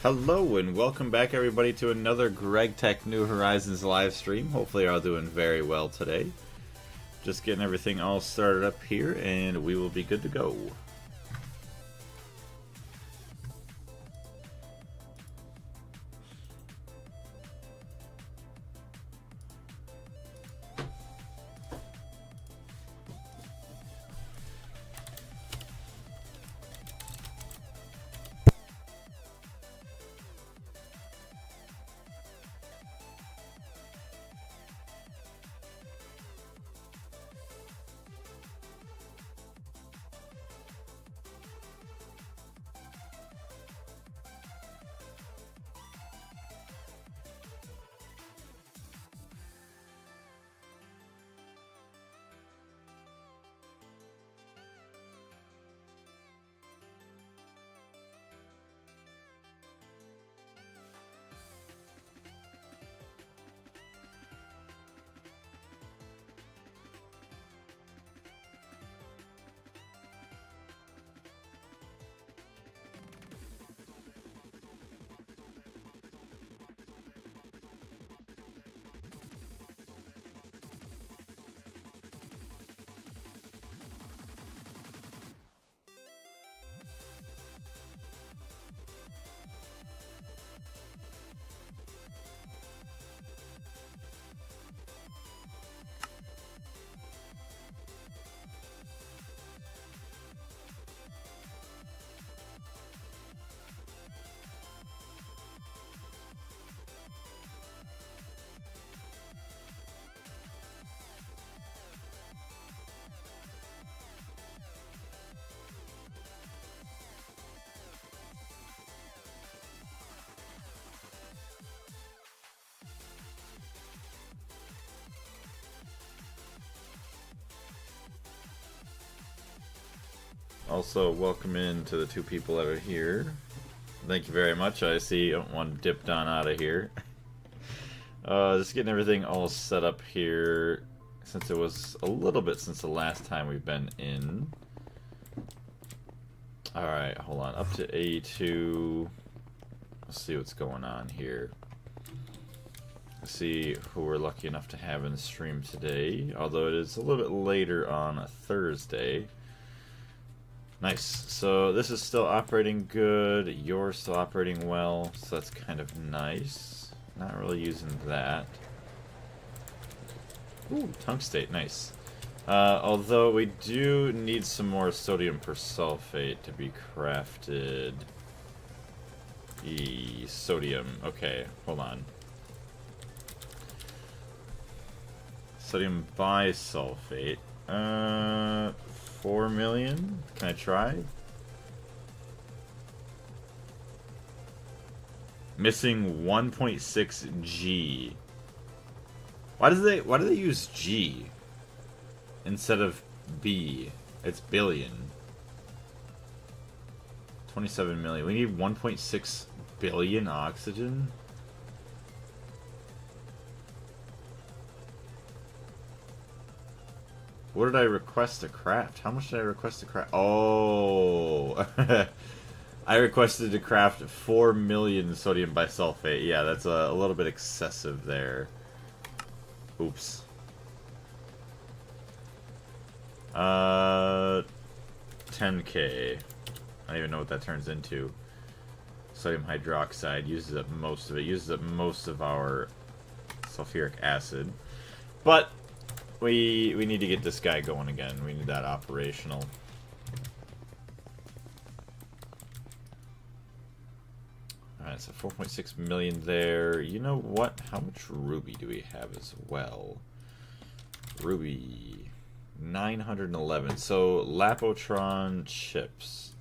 Hello and welcome back everybody to another Gregtech New Horizons live stream. Hopefully you're all doing very well today. Just getting everything all started up here and we will be good to go. Also, welcome in to the two people that are here. Thank you very much. I see one dipped on out of here. Just getting everything all set up here, since it was a little bit since the last time we've been in. Alright, hold on. Up to A2. Let's see what's going on here. Let's see who we're lucky enough to have in the stream today. Although it is a little bit later on a Thursday. Nice. So this is still operating good. You're still operating well. So that's kind of nice. Not really using that. Ooh, tungstate. Nice. Although we do need some more sodium persulfate to be crafted. Sodium. Okay, hold on. Sodium bisulfate. 4 million? Can I try? Missing 1.6 G. Why do they use G instead of B? It's billion. 27 million. We need 1.6 billion oxygen. What did I request to craft? How much did I request to craft? Oh, I requested to craft 4 million sodium bisulfate. Yeah, that's a little bit excessive there. Oops. 10K. I don't even know what that turns into. Sodium hydroxide uses up most of it. Uses up most of our sulfuric acid, but we need to get this guy going again. We need that operational. Alright, so 4.6 million there. You know what? How much ruby do we have as well? Ruby. 911. So, Lapotron chips.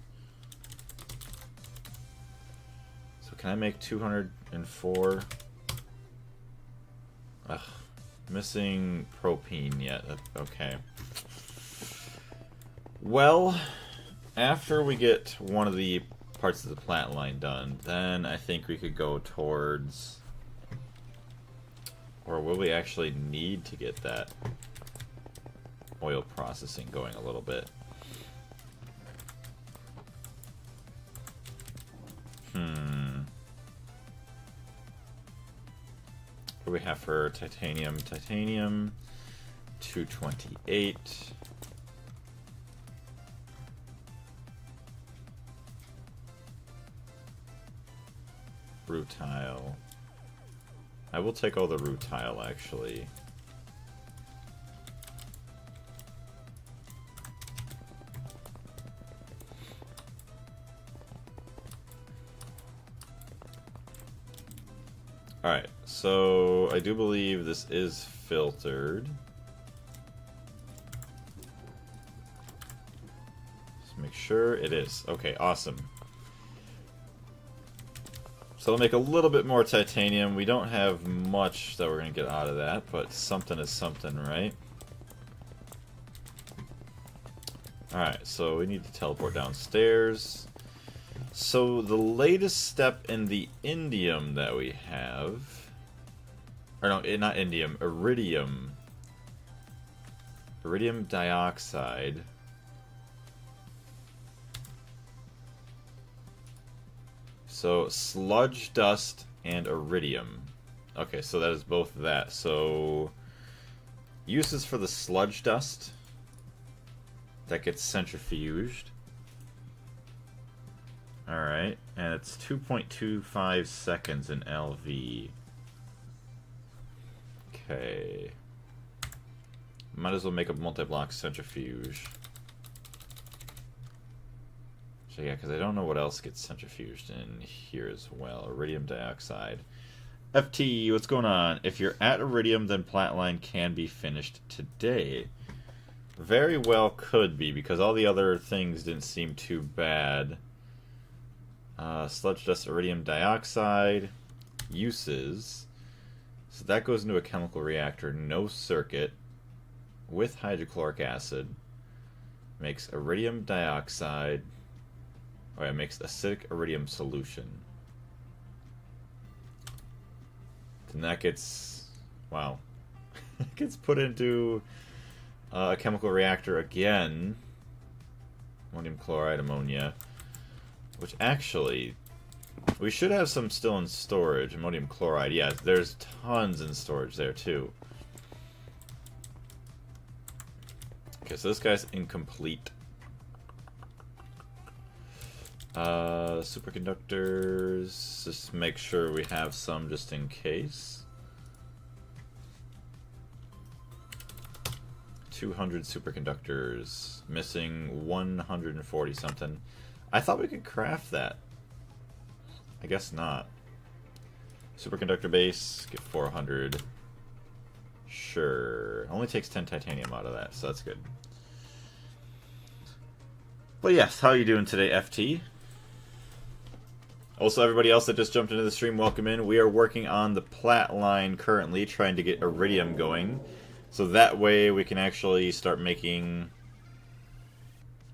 So, can I make 204? Ugh. Missing propene yet. Okay. Well, after we get one of the parts of the Platline done, then I think we could go towards... Or will we actually need to get that oil processing going a little bit? What do we have for titanium? Titanium, 228. Rutile. I will take all the rutile, actually. Alright, so I do believe this is filtered. Just make sure it is. Okay, awesome. So I'll make a little bit more titanium. We don't have much that we're going to get out of that, but something is something, right? Alright, so we need to teleport downstairs. So the latest step in the indium that we have, or no, not indium, iridium. Iridium dioxide. So sludge dust and iridium. Okay, so that is both that. So uses for the sludge dust that gets centrifuged. Alright, and it's 2.25 seconds in LV. Okay. Might as well make a multi-block centrifuge. So yeah, because I don't know what else gets centrifuged in here as well. Iridium dioxide. FT, what's going on? If you're at iridium, then Platline can be finished today. Very well could be, because all the other things didn't seem too bad. Sludge dust, iridium dioxide, uses. So that goes into a chemical reactor, no circuit, with hydrochloric acid. Makes iridium dioxide. Oh yeah, makes acidic iridium solution. Then that gets, wow, it gets put into a chemical reactor again. Ammonium chloride, ammonia. Which actually, we should have some still in storage. Ammonium chloride, yeah, there's tons in storage there too. Okay, so this guy's incomplete. Superconductors, just make sure we have some just in case. 200 superconductors, missing 140 something. I thought we could craft that. I guess not. Superconductor base, get 400. Sure. Only takes 10 titanium out of that, so that's good. But yes, how are you doing today, FT? Also, everybody else that just jumped into the stream, welcome in. We are working on the Platline currently, trying to get iridium going. So that way we can actually start making...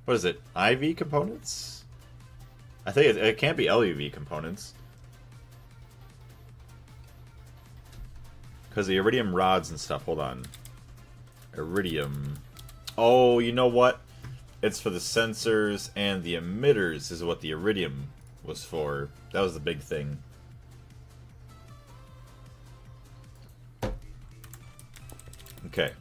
What is it? IV components? I think it can't be LUV components. Because the iridium rods and stuff, hold on. Iridium. Oh, you know what? It's for the sensors and the emitters is what the iridium was for. That was the big thing. Okay.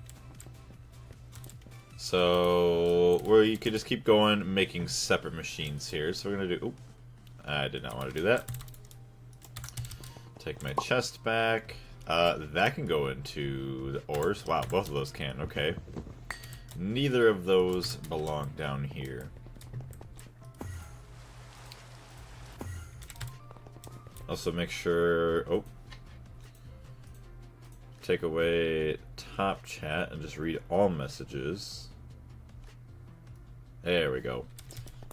So, we could just keep going making separate machines here. So we're going to do... Oop, I did not want to do that. Take my chest back. That can go into the ores. Wow, both of those can. Okay. Neither of those belong down here. Also make sure... Oh. Take away top chat and just read all messages. There we go.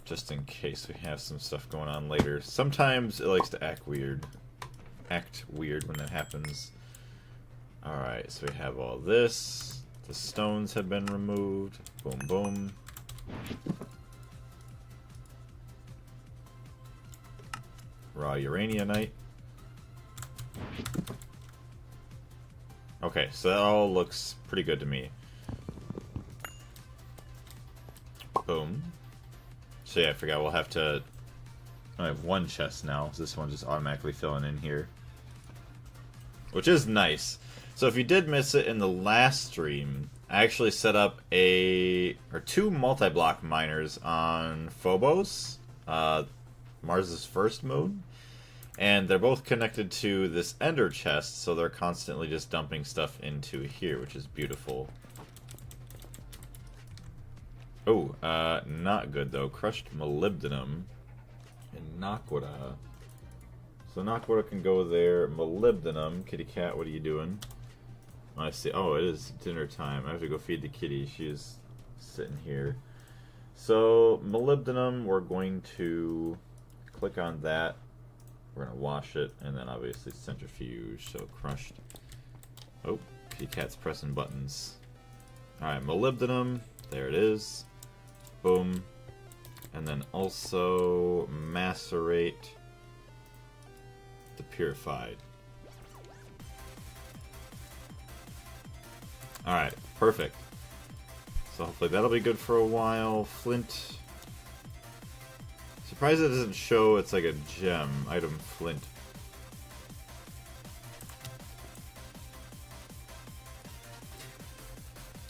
Just in case we have some stuff going on later. Sometimes it likes to act weird. Act weird when that happens. Alright, so we have all this. The stones have been removed. Boom, boom. Raw uraninite. Okay, so that all looks pretty good to me. Boom. So yeah, I forgot we'll have to... I have one chest now, so this one's just automatically filling in here. which is nice. So if you did miss it in the last stream, I actually set up two multi-block miners on Phobos, Mars's first moon, and they're both connected to this ender chest, so they're constantly just dumping stuff into here, which is beautiful. Oh, not good though. Crushed molybdenum and Naquita. So Naquita can go there. Molybdenum, kitty cat, what are you doing? I see. Oh, it is dinner time. I have to go feed the kitty. She is sitting here. So molybdenum, we're going to click on that. We're going to wash it, and then obviously centrifuge. So crushed. Oh, kitty cat's pressing buttons. Alright, molybdenum. There it is. Boom. And then also macerate the purified. Alright, perfect. So hopefully that'll be good for a while. Flint. Surprised it doesn't show it's like a gem. Item flint.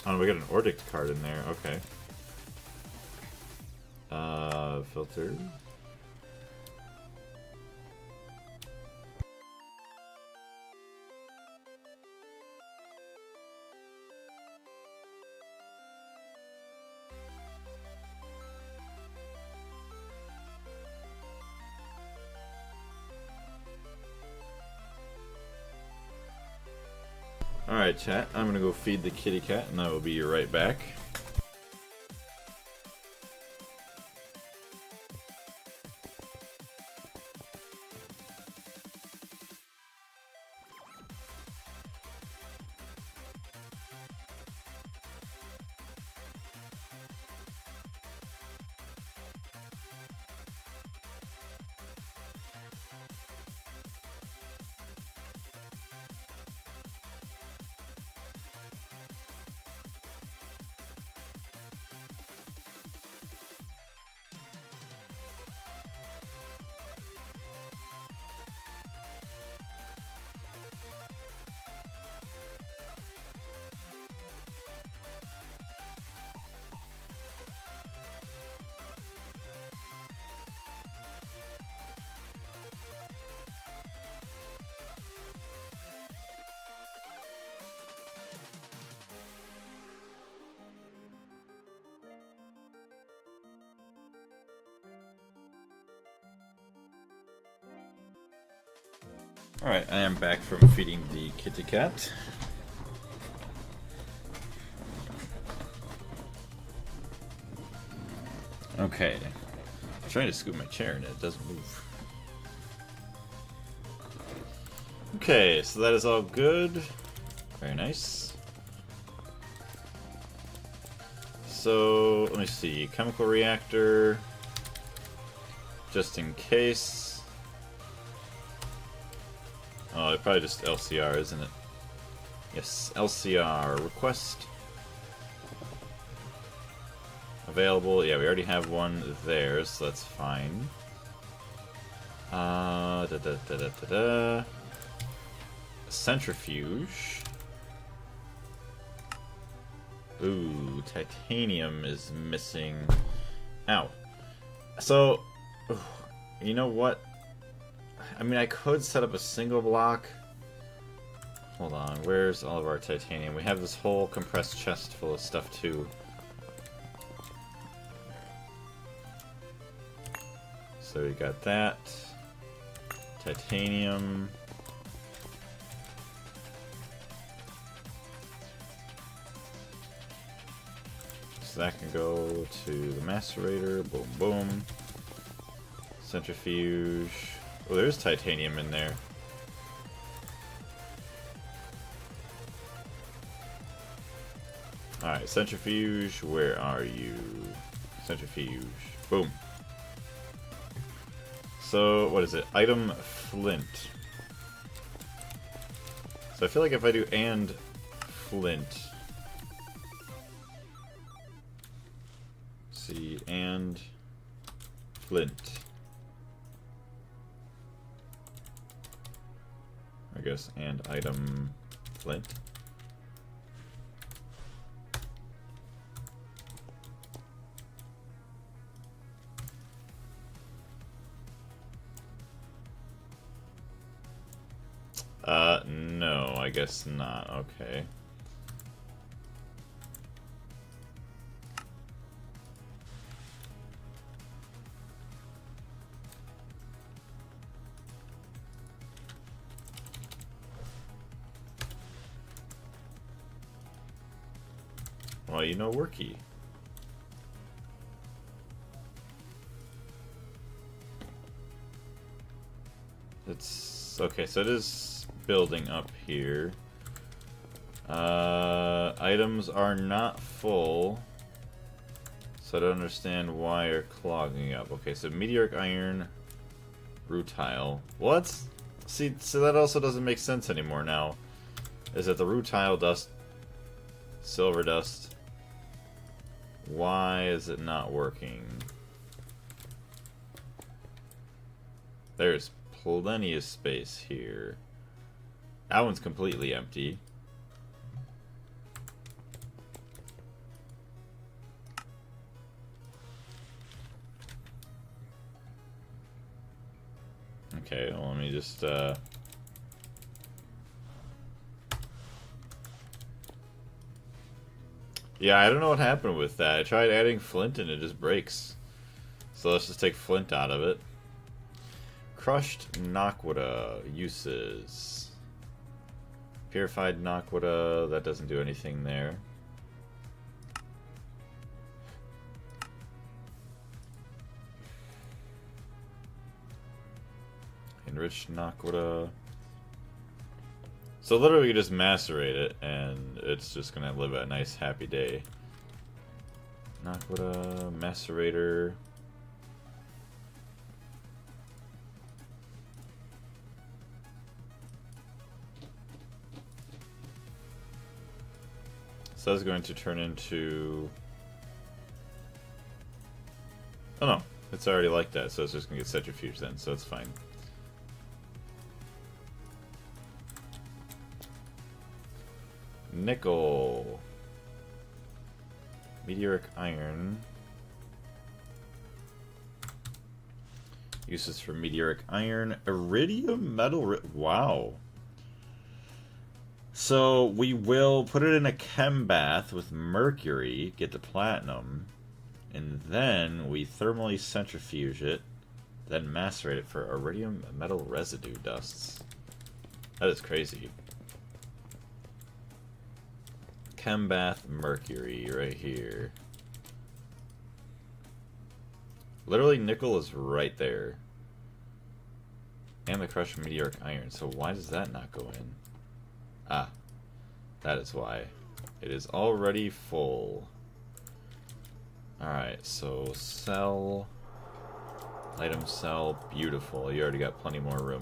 Oh, we got an Ordict card in there. Okay. Filter. Alright, chat. I'm gonna go feed the kitty cat, and I will be right back. Alright, I am back from feeding the kitty cat. Okay. I'm trying to scoop my chair and it doesn't move. Okay, so that is all good. Very nice. So, let me see. Chemical reactor. Just in case. Oh, probably just LCR, isn't it? Yes, LCR. Request. Available. Yeah, we already have one there, so that's fine. Centrifuge. Ooh, titanium is missing. Ow. So, you know what? I mean, I could set up a single block. Hold on, where's all of our titanium? We have this whole compressed chest full of stuff, too. So we got that. Titanium. So that can go to the macerator. Boom, boom. Centrifuge. Oh, there's titanium in there. Alright, centrifuge, where are you? Centrifuge. Boom. So, what is it? Item flint. So I feel like if I do and flint. See, and flint. I guess, and item flint. No, I guess not. Okay. Well, you know, worky. It's okay, so it is building up here. Items are not full, so I don't understand why you're clogging up. Okay, so meteoric iron, rutile. What? See, so that also doesn't make sense anymore now. Is that the rutile dust, silver dust? Why is it not working? There's plenty of space here. That one's completely empty. Okay, well, let me just, yeah, I don't know what happened with that. I tried adding flint and it just breaks. So let's just take flint out of it. Crushed Naquita uses. Purified Naquita, that doesn't do anything there. Enriched Naquita. So literally you just macerate it and it's just gonna live a nice happy day. Naquita, macerator. So that's going to turn into... Oh no, it's already like that, so it's just going to get centrifuge then, so it's fine. Nickel. Meteoric iron. Uses for meteoric iron. Iridium metal... Wow. So we will put it in a chem bath with mercury, get the platinum, and then we thermally centrifuge it, then macerate it for iridium metal residue dusts. That is crazy. Chem bath mercury right here. Literally nickel is right there. And the crushed meteoric iron, so why does that not go in? Ah, that is why. It is already full. Alright, so sell. Item sell. Beautiful. You already got plenty more room.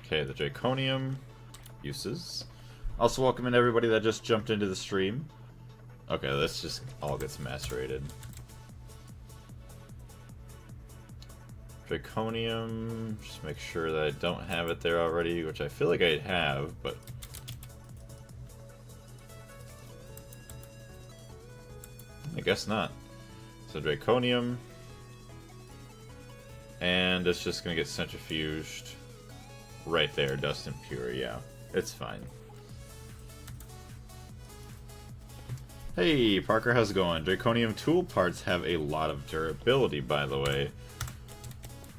Okay, the Draconium uses. Also welcome in everybody that just jumped into the stream. Okay, this just all gets macerated. Draconium, just make sure that I don't have it there already, which I feel like I have, but... I guess not. So Draconium, and it's just going to get centrifuged right there, dust and pure, yeah. It's fine. Hey, Parker, how's it going? Draconium tool parts have a lot of durability, by the way.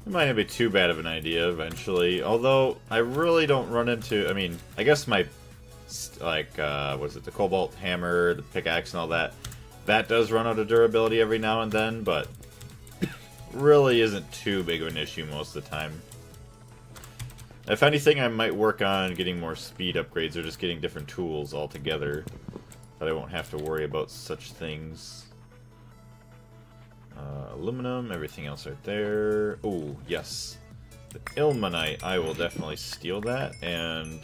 It might not be too bad of an idea eventually, although I really don't run into... I mean, I guess my, like, what is it, the Cobalt Hammer, the pickaxe and all that, that does run out of durability every now and then, but really isn't too big of an issue most of the time. If anything, I might work on getting more speed upgrades or just getting different tools altogether, that I won't have to worry about such things. Aluminum, everything else right there. Oh, yes. The ilmenite, I will definitely steal that and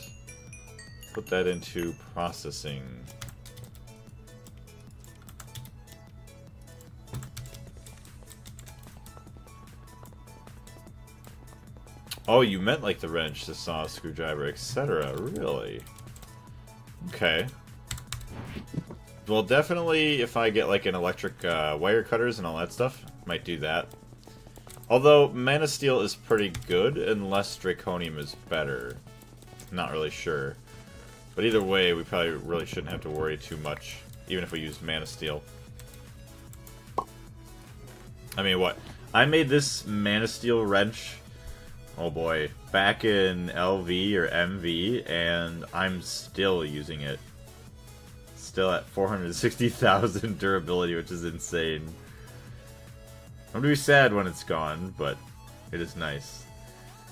put that into processing. Oh, you meant like the wrench, the saw, screwdriver, etc. Really? Okay. Well, definitely if I get like an electric wire cutters and all that stuff, might do that. Although, Man of Steel is pretty good unless Draconium is better. Not really sure. But either way, we probably really shouldn't have to worry too much, even if we use Man of Steel. I mean, what? I made this Man of Steel wrench, oh boy, back in LV or MV, and I'm still using it. Still at 460,000 durability, which is insane. I'm gonna be sad when it's gone, but it is nice.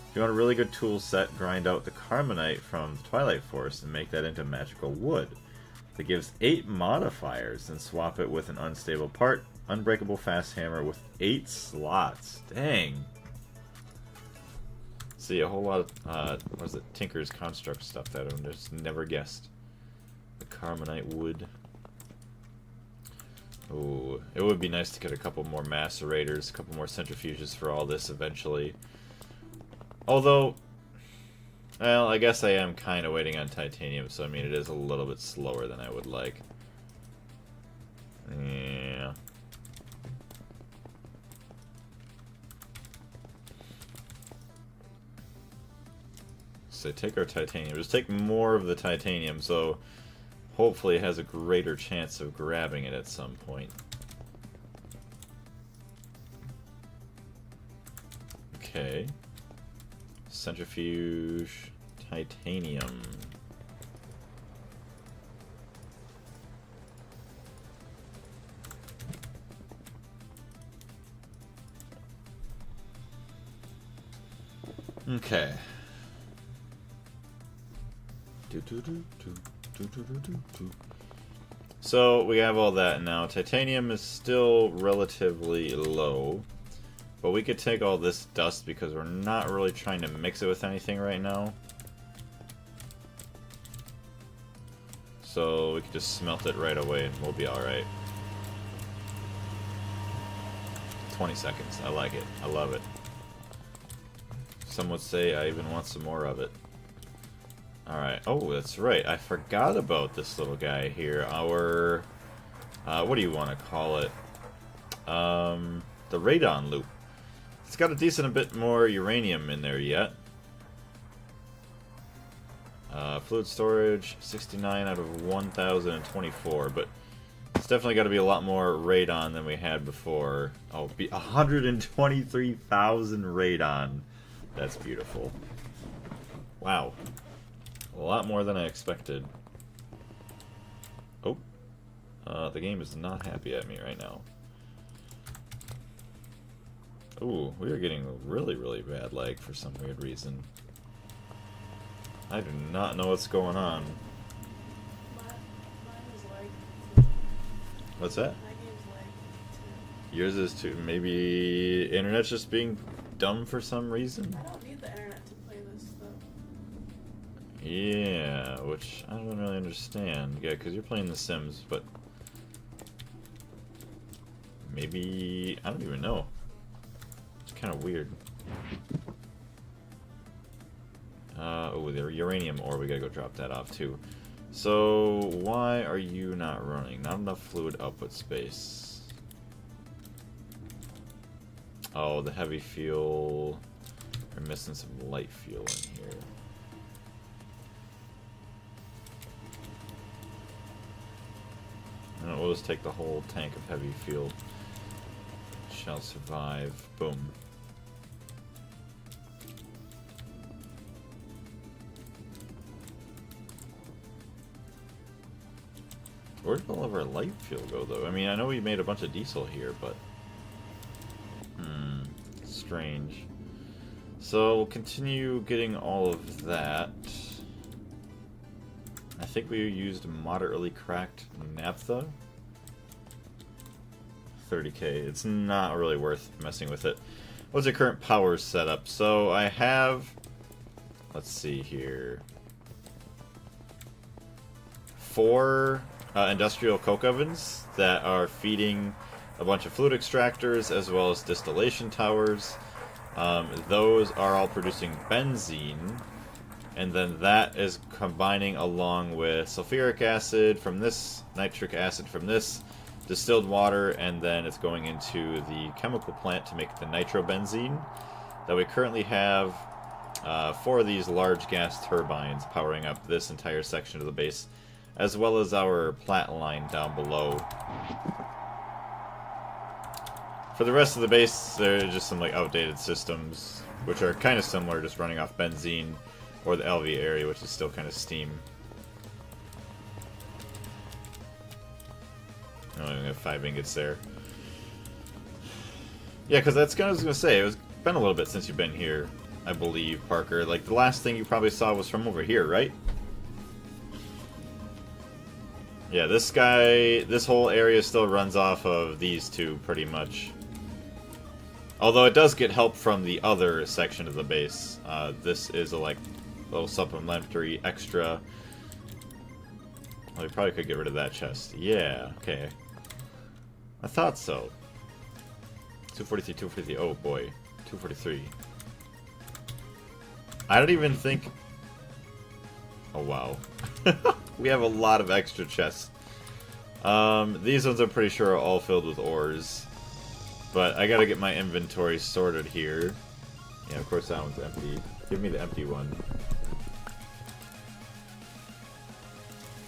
If you want a really good tool set, grind out the Carbonite from the Twilight Force and make that into magical wood. That gives 8 modifiers, and swap it with an unstable part, unbreakable fast hammer with 8 slots. Dang. See, a whole lot of, what is it, Tinker's Construct stuff that I just never guessed. The Carbonite wood. Ooh, it would be nice to get a couple more macerators, a couple more centrifuges for all this eventually. Although, well, I guess I am kind of waiting on titanium, so I mean it is a little bit slower than I would like. Yeah. So take our titanium. Just take more of the titanium, so hopefully it has a greater chance of grabbing it at some point. Okay. Centrifuge, titanium. Okay. So we have all that now. Titanium is still relatively low, but we could take all this dust because we're not really trying to mix it with anything right now. So we could just smelt it right away and we'll be alright. 20 seconds. I like it. I love it. Some would say I even want some more of it. Alright. Oh, that's right. I forgot about this little guy here. Our... what do you want to call it? The radon loop. It's got a decent a bit more uranium in there yet. Fluid storage, 69 out of 1,024, but it's definitely got to be a lot more radon than we had before. Oh, 123,000 radon. That's beautiful. Wow. A lot more than I expected. Oh. The game is not happy at me right now. Ooh, we are getting really, really bad lag for some weird reason. I do not know what's going on. Mine is lag. What's that? My game's lag too. Yours is too. Maybe internet's just being dumb for some reason? I don't need the internet to play this though. Yeah, which I don't really understand. Yeah, because you're playing The Sims, but maybe I don't even know. It's kind of weird. Oh, the uranium ore, we gotta go drop that off too. So, why are you not running? Not enough fluid output space. Oh, the heavy fuel. We're missing some light fuel in here. We'll just take the whole tank of heavy fuel. Shall survive. Boom. Where did all of our light fuel go, though? I mean, I know we made a bunch of diesel here, but... strange. So, we'll continue getting all of that. I think we used moderately cracked naphtha. 30k. It's not really worth messing with it. What's the current power setup? So, I have... Let's see here. 4... industrial coke ovens that are feeding a bunch of fluid extractors as well as distillation towers. those are all producing benzene, and then that is combining along with sulfuric acid from this, nitric acid from this, distilled water, and then it's going into the chemical plant to make the nitrobenzene that we currently have 4 of these large gas turbines powering up this entire section of the base, as well as our Platline down below. For the rest of the base, there are just some like outdated systems, which are kind of similar, just running off benzene, or the LV area, which is still kind of steam. I only have 5 ingots there. Yeah, because that's what I was going to say. It's been a little bit since you've been here, I believe, Parker. Like, the last thing you probably saw was from over here, right? Yeah, this guy, this whole area still runs off of these two, pretty much. Although it does get help from the other section of the base. This is a, like, little supplementary extra. Well, we probably could get rid of that chest. Yeah, okay. I thought so. 243, 243, oh boy. 243. I don't even think... Oh, wow. We have a lot of extra chests. These ones I'm pretty sure are all filled with ores. But I gotta get my inventory sorted here. Yeah, of course that one's empty. Give me the empty one.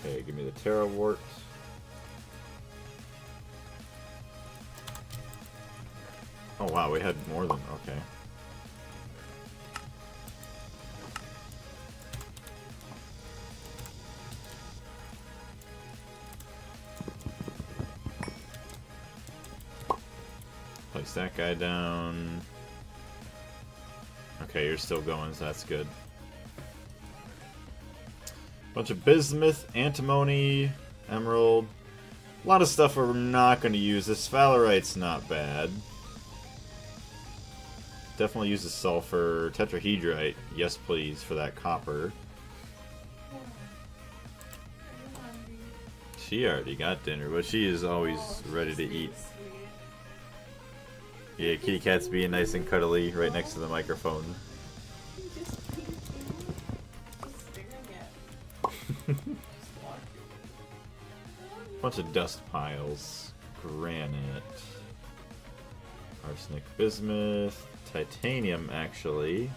Okay, give me the Terra Wart. Oh wow, we had more than... okay. Place that guy down. Okay, you're still going, so that's good. Bunch of bismuth, antimony, emerald. A lot of stuff we're not going to use. This sphalerite's not bad. Definitely use the sulfur. Tetrahedrite, yes please, for that copper. She already got dinner, but she is always ready to eat. Yeah, kitty cat's being nice and cuddly right next to the microphone. Bunch of dust piles. Granite. Arsenic, bismuth, titanium actually.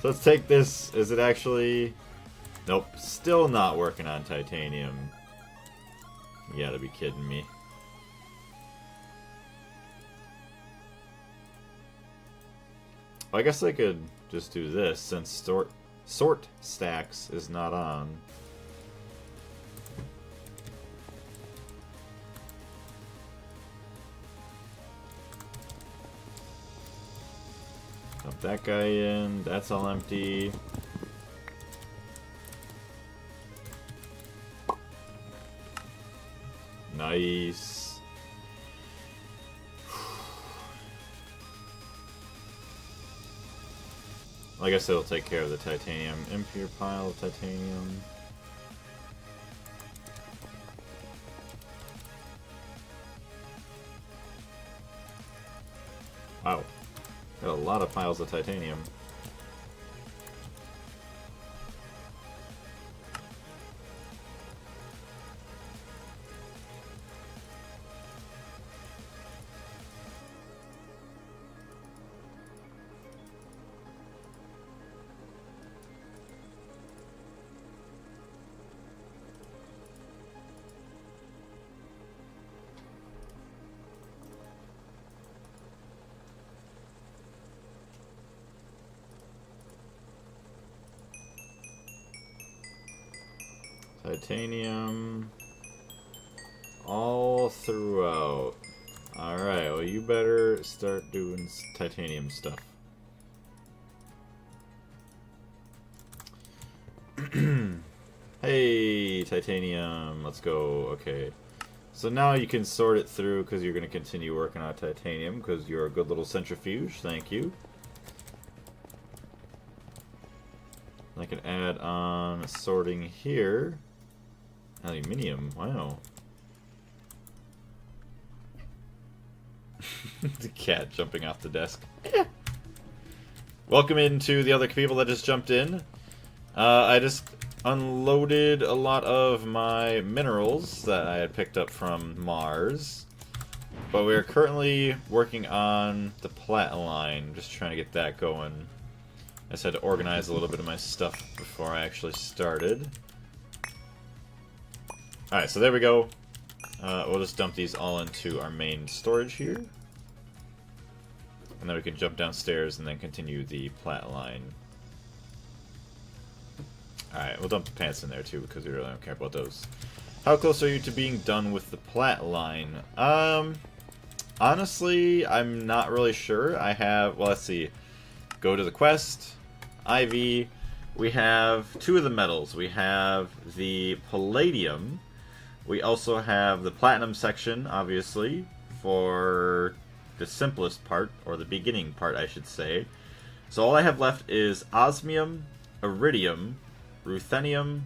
So let's take this. Is it actually... Nope, still not working on titanium. You gotta be kidding me. Well, I guess I could just do this since sort stacks is not on. Dump that guy in. That's all empty. Nice. I guess it'll take care of the titanium. Impure pile of titanium. Wow. Got a lot of piles of titanium. Titanium all throughout. Alright, well you better start doing titanium stuff. Hey, titanium, let's go. Okay, so now you can sort it through because you're going to continue working on titanium because you're a good little centrifuge. Thank you. I can add on sorting here. Aluminium, wow. The cat jumping off the desk. Welcome into the other people that just jumped in. I just unloaded a lot of my minerals that I had picked up from Mars. But we are currently working on the Platline, just trying to get that going. I just had to organize a little bit of my stuff before I actually started. Alright, so there we go. We'll just dump these all into our main storage here. And then we can jump downstairs and then continue the Platline. Alright, we'll dump the pants in there too because we really don't care about those. How close are you to being done with the Platline? Honestly, I'm not really sure. I have, well, let's see. Go to the quest, IV. We have 2 of the metals. We have the palladium. We also have the platinum section, obviously, for the simplest part, or the beginning part, I should say. So all I have left is osmium, iridium, ruthenium,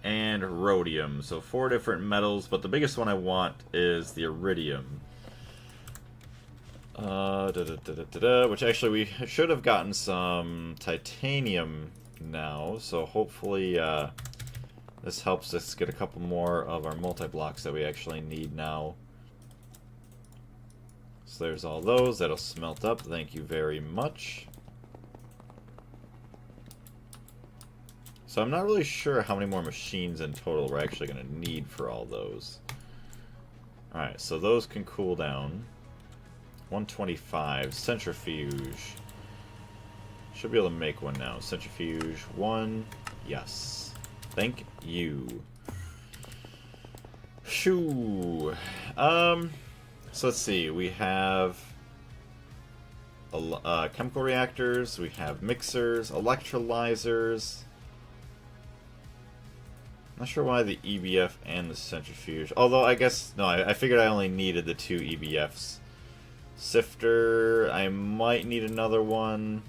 and rhodium. So 4 different metals, but the biggest one I want is the iridium. Which actually we should have gotten some titanium now, so hopefully this helps us get a couple more of our multi-blocks that we actually need now. So there's all those. That'll smelt up. Thank you very much. So I'm not really sure how many more machines in total we're actually going to need for all those. Alright, so those can cool down. 125. Centrifuge. Should be able to make one now. Centrifuge 1. Yes. Thank you. Shoo. So let's see. We have chemical reactors. We have mixers, electrolyzers. Not sure why the EBF and the centrifuge. Although I guess no, I figured I only needed the 2 EBFs. Sifter. I might need another one.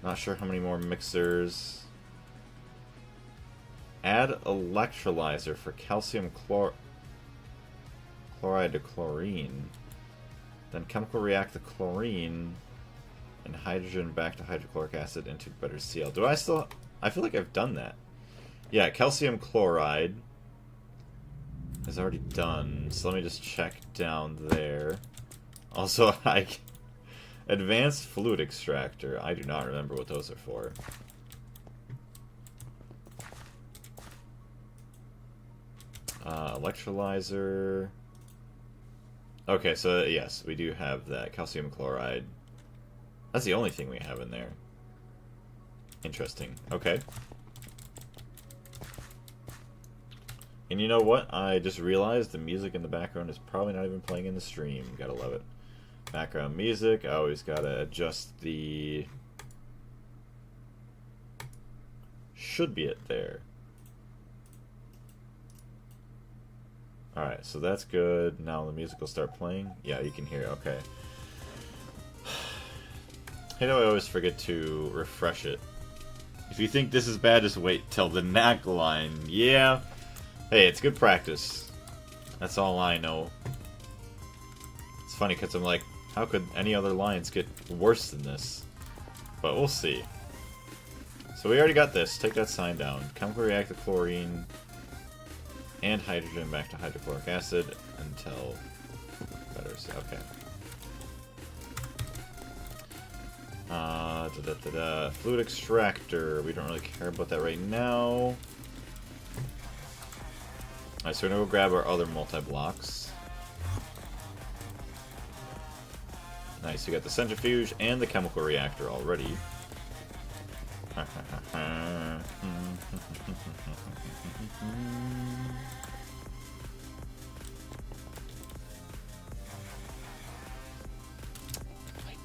Not sure how many more mixers. Add electrolyzer for calcium chloride to chlorine. Then chemical react the chlorine and hydrogen back to hydrochloric acid into better Cl. Do I still... I feel like I've done that. Yeah, calcium chloride is already done. So let me just check down there. Also, advanced fluid extractor. I do not remember what those are for. Electrolyzer. Okay, so yes, we do have that. Calcium chloride. That's the only thing we have in there. Interesting. Okay. And you know what? I just realized the music in the background is probably not even playing in the stream. Gotta love it. Background music. I always gotta adjust the... Should be it there. Alright, so that's good. Now the music will start playing. Yeah, you can hear it. Okay. You know, I always forget to refresh it. If you think this is bad, just wait till the knack line. Yeah. Hey, it's good practice. That's all I know. It's funny because I'm like, how could any other lines get worse than this? But we'll see. So we already got this. Take that sign down. Chemical react the chlorine and hydrogen back to hydrochloric acid until better. Okay. Fluid extractor. We don't really care about that right now. Alright, so we're gonna go grab our other multi-blocks. Nice, you got the centrifuge and the chemical reactor already. I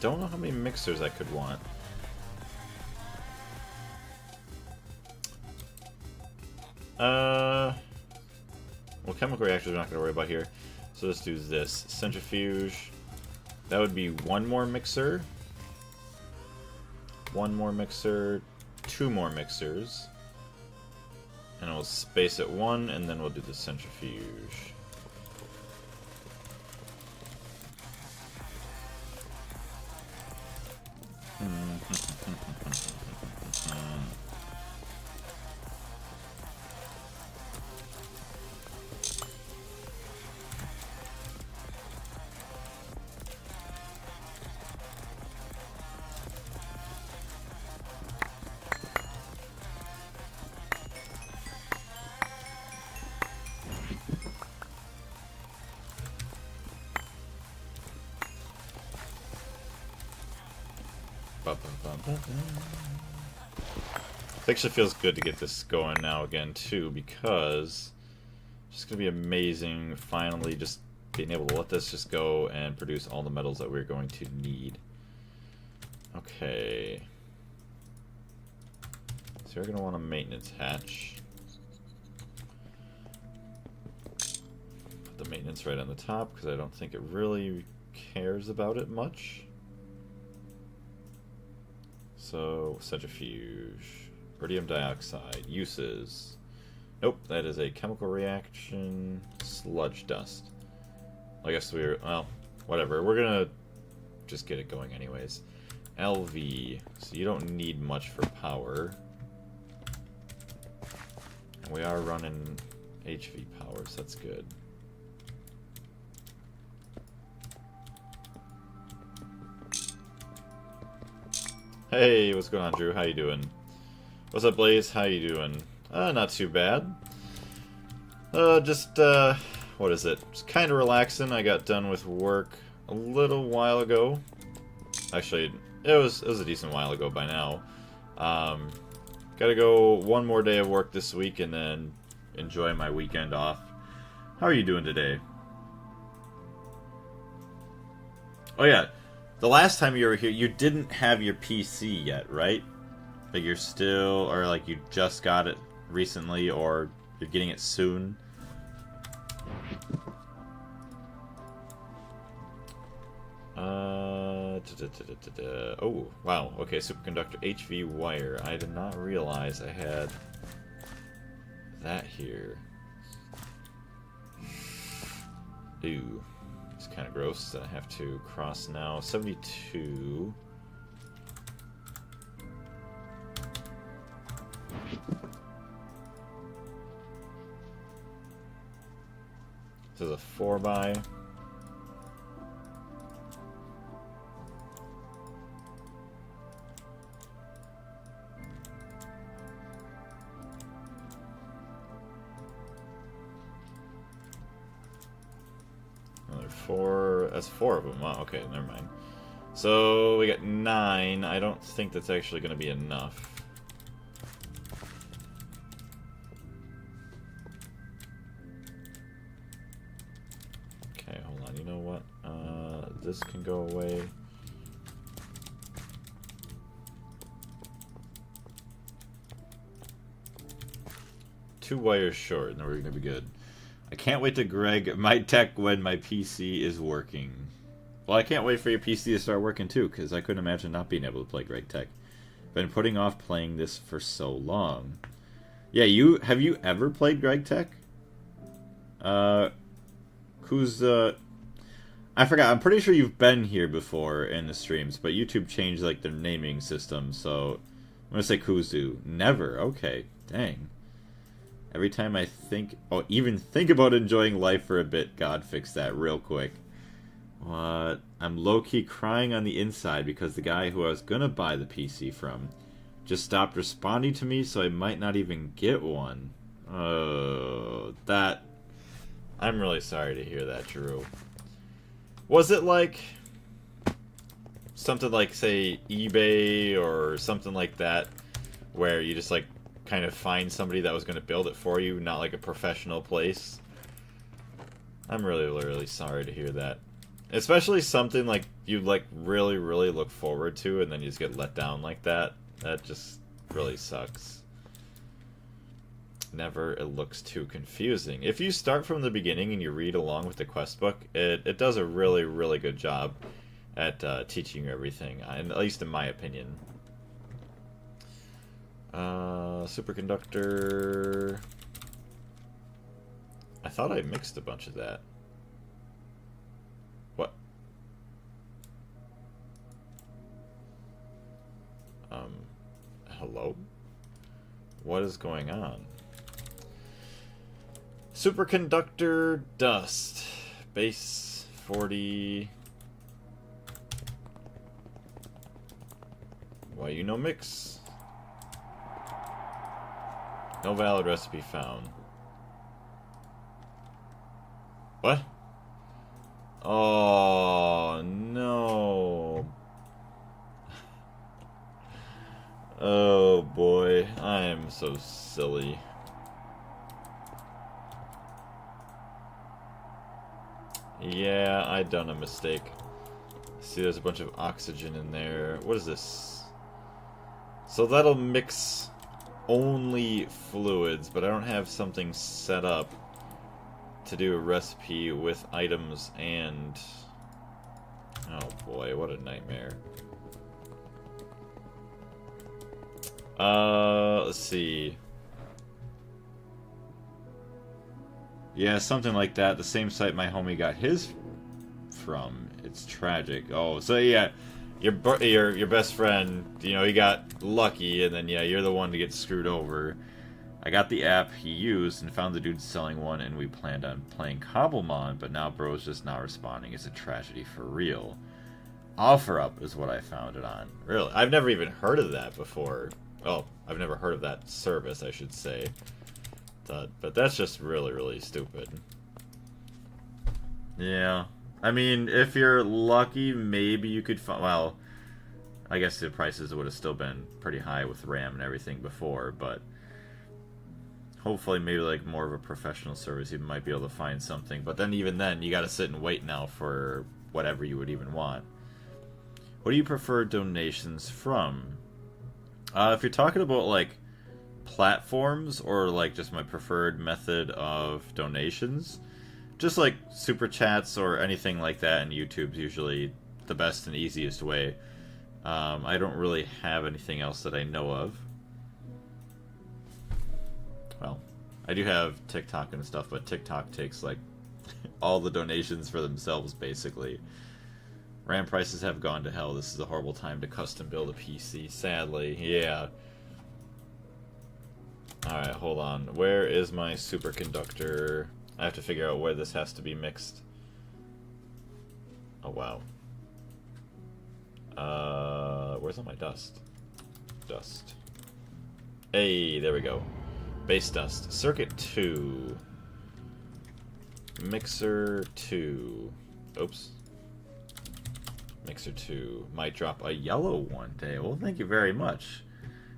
don't know how many mixers I could want. Well, chemical reactors we're not going to worry about here. So let's do this. Centrifuge. That would be 1 more mixer. 1 more mixer. 2 more mixers. And we'll space it 1, and then we'll do the centrifuge. It actually feels good to get this going now again too, because it's just gonna be amazing finally just being able to let this just go and produce all the metals that we're going to need. Okay. So we're gonna want a maintenance hatch. Put the maintenance right on the top because I don't think it really cares about it much. So, centrifuge, rhodium dioxide, uses. Nope, that is a chemical reaction, sludge dust. I guess well, whatever. We're gonna just get it going anyways. LV, so you don't need much for power. And we are running HV power, so that's good. Hey, what's going on, Drew? How you doing? What's up, Blaze? How you doing? Not too bad. What is it? Just kind of relaxing. I got done with work a little while ago. Actually, it was a decent while ago by now. Gotta go one more day of work this week and then enjoy my weekend off. How are you doing today? Oh yeah. The last time you were here, you didn't have your PC yet, right? Like you're still, or like you just got it recently, or you're getting it soon. Oh, wow. Okay, superconductor HV wire. I did not realize I had that here. Ew. It's kind of gross that I have to cross now. 72. This is a 4x. Another 4. That's 4 of them. Wow, okay, never mind. So we got 9. I don't think that's actually going to be enough. Okay, hold on. You know what? This can go away. Two wires short, and then we're gonna be good. I can't wait to Greg my tech when my PC is working. Well, I can't wait for your PC to start working too, because I couldn't imagine not being able to play Gregtech. Been putting off playing this for so long. Yeah, have you ever played Gregtech? I forgot. I'm pretty sure you've been here before in the streams, but YouTube changed like their naming system, so I'm gonna say Kuzu. Never. Okay. Dang. Every time I even think about enjoying life for a bit, God, fix that real quick. What? I'm low-key crying on the inside because the guy who I was gonna buy the PC from just stopped responding to me, so I might not even get one. Oh, that... I'm really sorry to hear that, Drew. Was it like... something like, say, eBay or something like that, where you just, like, kind of find somebody that was going to build it for you, not like a professional place? I'm really, really sorry to hear that. Especially something like you like really, really look forward to, and then you just get let down like that. That just really sucks. Never it looks too confusing. If you start from the beginning and you read along with the quest book, it does a really, really good job at teaching you everything, at least in my opinion. Superconductor. I thought I mixed a bunch of that. What? Hello? What is going on? Superconductor dust. Base 40. Why you no mix? No valid recipe found. What? Oh, no. Oh boy, I am so silly. Yeah, I done a mistake. See, there's a bunch of oxygen in there. What is this? So that'll mix only fluids, but I don't have something set up to do a recipe with items and... Oh boy, what a nightmare. Let's see. Yeah, something like that. The same site my homie got his from. It's tragic. Oh, so yeah, your best friend, you know, he got lucky, and then yeah, you're the one to get screwed over. I got the app he used and found the dude selling one, and we planned on playing Cobblemon, but now bro's just not responding. It's a tragedy for real. OfferUp is what I found it on. Really? I've never even heard of that before. Oh, I've never heard of that service, I should say. But that's just really, really stupid. Yeah. I mean, if you're lucky, maybe you could find... Well, I guess the prices would have still been pretty high with RAM and everything before, but... Hopefully, maybe like more of a professional service, you might be able to find something. But then, even then, you gotta sit and wait now for whatever you would even want. What do you prefer donations from? If you're talking about, like, platforms, or, like, just my preferred method of donations, just, like, super chats or anything like that, and YouTube's usually the best and easiest way. I don't really have anything else that I know of. Well, I do have TikTok and stuff, but TikTok takes, like, all the donations for themselves, basically. RAM prices have gone to hell. This is a horrible time to custom build a PC, sadly. Yeah. Alright, hold on. Where is my superconductor? I have to figure out where this has to be mixed. Oh, wow. Where's all my dust? Dust. Hey, there we go. Base dust. Circuit 2. Mixer 2. Oops. Mixer 2 might drop a yellow one day. Well, thank you very much.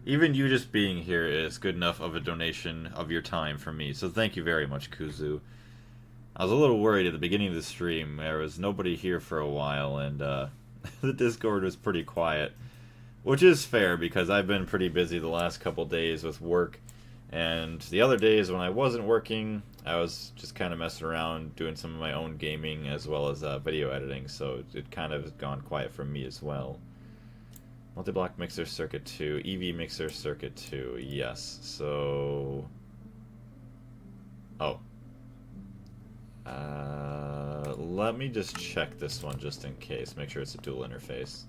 Even you just being here is good enough of a donation of your time for me, so thank you very much, Kuzu. I was a little worried at the beginning of the stream. There was nobody here for a while, and the Discord was pretty quiet. Which is fair, because I've been pretty busy the last couple days with work, and the other days when I wasn't working, I was just kind of messing around, doing some of my own gaming as well as video editing, so it kind of has gone quiet for me as well. Multi-block mixer circuit 2, EV mixer circuit 2, yes, so... Oh. Let me just check this one just in case, make sure it's a dual interface.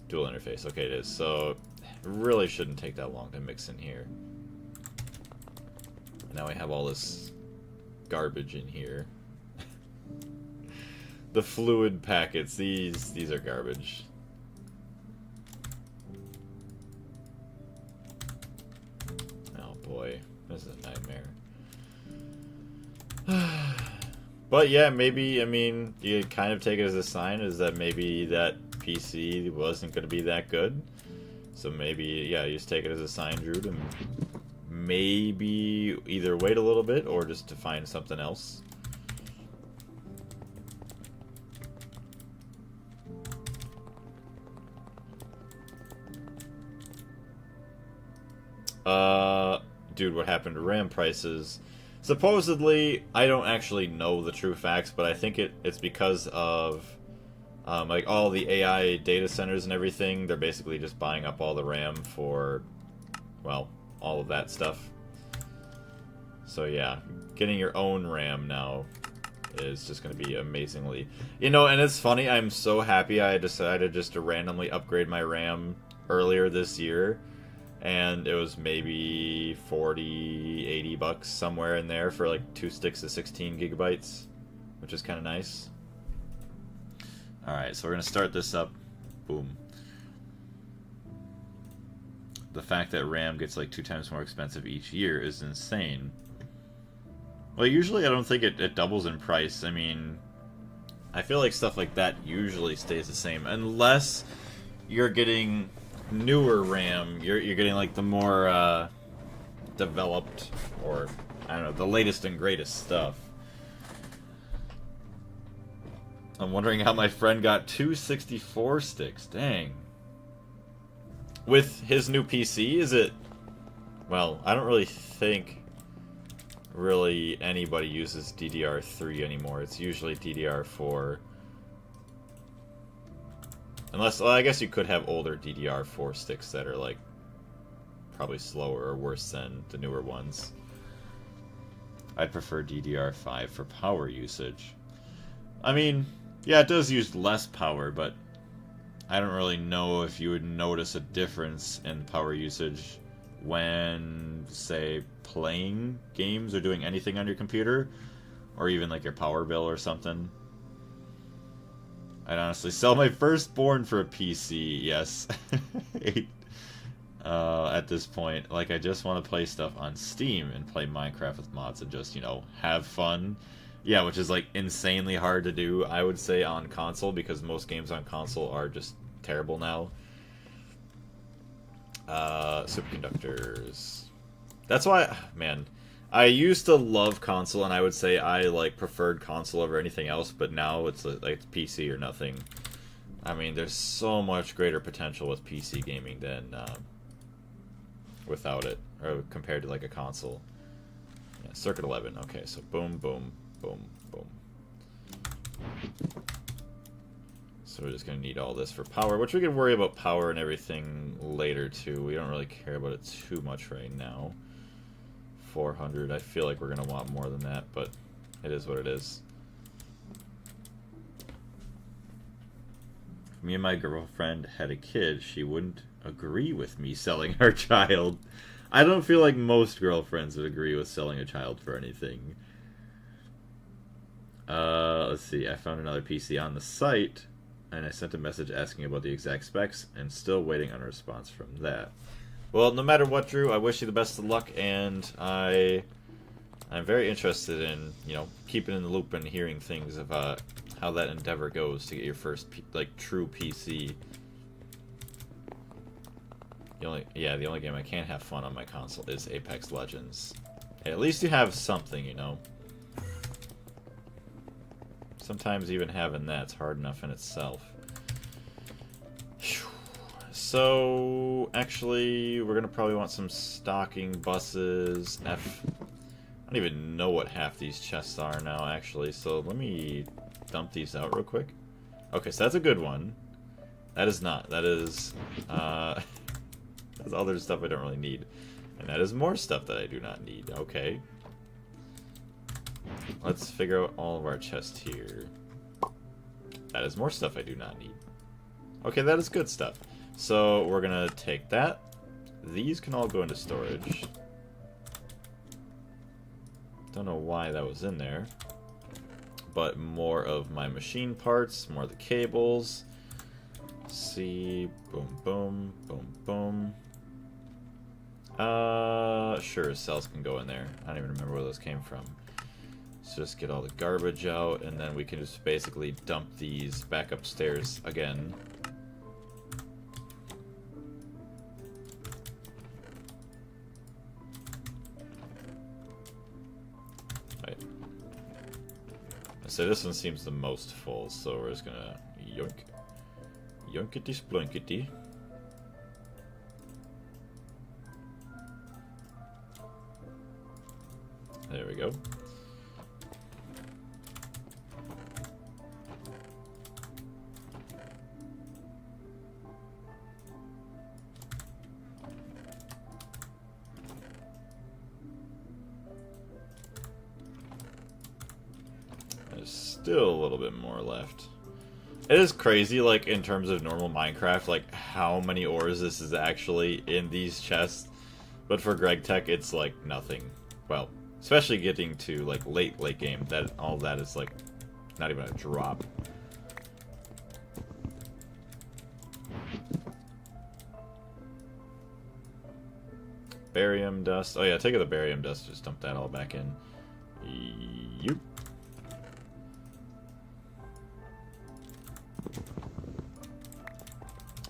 Dual interface, okay it is, so... It really shouldn't take that long to mix in here. Now I have all this garbage in here. The fluid packets, these are garbage. Oh boy, this is a nightmare. But yeah, maybe, I mean, you kind of take it as a sign, is that maybe that PC wasn't going to be that good. So maybe, yeah, you just take it as a sign, Drew, to maybe either wait a little bit or just to find something else. Dude, what happened to RAM prices? Supposedly, I don't actually know the true facts, but I think it's because of like all the AI data centers and everything. They're basically just buying up all the RAM for, well, all of that stuff. So yeah, getting your own RAM now is just going to be amazingly... You know, and it's funny, I'm so happy I decided just to randomly upgrade my RAM earlier this year. And it was maybe 40, 80 bucks, somewhere in there, for like 2 sticks of 16 gigabytes, which is kind of nice. Alright, so we're going to start this up. Boom. The fact that RAM gets like 2 times more expensive each year is insane. Well, usually I don't think it doubles in price. I mean, I feel like stuff like that usually stays the same. Unless you're getting newer RAM, you're getting like the more developed, or I don't know, the latest and greatest stuff. I'm wondering how my friend got 264 sticks. Dang. With his new PC, is it... Well, I don't really think anybody uses DDR3 anymore. It's usually DDR4. Unless, well, I guess you could have older DDR4 sticks that are, like, probably slower or worse than the newer ones. I'd prefer DDR5 for power usage. I mean, yeah, it does use less power, but I don't really know if you would notice a difference in power usage when, say, playing games or doing anything on your computer, or even like your power bill or something. I'd honestly sell my firstborn for a PC, yes. At this point, like, I just want to play stuff on Steam and play Minecraft with mods and just, you know, have fun. Yeah, which is, like, insanely hard to do, I would say, on console, because most games on console are just terrible now. Superconductors. That's why, man, I used to love console, and I would say I, like, preferred console over anything else, but now it's, like, it's PC or nothing. I mean, there's so much greater potential with PC gaming than without it, or compared to, like, a console. Yeah, Circuit 11, okay, so boom, boom, boom, boom. So we're just going to need all this for power, which we can worry about power and everything later, too. We don't really care about it too much right now. 400, I feel like we're going to want more than that, but it is what it is. If me and my girlfriend had a kid, she wouldn't agree with me selling her child. I don't feel like most girlfriends would agree with selling a child for anything. Let's see, I found another PC on the site, and I sent a message asking about the exact specs, and still waiting on a response from that. Well, no matter what, Drew, I wish you the best of luck, and I'm very interested in, you know, keeping in the loop and hearing things of how that endeavor goes to get your first, like, true PC. The only game I can't have fun on my console is Apex Legends. Hey, at least you have something, you know. Sometimes even having that's hard enough in itself. So, actually, we're going to probably want some stocking buses. I don't even know what half these chests are now, actually, so let me dump these out real quick. Okay, so that's a good one. That is not. That is, that's other stuff I don't really need. And that is more stuff that I do not need. Okay. Let's figure out all of our chests here. That is more stuff I do not need. Okay, that is good stuff. So we're gonna take that. These can all go into storage. Don't know why that was in there. But more of my machine parts, more of the cables. See, boom, boom, boom, boom. Sure, cells can go in there. I don't even remember where those came from. Let's just get all the garbage out, and then we can just basically dump these back upstairs again. Right. So this one seems the most full, so we're just gonna yoink. Yoinkity splunkity. There we go. There's still a little bit more left. It is crazy, like, in terms of normal Minecraft, like, how many ores this is actually in these chests. But for Gregtech, it's, like, nothing. Well, especially getting to, like, late game, that all that is, like, not even a drop. Barium dust. Oh yeah, take the barium dust, just dump that all back in. Yoop.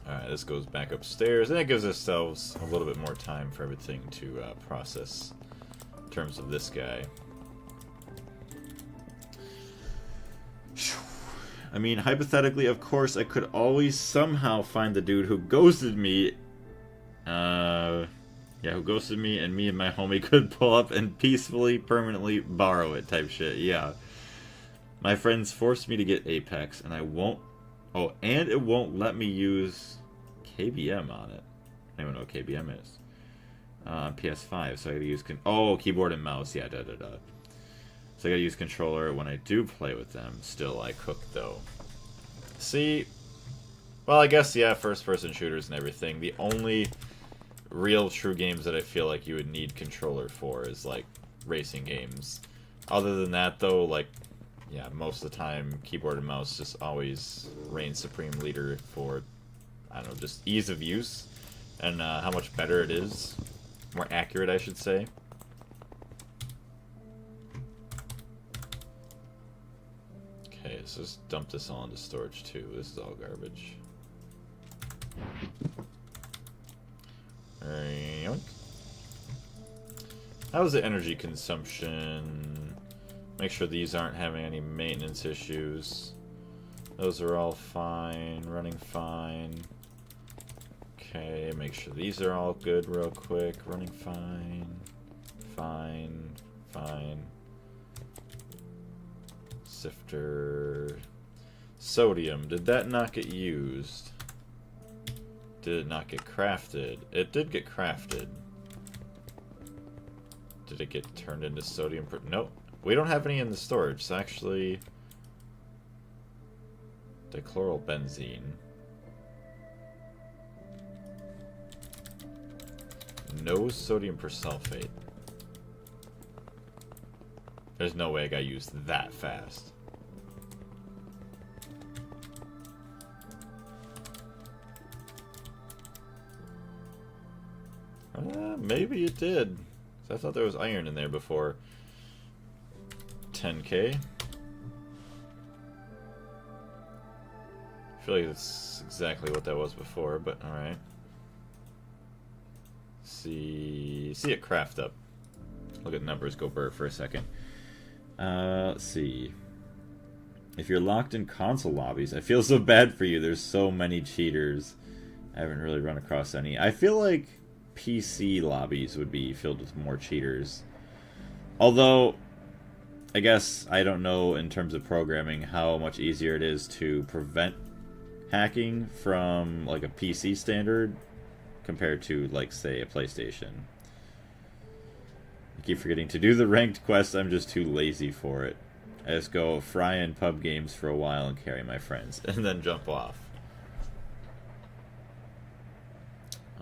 Alright, this goes back upstairs, and it gives ourselves a little bit more time for everything to process in terms of this guy. I mean, hypothetically, of course, I could always somehow find the dude who ghosted me. Yeah, who ghosted me, and me and my homie could pull up and peacefully, permanently borrow it type shit, yeah. My friends forced me to get Apex, and I won't... Oh, and it won't let me use KBM on it. I don't even know what KBM is. PS5, so I gotta use... Oh, keyboard and mouse, yeah, da-da-da. So I gotta use controller when I do play with them. Still, I cook, though. See... Well, I guess, yeah, first-person shooters and everything. The only real true games that I feel like you would need controller for is, like, racing games. Other than that, though, like, yeah, most of the time, keyboard and mouse just always reign supreme leader for, I don't know, just ease of use and how much better it is. More accurate, I should say. Okay, so let's dump this all into storage, too. This is all garbage. How's the energy consumption? Make sure these aren't having any maintenance issues. Those are all fine, running fine. Okay, make sure these are all good real quick. Running fine, fine, fine. Sifter. Sodium, did that not get used? Did it not get crafted? It did get crafted. Did it get turned into sodium? Nope. We don't have any in the storage, so actually... Dichlorobenzene. No sodium persulfate. There's no way I got used that fast. Maybe it did. I thought there was iron in there before. 10k. I feel like that's exactly what that was before, but alright. See it craft up. Look at numbers go burr for a second. Let's see. If you're locked in console lobbies, I feel so bad for you. There's so many cheaters. I haven't really run across any. I feel like PC lobbies would be filled with more cheaters. Although, I guess I don't know in terms of programming how much easier it is to prevent hacking from like a PC standard compared to, like, say, a PlayStation. I keep forgetting to do the ranked quest. I'm just too lazy for it. I just go fry in pub games for a while and carry my friends, and then jump off.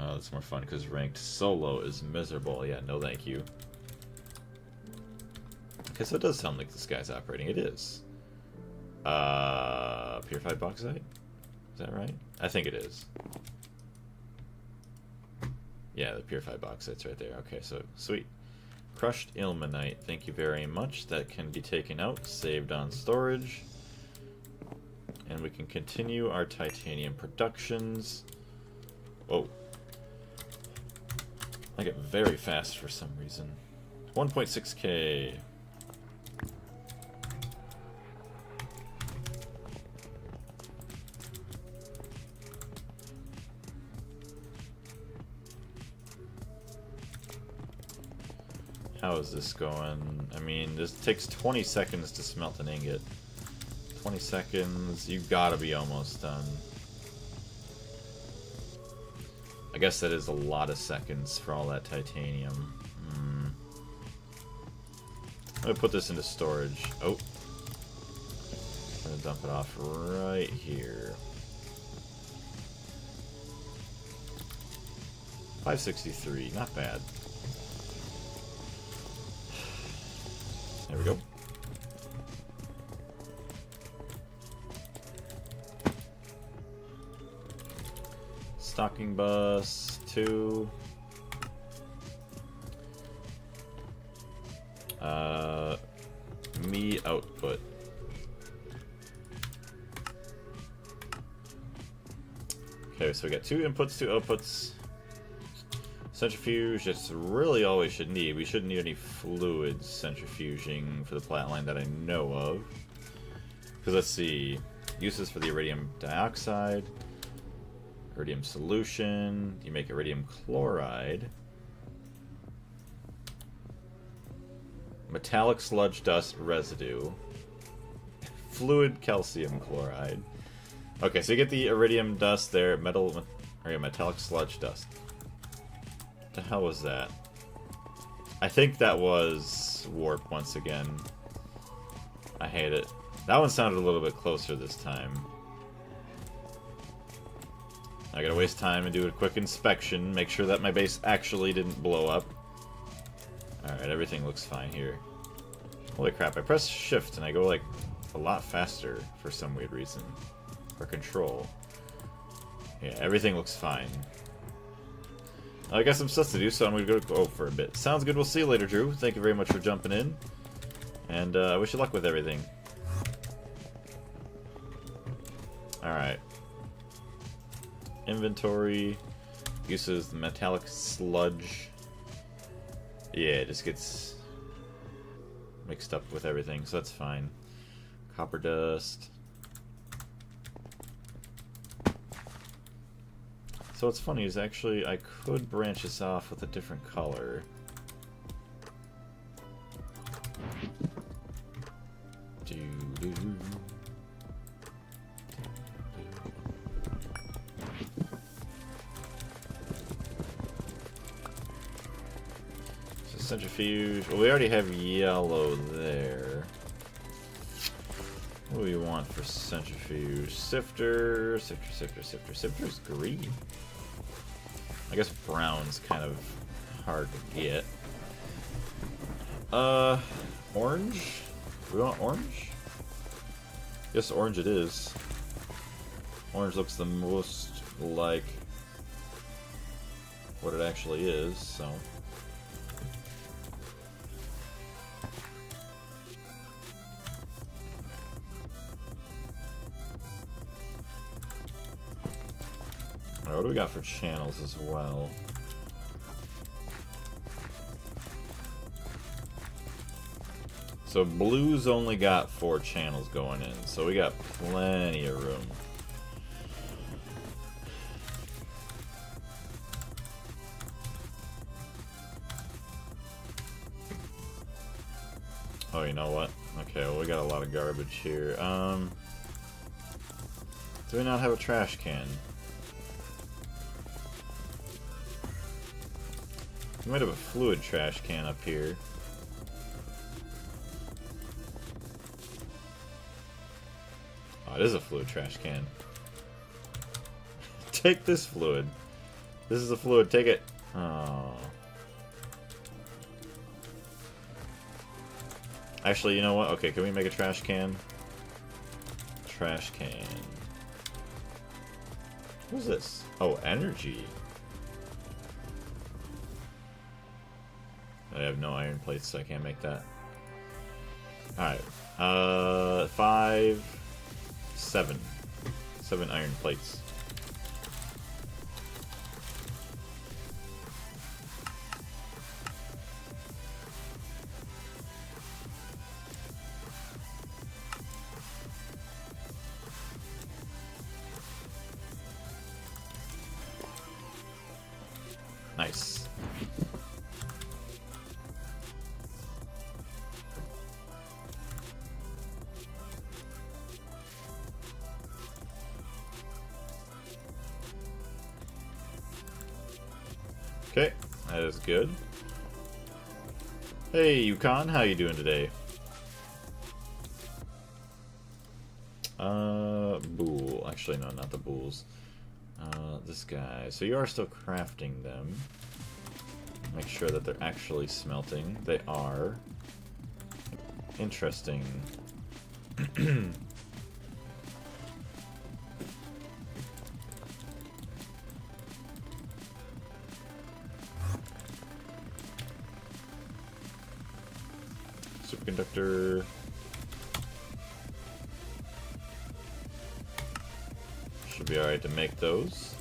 Oh, that's more fun because ranked solo is miserable. Yeah, no thank you. Okay, so it does sound like this guy's operating. It is. Purified bauxite? Is that right? I think it is. Yeah, the purified bauxite's right there. Okay, so sweet. Crushed ilmenite, thank you very much. That can be taken out, saved on storage. And we can continue our titanium productions. Whoa. I get very fast for some reason. 1.6k. How is this going? I mean, this takes 20 seconds to smelt an ingot. 20 seconds, you gotta be almost done. I guess that is a lot of seconds for all that titanium. I'm gonna put this into storage. Oh. I'm gonna dump it off right here. 563, not bad. There we go. Stocking bus 2. Me output. Okay, so we got 2 inputs, 2 outputs. Centrifuge, that's really all we should need. We shouldn't need any fluids centrifuging for the Platline that I know of. Because let's see, uses for the iridium dioxide, iridium solution, you make iridium chloride, metallic sludge dust residue, fluid calcium chloride. Okay, so you get the iridium dust there, metallic sludge dust. What the hell was that? I think that was warp once again. I hate it. That one sounded a little bit closer this time. I gotta waste time and do a quick inspection, make sure that my base actually didn't blow up. Alright, everything looks fine here. Holy crap, I press shift and I go like a lot faster for some weird reason. Or control. Yeah, everything looks fine. I got some stuff to do, so I'm gonna go for a bit. Sounds good, we'll see you later, Drew. Thank you very much for jumping in. And I wish you luck with everything. Alright. Inventory. Uses the metallic sludge. Yeah, it just gets mixed up with everything, so that's fine. Copper dust. So what's funny is actually I could branch this off with a different color. So centrifuge. Well, we already have yellow there. What do we want for centrifuge? Sifter. Sifter's green. I guess brown's kind of hard to get. Orange? We want orange? Yes, orange it is. Orange looks the most like what it actually is, so. What do we got for channels as well? So blue's only got 4 channels going in, so we got plenty of room. Oh, you know what? Okay, well we got a lot of garbage here. Do we not have a trash can? We might have a fluid trash can up here. Oh, it is a fluid trash can. Take this fluid. This is the fluid, take it. Oh. Actually, you know what? Okay, can we make a trash can? Trash can. What is this? Oh, energy. I have no iron plates, so I can't make that. Alright. 7 iron plates. Nice. Okay, that is good. Hey, Yukon, how you doing today? Bool. Actually, no, not the Bools. This guy. So you are still crafting them. Make sure that they're actually smelting. They are. Interesting. Superconductor. Should be alright to make those.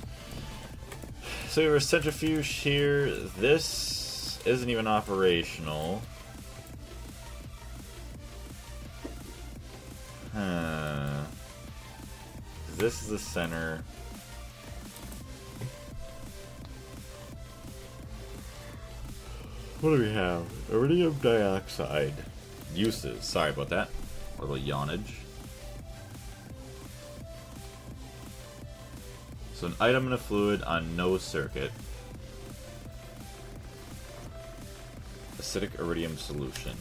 So we have a centrifuge here. This isn't even operational. Huh. This is the center. What do we have? Iridium dioxide. Uses. Sorry about that. A little yawnage. So an item in a fluid on no circuit. Acidic iridium solution.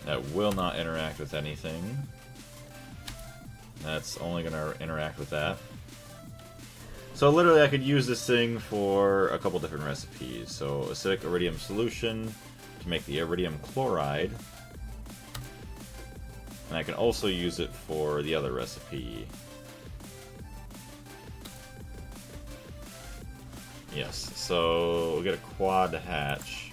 That will not interact with anything. That's only going to interact with that. So literally I could use this thing for a couple different recipes. So acidic iridium solution to make the iridium chloride. And I can also use it for the other recipe. Yes, so we'll get a quad hatch.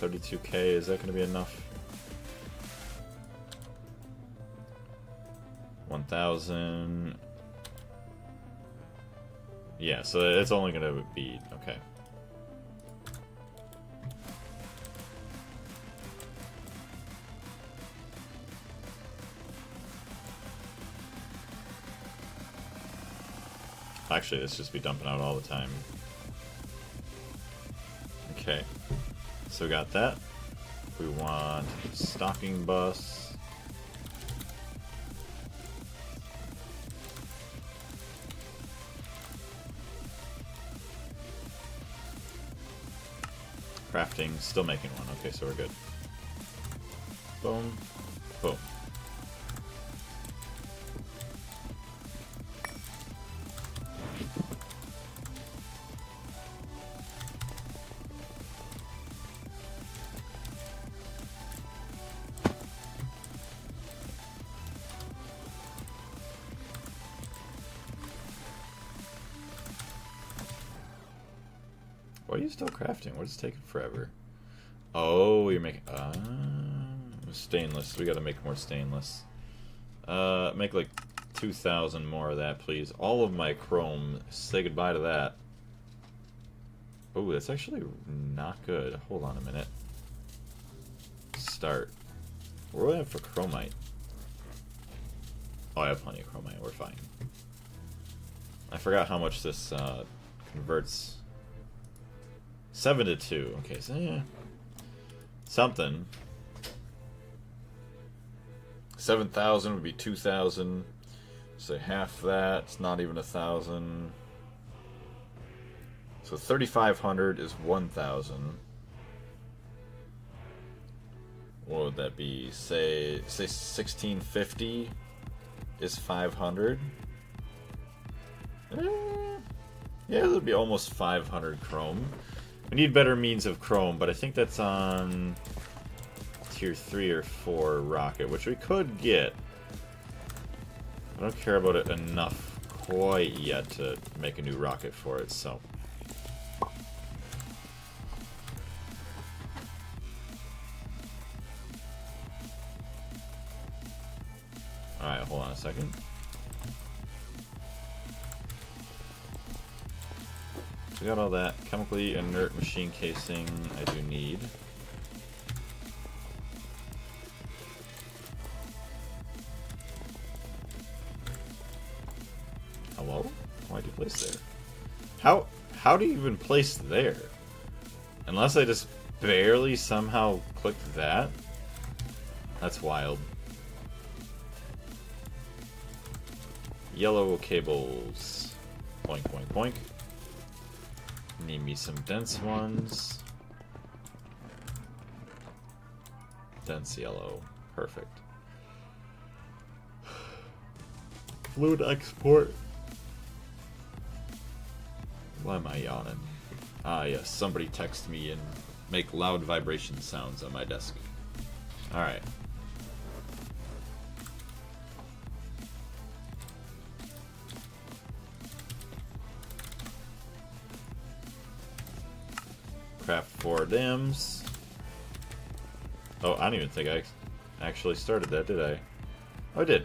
32k, is that going to be enough? 1,000. Yeah, so it's only going to be... okay. Actually, let's just be dumping out all the time. Okay. So we got that. We want stocking bus. Crafting, still making one. Okay, so we're good. Boom. Boom. Why are you still crafting? What is taking forever? Oh, you're making... stainless. We gotta make more stainless. Make like 2,000 more of that, please. All of my chrome. Say goodbye to that. Oh, that's actually not good. Hold on a minute. Start. What do I have for chromite? Oh, I have plenty of chromite. We're fine. I forgot how much this converts... 7 to 2. Okay, so yeah. Something. 7,000 would be 2,000. Say half that. It's not even 1,000. So 3,500 is 1,000. What would that be? Say 1,650 is 500. Yeah, that would be almost 500 chrome. We need better means of chrome, but I think that's on tier 3 or 4 rocket, which we could get. I don't care about it enough quite yet to make a new rocket for it, so. Alright, hold on a second. We got all that. Chemically inert machine casing I do need. Hello? Why'd you place there? How do you even place there? Unless I just barely somehow clicked that? That's wild. Yellow cables. Boink, boink, boink. Need me some dense ones. Dense yellow. Perfect. Fluid export. Why am I yawning? Ah, yes. Somebody text me and make loud vibration sounds on my desk. Alright. craft 4 dams. Oh, I don't even think I actually started that, did I? Oh, I did.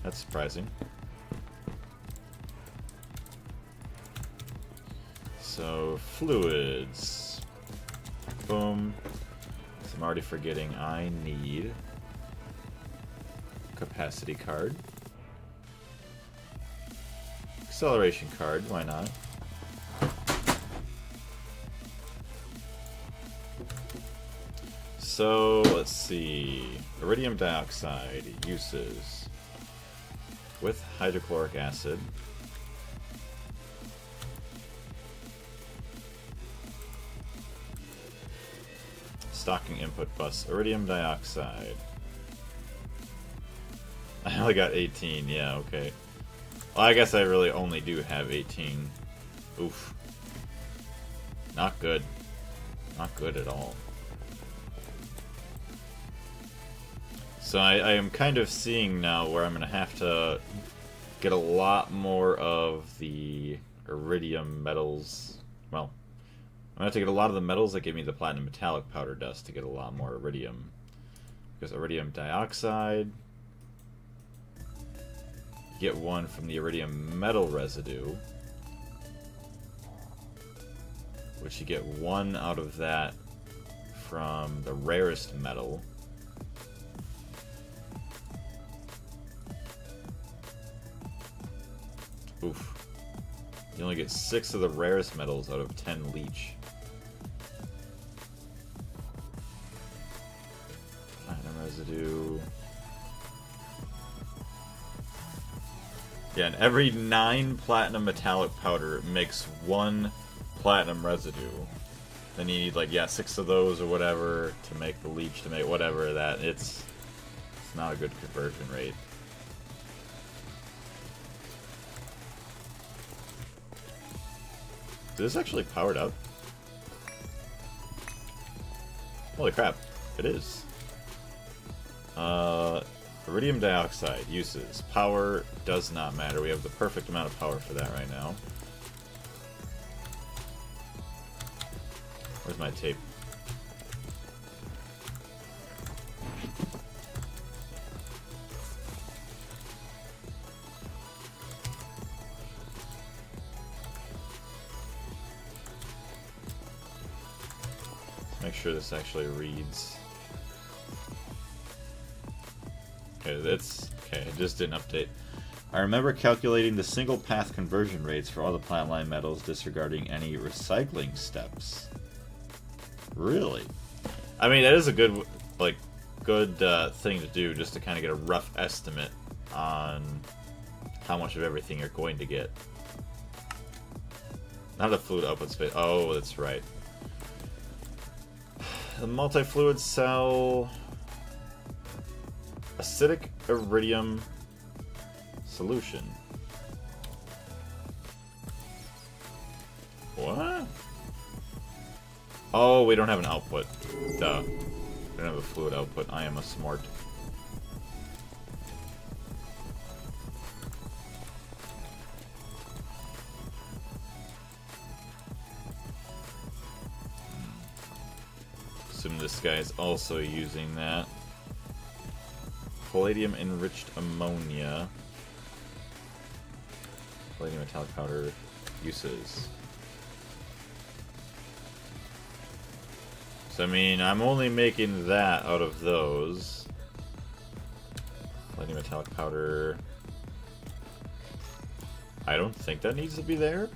That's surprising. So, fluids. Boom. So I'm already forgetting I need capacity card. Acceleration card, why not? So, let's see. Iridium dioxide uses with hydrochloric acid. Stocking input bus. Iridium dioxide. I only got 18, yeah, okay. Well, I guess I really only do have 18. Oof. Not good. Not good at all. So I am kind of seeing now where I'm going to have to get a lot more of the iridium metals. Well, I'm going to have to get a lot of the metals that give me the platinum metallic powder dust to get a lot more iridium. Because iridium dioxide, get one from the iridium metal residue, which you get one out of that from the rarest metal. Oof. You only get 6 of the rarest metals out of 10 leech. Platinum residue. Yeah, and every 9 platinum metallic powder makes 1 platinum residue. Then you need, like, yeah, 6 of those or whatever to make the leech, to make whatever that. It's not a good conversion rate. Is this actually powered up? Holy crap, it is. Iridium dioxide uses. Power does not matter. We have the perfect amount of power for that right now. Where's my tape? Make sure this actually reads. Okay, it just didn't update. I remember calculating the single path conversion rates for all the Platline metals, disregarding any recycling steps. Really? I mean, that is a good, thing to do, just to kind of get a rough estimate on how much of everything you're going to get. Not a fluid output space. Oh, that's right. The multi-fluid cell, acidic iridium solution. What? Oh, we don't have an output. Duh. We don't have a fluid output. I am a smart. Assume this guy is also using that. Palladium enriched ammonia. Palladium metallic powder uses. So I mean, I'm only making that out of those. Palladium metallic powder. I don't think that needs to be there.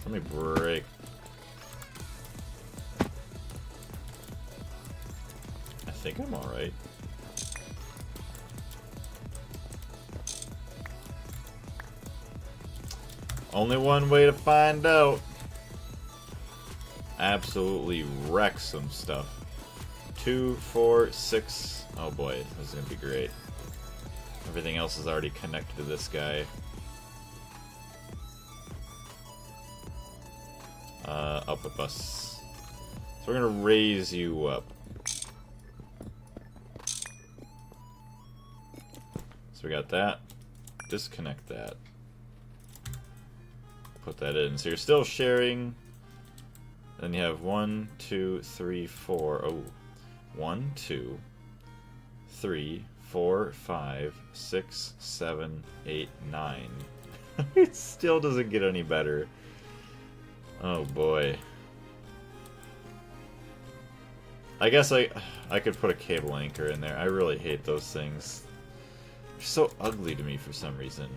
Let me break. I think I'm alright. Only one way to find out. Absolutely wreck some stuff. 2, 4, 6. Oh boy, this is gonna be great. Everything else is already connected to this guy. Output bus. So we're gonna raise you up. So we got that. Disconnect that. Put that in. So you're still sharing Then you have 1, 2, 3, 4. Oh, 1, 2, 3, 4, 5, 6, 7, 8, 9. It still doesn't get any better. Oh boy. I guess I could put a cable anchor in there. I really hate those things. They're so ugly to me for some reason.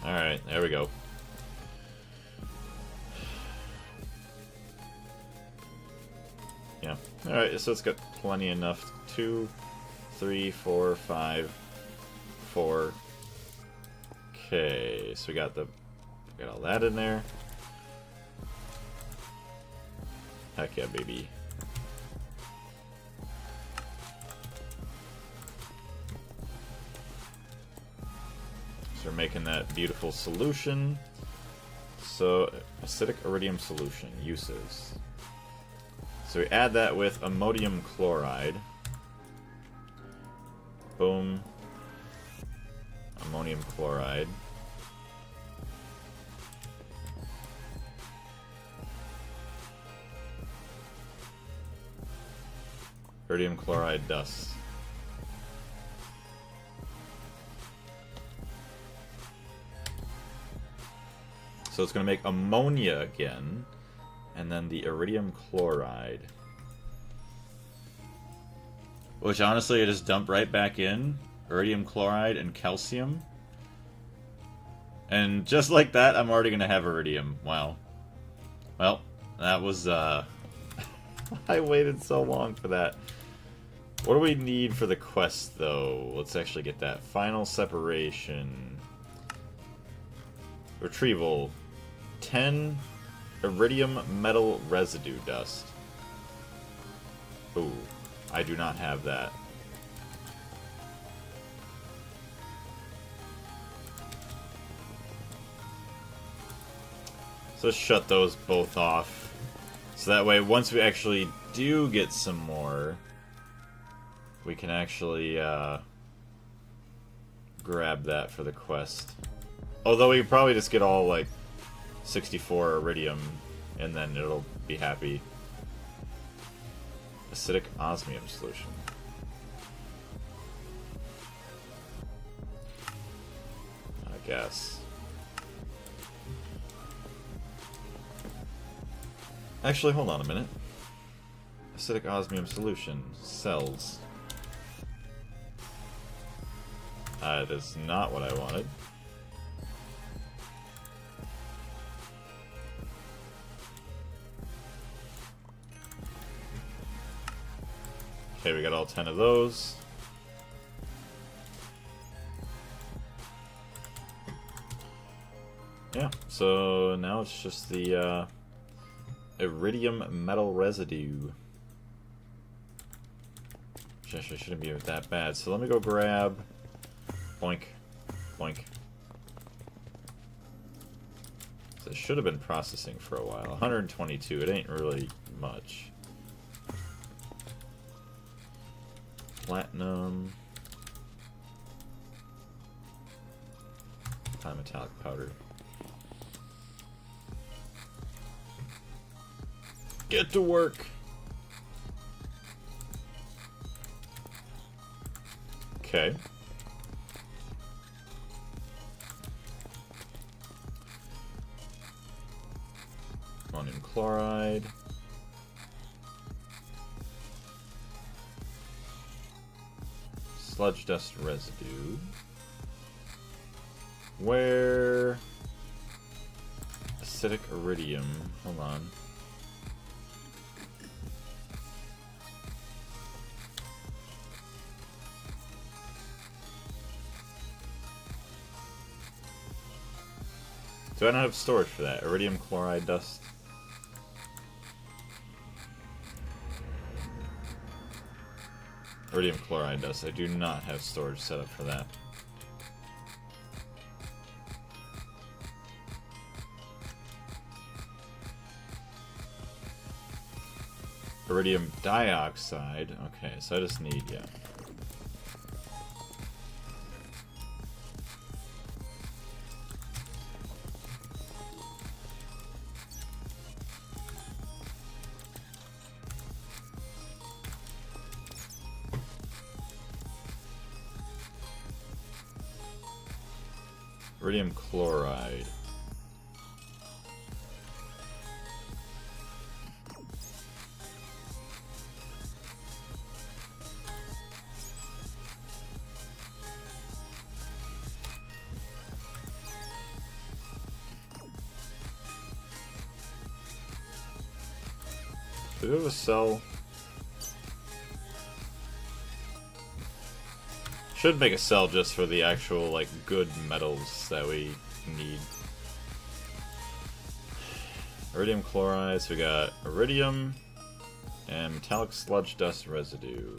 Alright, there we go. Yeah. Alright, so it's got plenty enough. 2, 3, 4, 5, 4. Okay, so we got all that in there. Heck yeah, baby. So we're making that beautiful solution. So, acidic iridium solution, uses. So we add that with ammonium chloride. Boom. Ammonium chloride. Iridium chloride dust. So it's going to make ammonia again, and then the iridium chloride. Which honestly, I just dump right back in iridium chloride and calcium. And just like that, I'm already going to have iridium. Wow. Well, that was, I waited so long for that. What do we need for the quest, though? Let's actually get that. Final separation. Retrieval. 10 iridium metal residue dust. Ooh, I do not have that. So let's shut those both off. So that way, once we actually do get some more, we can actually grab that for the quest. Although we could probably just get all, like, 64 iridium, and then it'll be happy. Acidic osmium solution. I guess. Actually, hold on a minute. Acidic osmium solution. Cells. That is not what I wanted. Okay, we got all 10 of those. Yeah, so now it's just the iridium metal residue. Which actually shouldn't be that bad. So let me go grab... Boink. Boink. So it should have been processing for a while. 122, it ain't really much. Platinum. Metallic powder. Get to work! Okay. Ammonium chloride. Sludge dust residue. Where? Acidic iridium. Hold on. Do I not have storage for that? Iridium chloride dust. Iridium chloride dust. I do not have storage set up for that. iridium dioxide. Okay, so I just need, yeah. Iridium chloride. Do we have a cell? Should make a cell just for the actual, like, good metals that we need. Iridium chloride, so we got iridium and metallic sludge dust residue.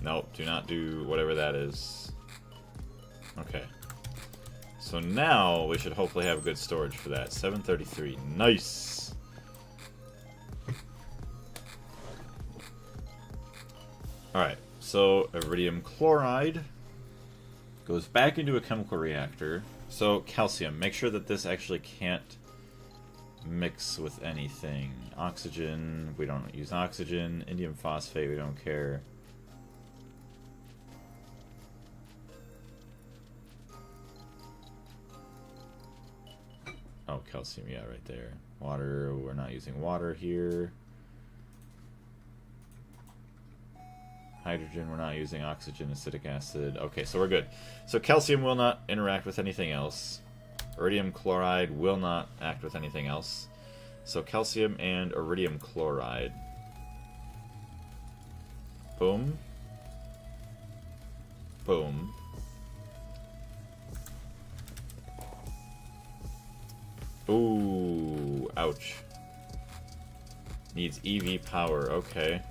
Nope, do not do whatever that is. Okay. So now we should hopefully have good storage for that. 733. Nice! Alright, so iridium chloride goes back into a chemical reactor. So calcium, make sure that this actually can't mix with anything. Oxygen, we don't use oxygen. Indium phosphate, we don't care. Oh, calcium, yeah, right there. Water, we're not using water here. Hydrogen, we're not using oxygen, acetic acid. Okay, so we're good. So calcium will not interact with anything else. Iridium chloride will not act with anything else. So calcium and iridium chloride. Boom. Boom. Ooh, ouch. Needs EV power, okay.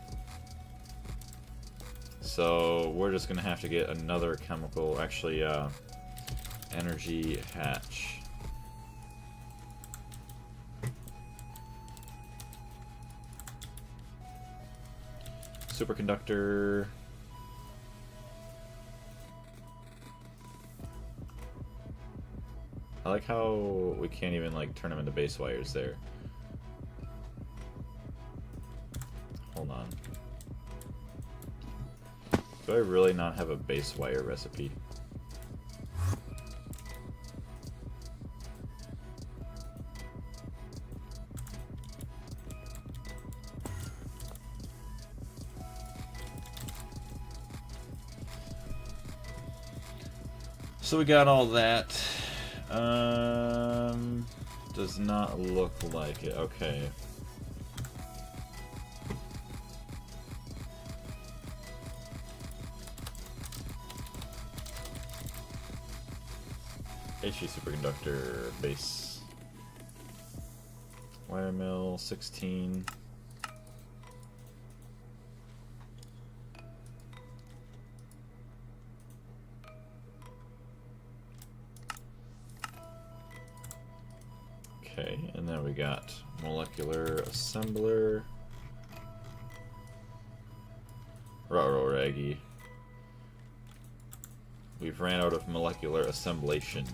So we're just gonna have to get another chemical, actually, energy hatch. Superconductor. I like how we can't even, like, turn them into base wires there. Hold on. Do I really not have a base wire recipe? So we got all that. Does not look like it. Okay. HE superconductor base. Wire mill 16. Okay, and then we got molecular assembler. Ruh-roh raggy. We've ran out of molecular assemblation.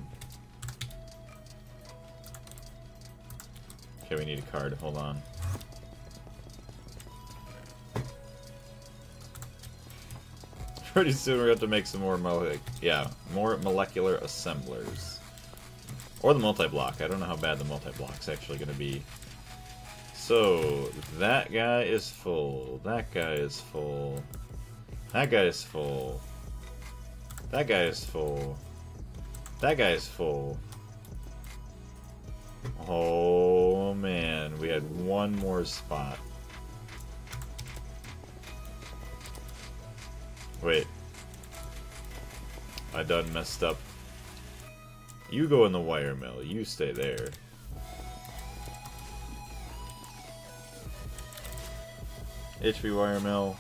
Okay, we need a card. Hold on. Pretty soon we're going to have to make some more more molecular assemblers. Or the multi-block. I don't know how bad the multi-block's actually going to be. So, that guy is full. That guy is full. That guy is full. That guy is full. That guy is full. Oh man, we had one more spot. Wait. I done messed up. You go in the wire mill. You stay there. HP wire mill.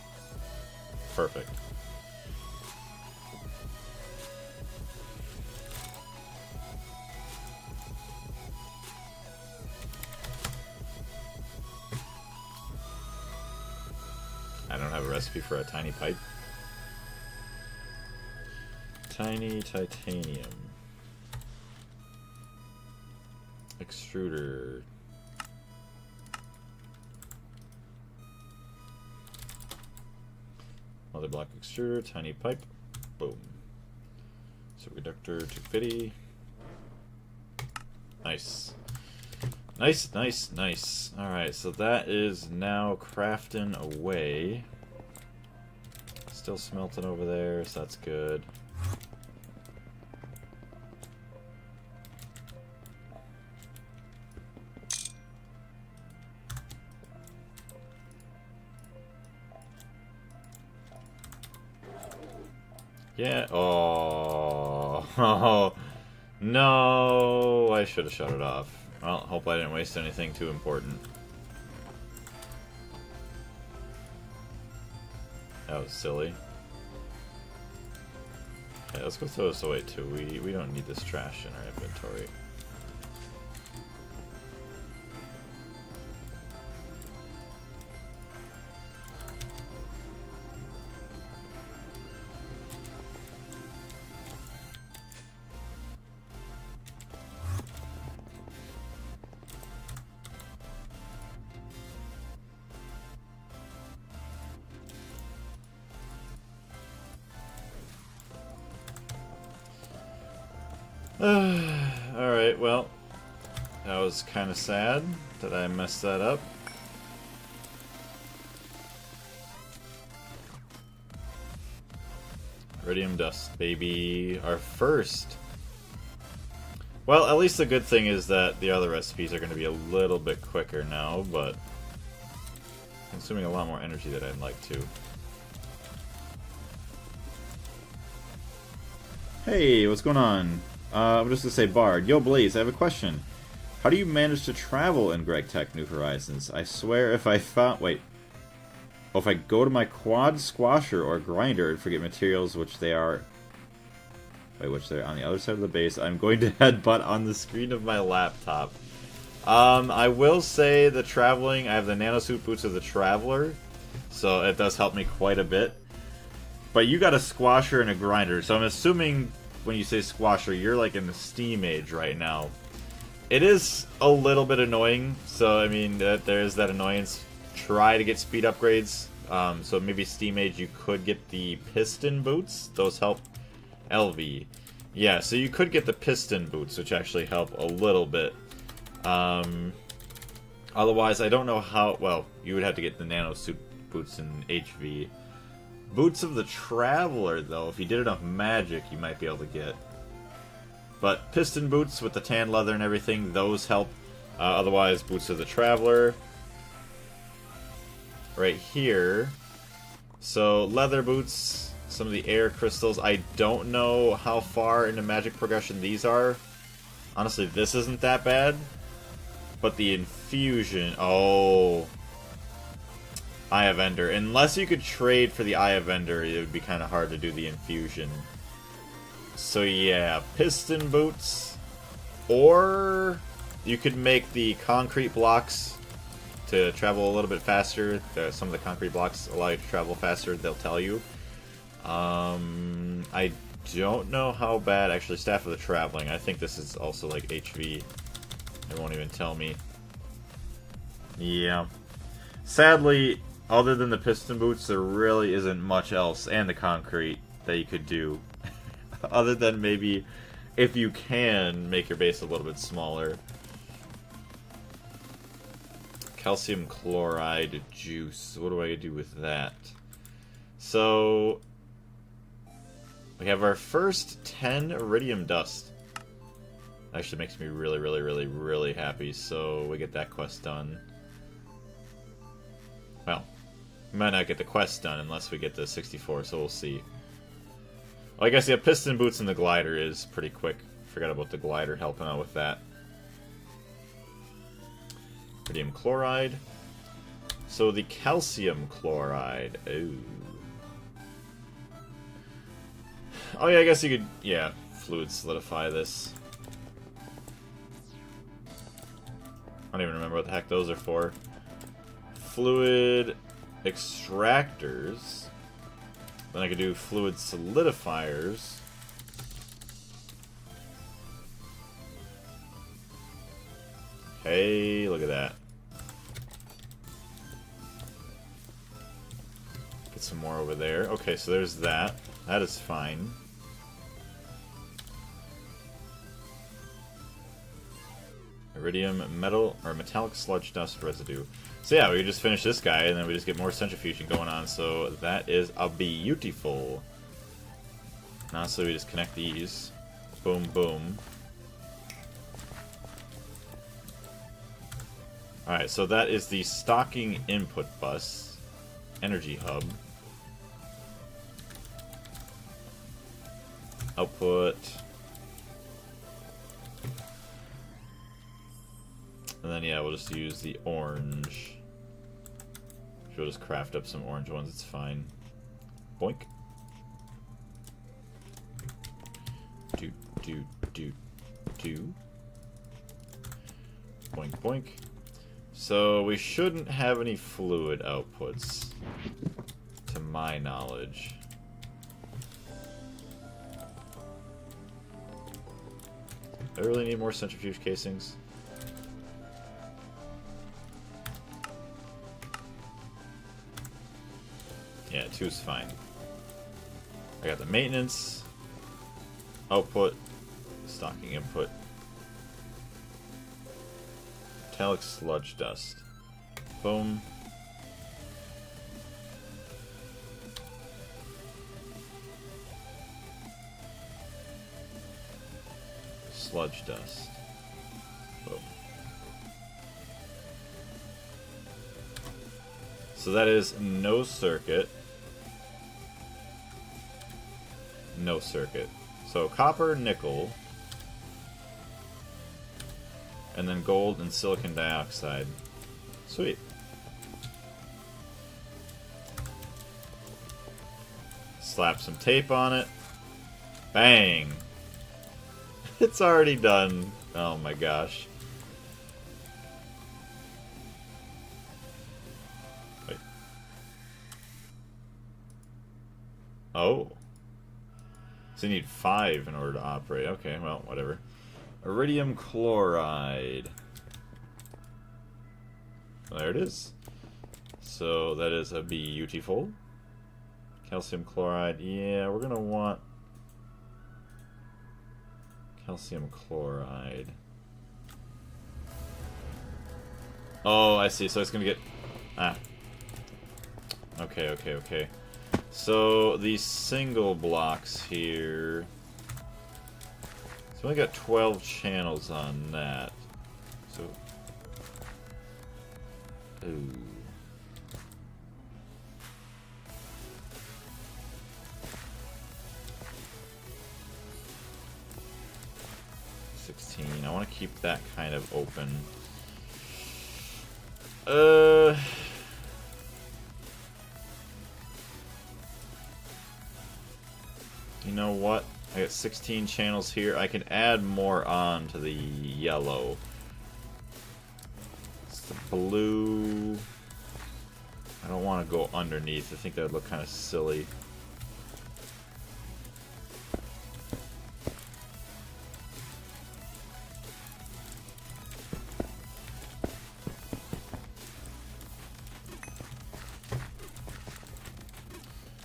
Perfect. have a recipe for a tiny pipe. Tiny titanium. Extruder. Mother block extruder, tiny pipe. Boom. So reductor 250. Nice. Nice, nice, nice. Alright, so that is now crafting away. Still smelting over there, so that's good. Yeah. Oh. Oh. No. I should have shut it off. Well, hope I didn't waste anything too important. That was silly. Okay, let's go throw this away too. We don't need this trash in our inventory. Alright, well, that was kind of sad that I messed that up. Iridium dust, baby. Our first. Well, at least the good thing is that the other recipes are going to be a little bit quicker now, but consuming a lot more energy than I'd like to. Hey, what's going on? I'm just gonna say, Bard. Yo, Blaze, I have a question. How do you manage to travel in Gregtech New Horizons? I swear if I found... Wait. Oh, if I go to my quad squasher or grinder and forget materials which they are... Wait, which they're on the other side of the base, I'm going to headbutt on the screen of my laptop. I will say the traveling... I have the nanosuit boots of the Traveler, so it does help me quite a bit. But you got a squasher and a grinder, so I'm assuming... When you say squasher, you're like in the Steam age right now. It is a little bit annoying, so I mean, there is that annoyance. Try to get speed upgrades. So maybe Steam age, you could get the piston boots. Those help. LV. Yeah, so you could get the piston boots, which actually help a little bit. Otherwise, I don't know how... Well, you would have to get the nanosuit boots in HV. Boots of the Traveler, though, if you did enough magic, you might be able to get. But piston boots with the tan leather and everything, those help. Otherwise, boots of the Traveler. Right here. So, leather boots, some of the air crystals. I don't know how far into magic progression these are. Honestly, this isn't that bad. But the infusion... Oh... Eye of Ender. Unless you could trade for the Eye of Ender, it would be kind of hard to do the infusion. So yeah, piston boots. Or you could make the concrete blocks to travel a little bit faster. Some of the concrete blocks allow you to travel faster, they'll tell you. I don't know how bad... Actually, Staff of the Traveling. I think this is also like HV. It won't even tell me. Yeah. Sadly... Other than the piston boots, there really isn't much else, and the concrete, that you could do. Other than maybe, if you can, make your base a little bit smaller. Calcium chloride juice. What do I do with that? So, we have our first 10 iridium dust. Actually makes me really, really, really, really happy, so we get that quest done. Well, we might not get the quest done unless we get the 64, so we'll see. Well, I guess, yeah, piston boots and the glider is pretty quick. Forgot about the glider helping out with that. Iridium chloride. So the calcium chloride. Ooh. Oh yeah, I guess you could, yeah, fluid solidify this. I don't even remember what the heck those are for. Fluid extractors. Then I could do fluid solidifiers. Hey, look at that. Get some more over there. Okay, so there's that. That is fine. Iridium, metal, or metallic sludge dust residue. So yeah, we just finish this guy, and then we just get more centrifuging going on, so that is a beautiful. Now, so we just connect these. Boom, boom. Alright, so that is the stocking input bus. Energy hub. Output. And then, yeah, we'll just use the orange. We'll just craft up some orange ones, it's fine. Boink. Do. Boink, boink. So, we shouldn't have any fluid outputs, to my knowledge. Do I really need more centrifuge casings? Yeah, 2's fine. I got the maintenance, output, stocking input, metallic sludge dust. Boom. Sludge dust. Boom. So that is no circuit. No circuit. So copper, nickel, and then gold and silicon dioxide. Sweet. Slap some tape on it. Bang! It's already done. Oh my gosh. Wait. Oh. So you need 5 in order to operate. Okay, well, whatever. Iridium chloride. There it is. So that is a beautiful. Calcium chloride. Yeah, we're going to want calcium chloride. Oh, I see. So it's going to get... Ah. Okay. So these single blocks here... So we only got 12 channels on that. So... Ooh. I want to keep that kind of open. You know what? I got 16 channels here. I can add more on to the yellow. It's the blue. I don't want to go underneath. I think that would look kind of silly.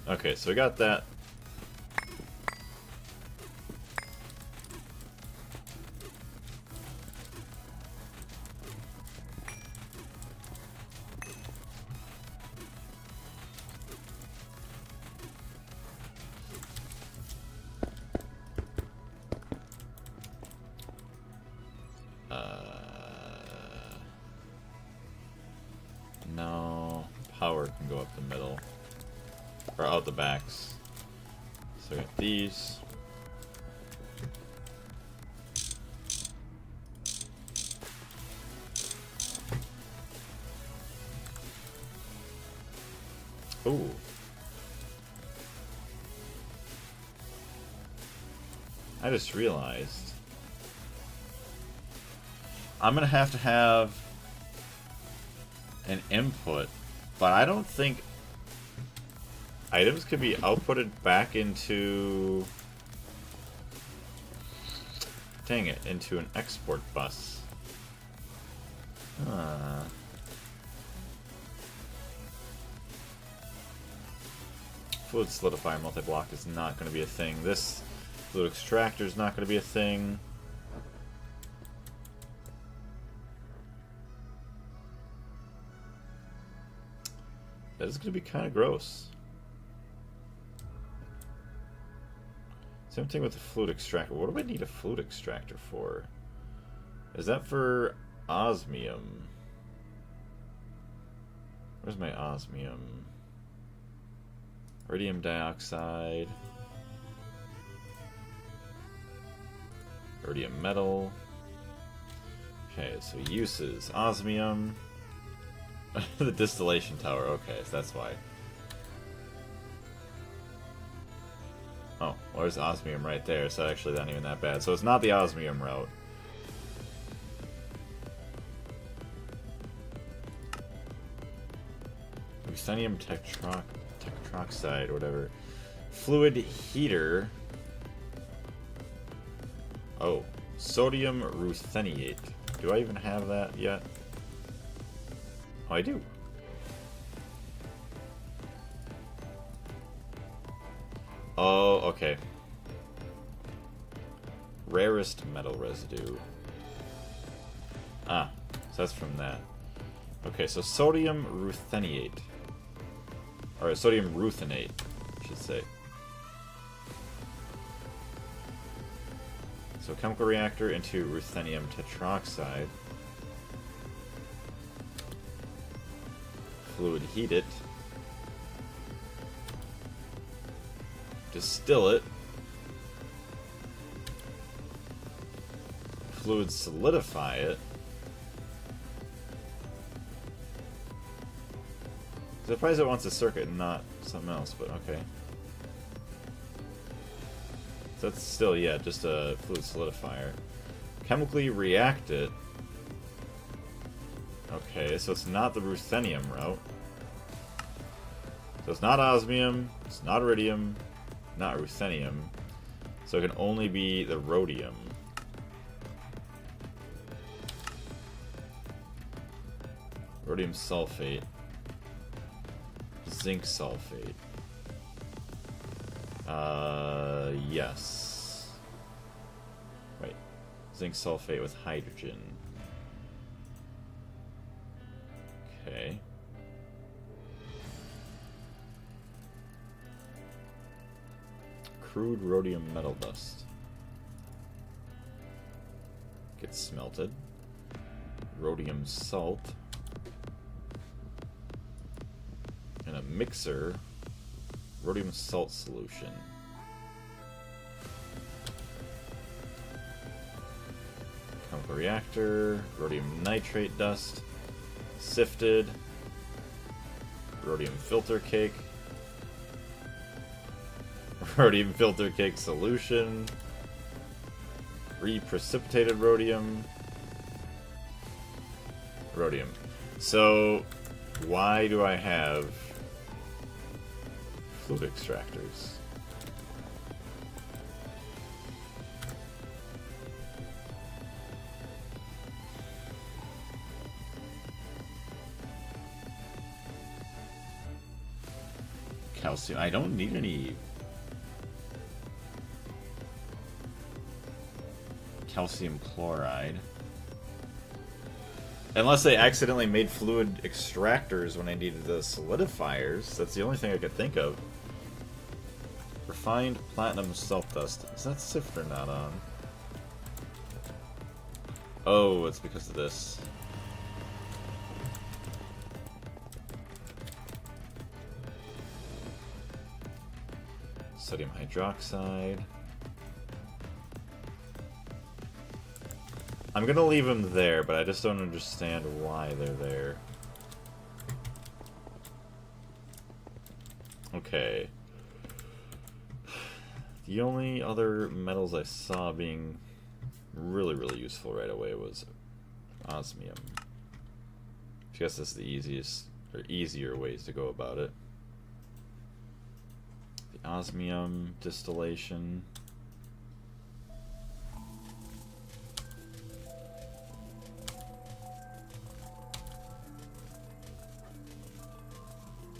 Okay, so we got that. No, power can go up the middle. Or out the backs. So we got these. Ooh. I just realized I'm gonna have to have an input But I don't think items could be outputted back into... Dang it, into an export bus. Fluid solidifier multi-block is not going to be a thing. This fluid extractor is not going to be a thing. That is going to be kind of gross. Same thing with the fluid extractor. What do I need a fluid extractor for? Is that for osmium? Where's my osmium? Iridium dioxide. Iridium metal. Okay, so uses. Osmium. The distillation tower. Okay, so that's why. Oh, well, there's osmium right there, so actually not even that bad. So it's not the osmium route. Ruthenium tetroxide, whatever. Fluid heater. Oh, sodium rutheniate. Do I even have that yet? Oh, I do. Oh, okay. Rarest metal residue. Ah, so that's from that. Okay, so sodium rutheniate. Or sodium ruthenate, I should say. So chemical reactor into ruthenium tetroxide. Fluid heat it. Distill it. Fluid solidify it. Surprised it wants a circuit and not something else, but okay. So that's still, yeah, just a fluid solidifier. Chemically react it. Okay, so it's not the ruthenium route. So it's not osmium, it's not iridium, not ruthenium. So it can only be the rhodium. Rhodium sulfate. Zinc sulfate. Yes. Wait. Zinc sulfate with hydrogen. Okay. Crude rhodium metal dust. Gets smelted. Rhodium salt. And a mixer. Rhodium salt solution. Chemical reactor. Rhodium nitrate dust. Sifted. Rhodium filter cake. Rhodium filter cake solution. Reprecipitated rhodium. Rhodium. So, why do I have fluid extractors? Calcium. I don't need any calcium chloride. Unless they accidentally made fluid extractors when I needed the solidifiers. That's the only thing I could think of. Refined platinum self-dust. Is that sifter not on? Oh, it's because of this. Sodium hydroxide. I'm gonna leave them there, but I just don't understand why they're there. Okay. The only other metals I saw being really useful right away was osmium. I guess that's the easiest There are easier ways to go about it. The osmium distillation.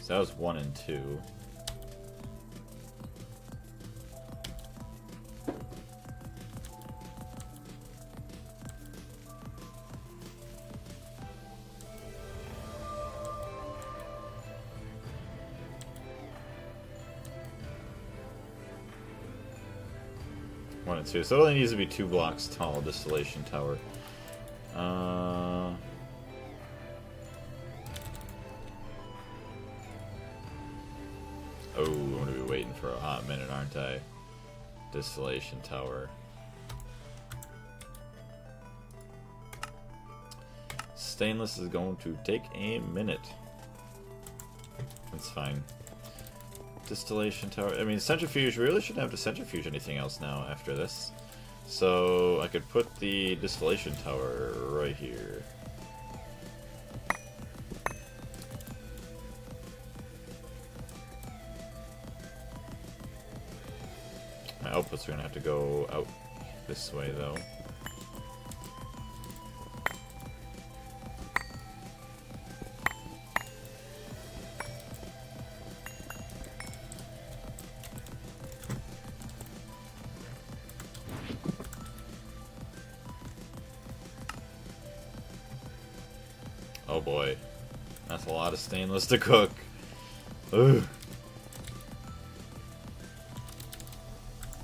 So that was 1 and 2. One and two. So it only needs to be 2 blocks tall, distillation tower. Oh, I'm gonna be waiting for a hot minute, aren't I? Distillation tower. Stainless is going to take a minute. That's fine. Distillation tower. I mean, centrifuge. We really shouldn't have to centrifuge anything else now after this. So I could put the distillation tower right here. My outputs are going to have to go out this way, though. Oh boy. That's a lot of stainless to cook. Ugh.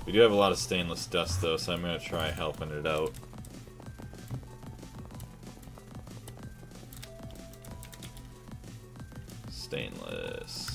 We do have a lot of stainless dust though, so I'm going to try helping it out. Stainless.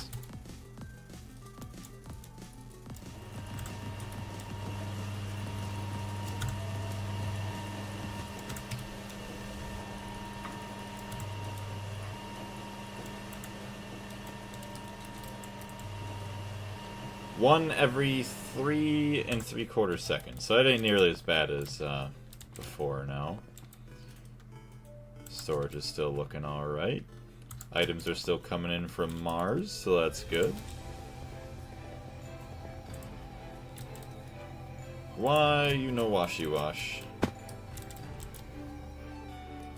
One every 3 3/4 seconds. So that ain't nearly as bad as before now. Storage is still looking alright. Items are still coming in from Mars, so that's good. Why, you know washy wash.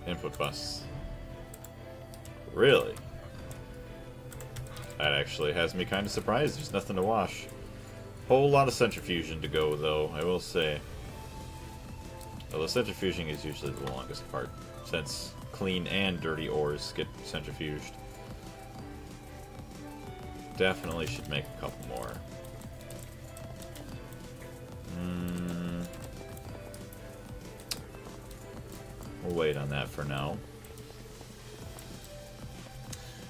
Input bus. Really? That actually has me kind of surprised. There's nothing to wash. Whole lot of centrifuging to go, though, I will say. Although centrifuging is usually the longest part, since clean and dirty ores get centrifuged. Definitely should make a couple more. We'll wait on that for now.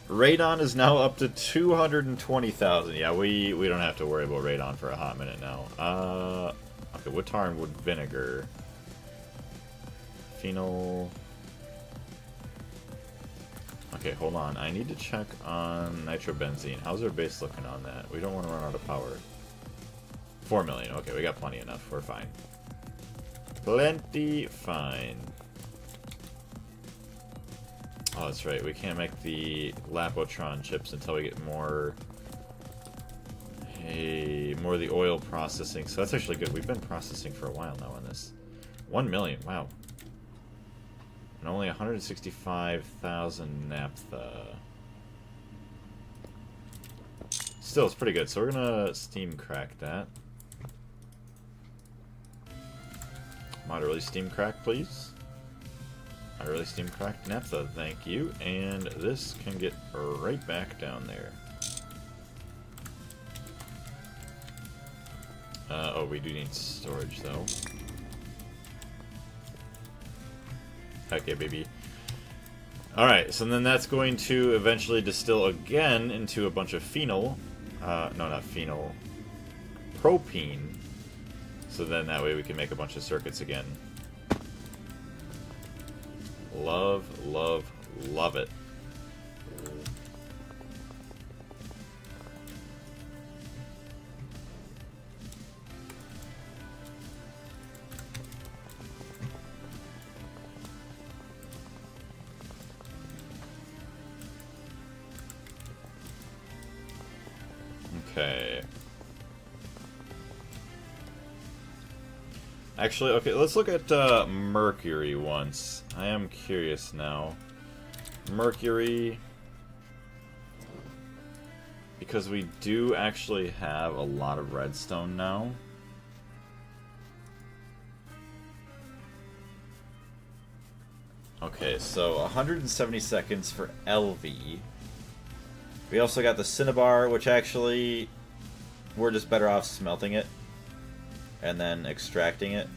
Radon is now up to 220,000. Yeah, we don't have to worry about radon for a hot minute now. Okay, wood tar and wood vinegar. Phenol. Okay, hold on. I need to check on nitrobenzene. How's our base looking on that? We don't want to run out of power. 4 million. Okay, we got plenty enough. We're fine. Plenty fine. Oh, that's right. We can't make the Lapotron chips until we get more of the oil processing. So that's actually good. We've been processing for a while now on this. 1 million. Wow. And only 165,000 naphtha. Still, it's pretty good. So we're gonna steam crack that. Moderately steam crack, please. Moderately steam cracked naphtha, thank you. And this can get right back down there. Oh, we do need storage, though. Heck yeah, baby. Alright, so then that's going to eventually distill again into a bunch of phenol. No, not phenol. Propene. So then that way we can make a bunch of circuits again. Love, love, love it. Okay. Actually, okay, let's look at Mercury once. I am curious now. Mercury... Because we do actually have a lot of redstone now. Okay, so 170 seconds for LV. We also got the Cinnabar, which actually... We're just better off smelting it. And then extracting it.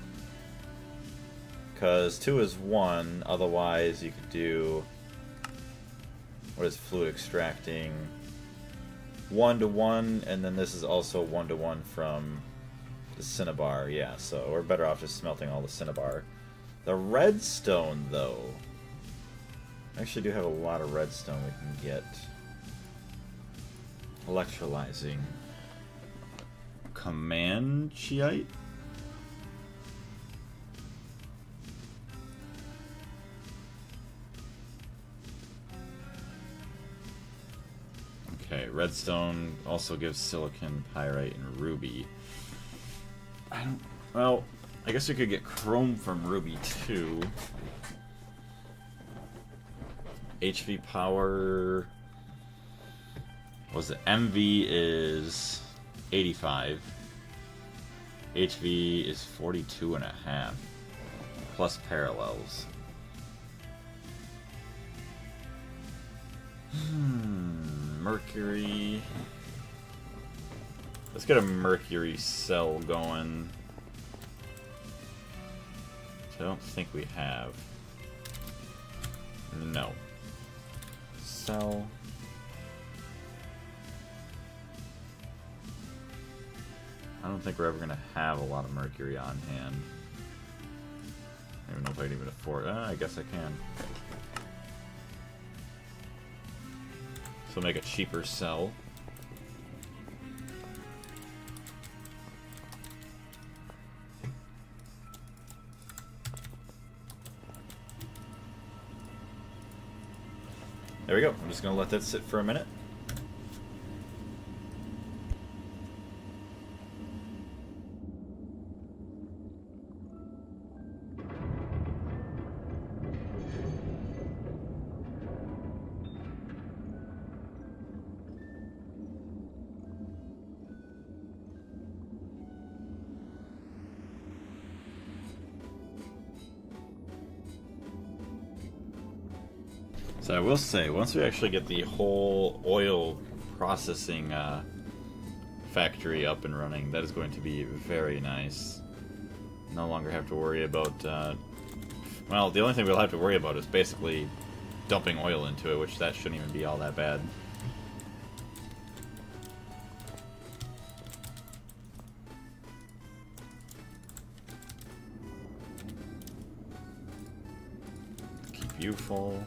Because 2 is 1, otherwise you could do... What is fluid extracting? 1 to 1, and then this is also 1 to 1 from the Cinnabar. Yeah, so we're better off just smelting all the Cinnabar. The redstone, though. I actually do have a lot of redstone we can get. Electrolyzing. Comancheite? Okay, redstone also gives silicon, pyrite, and ruby. Well, I guess we could get chrome from ruby too. HV power... What was it? MV is 85. HV is 42.5. Plus parallels. Mercury. Let's get a mercury cell going. Which I don't think we have. No. Cell. I don't think we're ever going to have a lot of mercury on hand. I don't even know if I can even afford it. I guess I can. So make a cheaper cell. There we go. I'm just going to let that sit for a minute. So I will say, once we actually get the whole oil processing factory up and running, that is going to be very nice. No longer have to worry about... well, the only thing we'll have to worry about is basically dumping oil into it, which that shouldn't even be all that bad. Keep you full.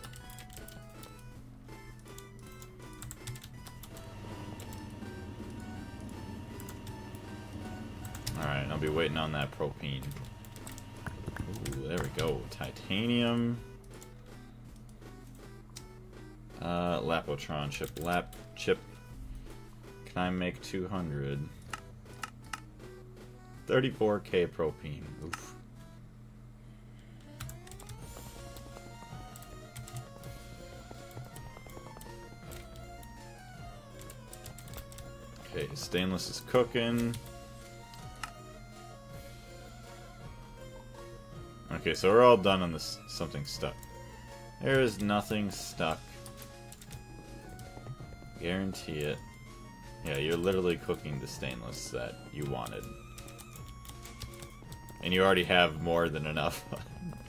Alright, I'll be waiting on that propene. Ooh, there we go. Titanium. Lapotron chip. Lap chip. Can I make 200? 34k propene. Oof. Okay, stainless is cooking. Okay, so we're all done on this. Something stuck. There is nothing stuck. Guarantee it. Yeah, you're literally cooking the stainless that you wanted. And you already have more than enough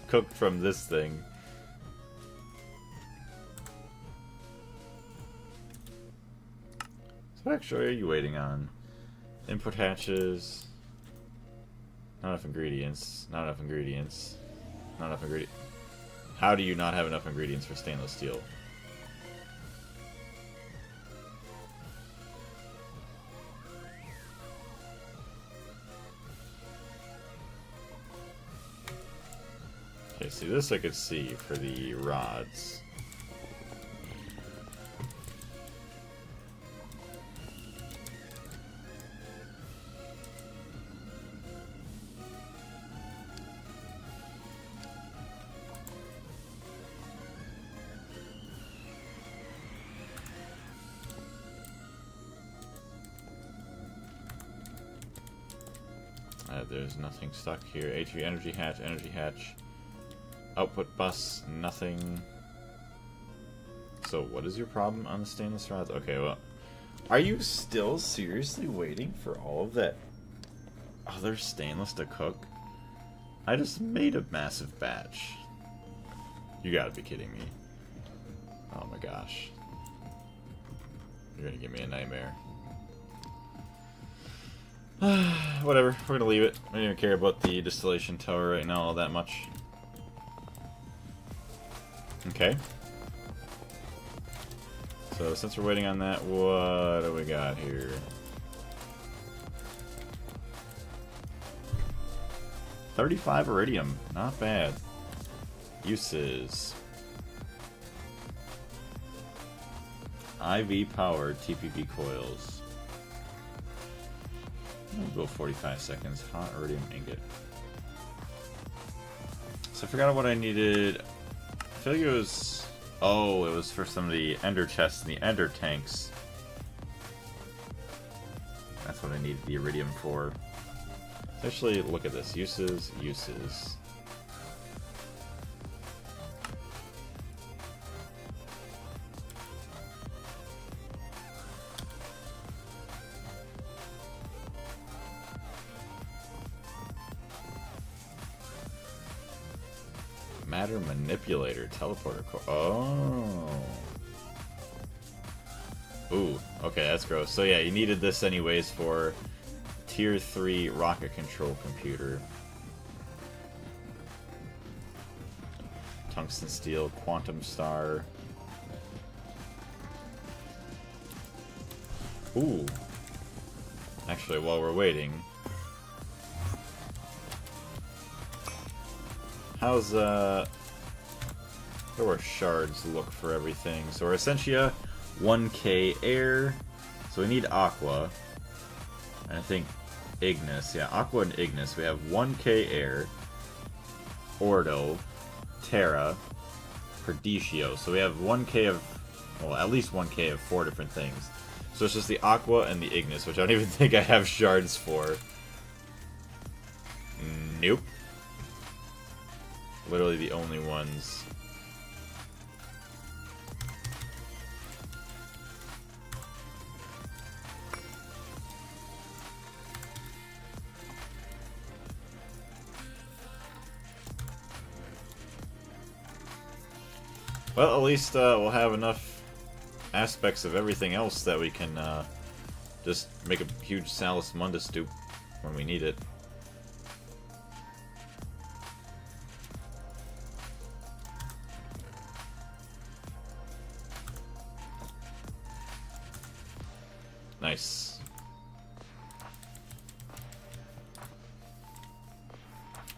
cooked from this thing. So what actually are you waiting on? Input hatches. Not enough ingredients. Not enough ingredients. Not enough ingredients. How do you not have enough ingredients for stainless steel? Okay, see this I could see for the rods. There's nothing stuck here. HV energy hatch, energy hatch. Output bus, nothing. So what is your problem on the stainless rods? Okay, well, are you still seriously waiting for all of that other stainless to cook? I just made a massive batch. You gotta be kidding me. Oh my gosh. You're gonna give me a nightmare. Whatever, we're gonna leave it. I don't even care about the distillation tower right now all that much. Okay. So since we're waiting on that, what do we got here? 35 iridium, not bad. Uses. IV powered TPP coils. We'll go 45 seconds. Hot iridium ingot. So I forgot what I needed. I feel like it was... Oh, it was for some of the ender chests and the ender tanks. That's what I needed the iridium for. Let's actually look at this. Uses. Matter manipulator, teleporter core. Oh. Ooh, okay, that's gross. So yeah, you needed this anyways for Tier 3 rocket control computer. Tungsten steel, quantum star. Ooh. Actually, while we're waiting, how's how do our shards look for everything? So our Essentia, 1k air. So we need Aqua. And I think Ignis. Yeah, Aqua and Ignis. We have 1k air. Ordo. Terra. Perdicio. So we have 1k of, well, at least 1k of 4 different things. So it's just the Aqua and the Ignis, which I don't even think I have shards for. Nope. Literally the only ones. Well, at least we'll have enough aspects of everything else that we can just make a huge Salus Mundus dupe when we need it. Nice.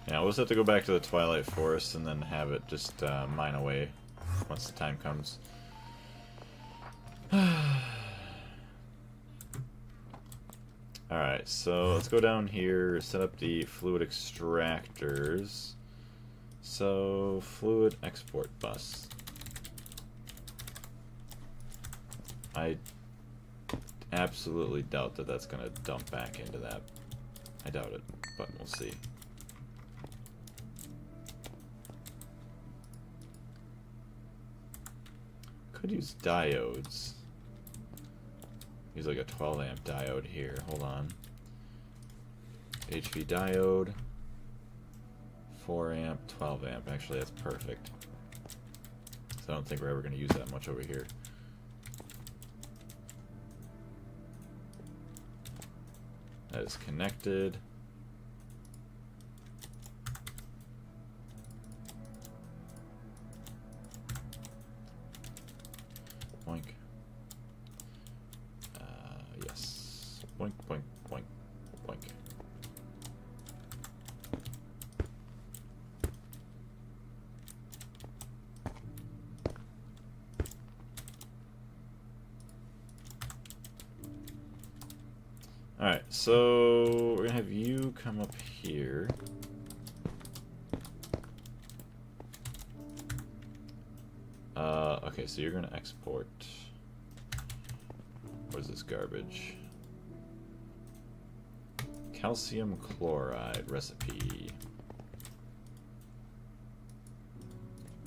Yeah, we'll just have to go back to the Twilight Forest and then have it just mine away once the time comes. Alright, so let's go down here, set up the fluid extractors. So, fluid export bus. I absolutely doubt that that's going to dump back into that. I doubt it, but we'll see. Could use diodes. Use like a 12 amp diode here. Hold on. HV diode. 4 amp, 12 amp. Actually, that's perfect. So I don't think we're ever going to use that much over here. That is connected. Boink. Yes. Boink, boink, boink, boink. Alright, so we're gonna have you come up here. Okay, so you're gonna export. What is this garbage? calcium chloride recipe.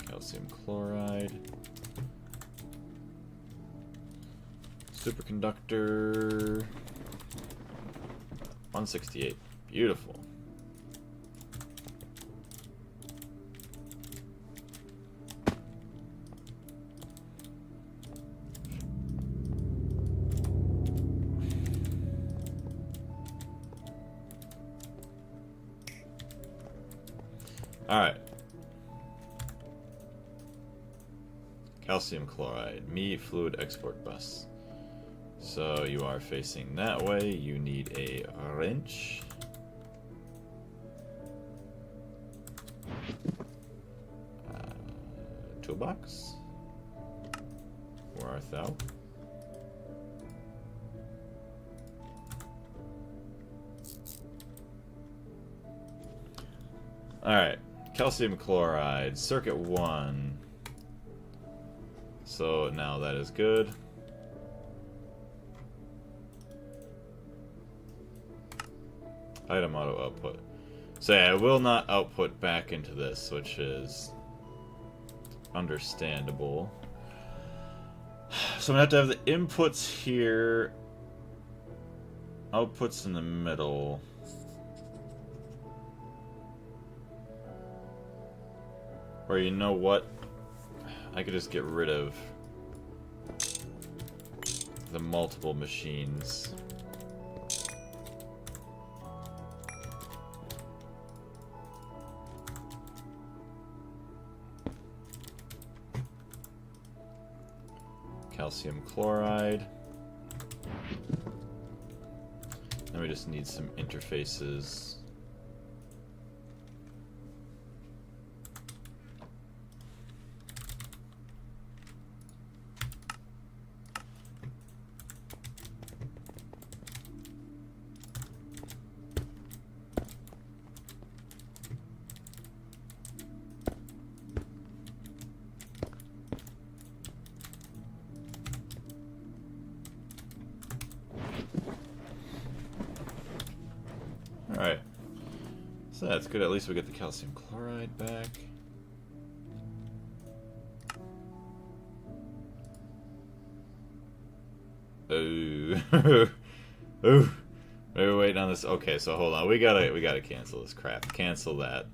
Calcium chloride. Superconductor. 168. Beautiful. Alright. Calcium chloride. Me fluid export bus. So you are facing that way. You need a wrench. Toolbox. Where art thou? Alright. Calcium chloride. Circuit 1. So now that is good. Item auto output. So yeah, I will not output back into this, which is understandable. So I'm gonna have to have the inputs here, outputs in the middle. Or you know what? I could just get rid of the multiple machines. Calcium chloride. Then we just need some interfaces. Alright. So that's good. At least we get the calcium chloride back. Oh. Oh. We're waiting on this. Okay, so hold on. We gotta cancel this crap. Cancel that.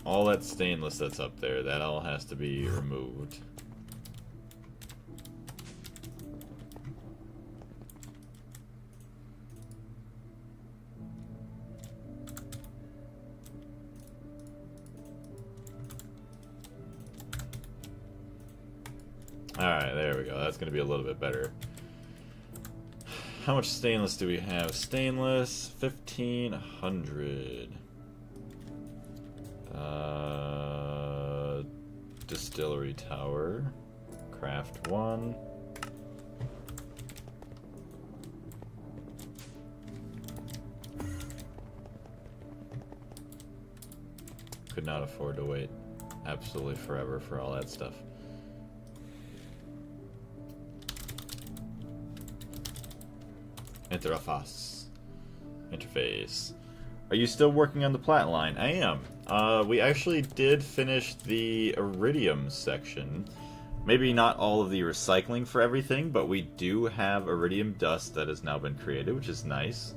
All that stainless that's up there, that all has to be removed. Alright, there we go. That's going to be a little bit better. How much stainless do we have? Stainless, 1,500. Distillery tower. Craft 1. Could not afford to wait absolutely forever for all that stuff. Interface. Are you still working on the Platline? I am. We actually did finish the Iridium section. Maybe not all of the recycling for everything, but we do have Iridium dust that has now been created, which is nice.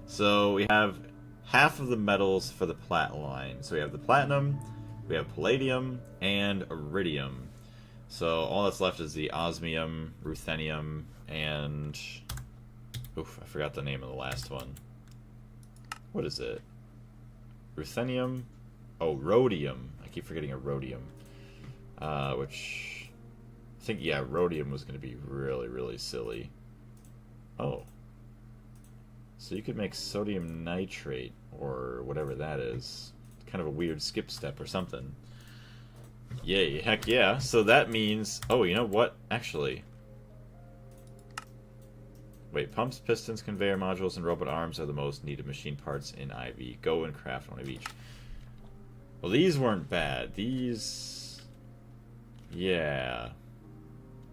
So we have half of the metals for the Platline. So we have the Platinum, we have Palladium, and Iridium. So all that's left is the Osmium, Ruthenium, and... Oof, I forgot the name of the last one. What is it? Ruthenium? Oh, Rhodium. I keep forgetting a Rhodium. Which... I think, yeah, Rhodium was going to be really, really silly. Oh. So you could make sodium nitrate, or whatever that is. Kind of a weird skip step or something. Yay, heck yeah. So that means... Oh, you know what? Actually... Wait, pumps, pistons, conveyor modules, and robot arms are the most needed machine parts in IV. Go and craft one of each. Well, these weren't bad. These... Yeah.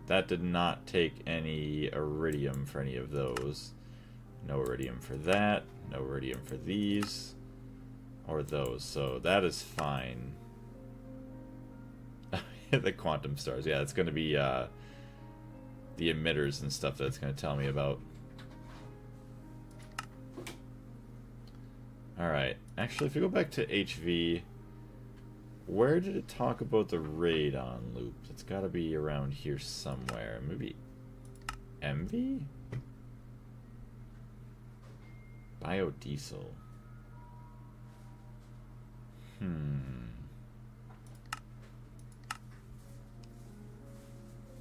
That did not take any iridium for any of those. No iridium for that. No iridium for these. Or those. So that is fine. The quantum stars. Yeah, it's going to be the emitters and stuff that's going to tell me about. Alright. Actually, if we go back to HV, where did it talk about the radon loop? It's got to be around here somewhere. Maybe MV? Biodiesel.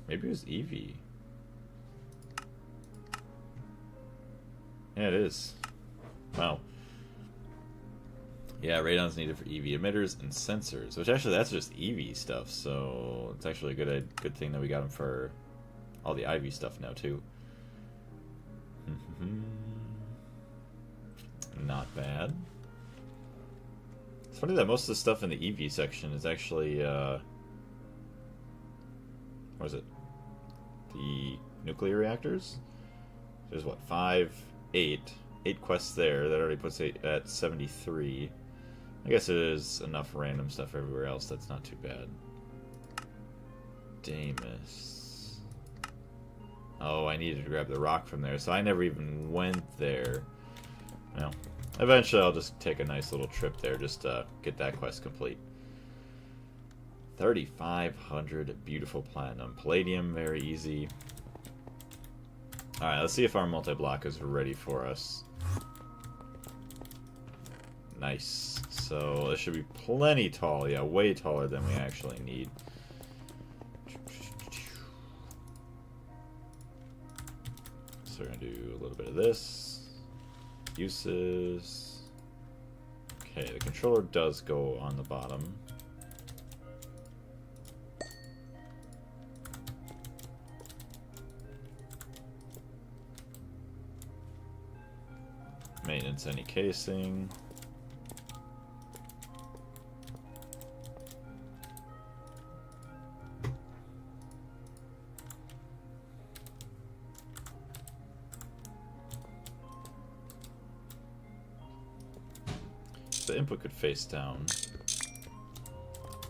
Maybe it was EV. Yeah, it is. Wow. Yeah, radon's needed for EV emitters and sensors, which actually that's just EV stuff, so it's actually a good thing that we got them for all the IV stuff now too. Not bad. It's funny that most of the stuff in the EV section is actually what is it? The nuclear reactors? There's what, 8 quests there. That already puts it at 73. I guess it is enough random stuff everywhere else. That's not too bad. Damus. Oh, I needed to grab the rock from there, so I never even went there. Well, eventually I'll just take a nice little trip there just to get that quest complete. 3,500 beautiful platinum. Palladium, very easy. Alright, let's see if our multi-block is ready for us. Nice. So, this should be plenty tall. Yeah, way taller than we actually need. So we're going to do a little bit of this. Uses. Okay, the controller does go on the bottom. Maintenance any casing. The input could face down.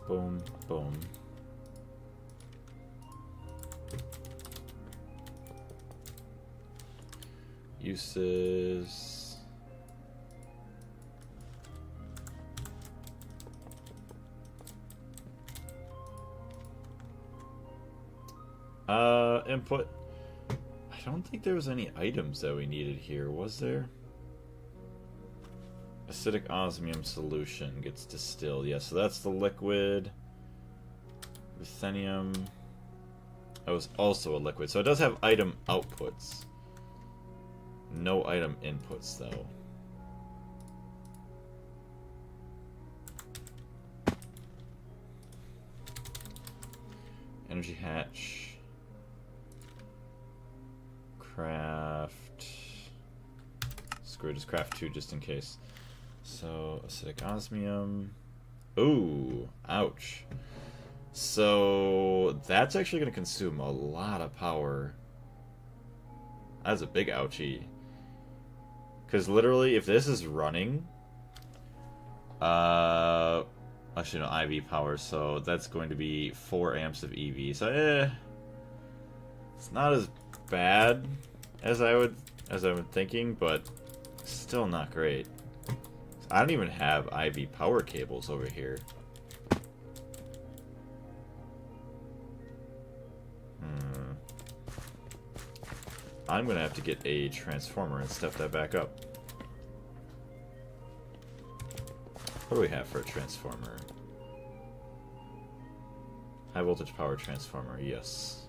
Boom, boom. Uses. Input. I don't think there was any items that we needed here, was there? Acidic osmium solution gets distilled. Yeah, so that's the liquid. Ruthenium. That was also a liquid. So it does have item outputs. No item inputs, though. Energy hatch. Craft. Screw it, just craft 2 just in case. So, acidic osmium. Ooh, ouch. So, that's actually going to consume a lot of power. That's a big ouchie. Because literally, if this is running... actually, no, IV power, so that's going to be 4 amps of EV. So, it's not as bad as I'm thinking, but still not great. I don't even have IV power cables over here. I'm gonna have to get a transformer and step that back up. What do we have for a transformer? High voltage power transformer, yes.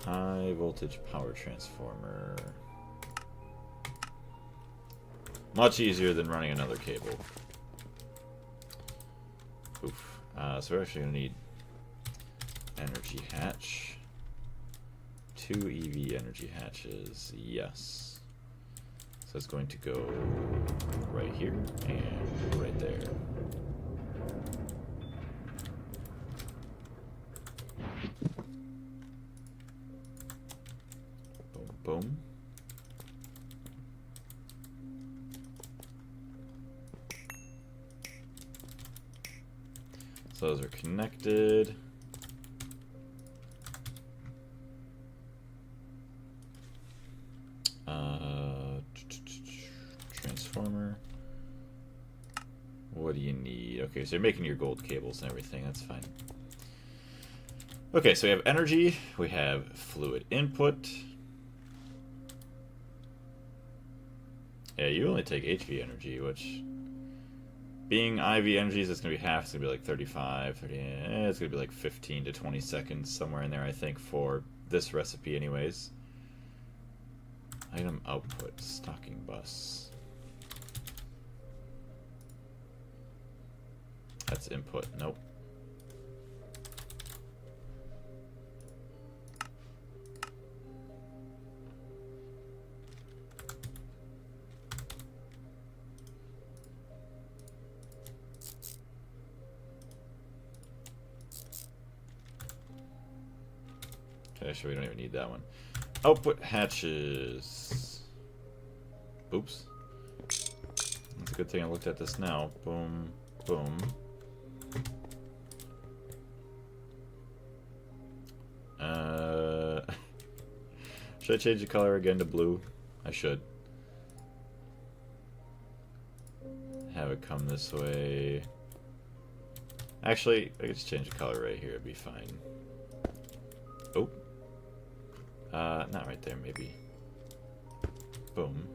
High voltage power transformer. Much easier than running another cable. Oof. So we're actually going to need energy hatch. 2 EV energy hatches. Yes. So it's going to go right here and right there. Boom, boom. So those are connected. Transformer. What do you need? Okay, so you're making your gold cables and everything. That's fine. Okay, so we have energy. We have fluid input. Yeah, you only take HV energy, which... Being IV energies, it's going to be half. It's going to be like 35, 30... it's going to be like 15 to 20 seconds, somewhere in there, I think, for this recipe anyways. Item output, stocking bus. That's input. Nope. Actually, we don't even need that one. Output hatches. Oops. That's a good thing I looked at this now. Boom, boom. Should I change the color again to blue? I should. Have it come this way. Actually, I could just change the color right here. It'd be fine. Oh. Not right there, maybe. Boom.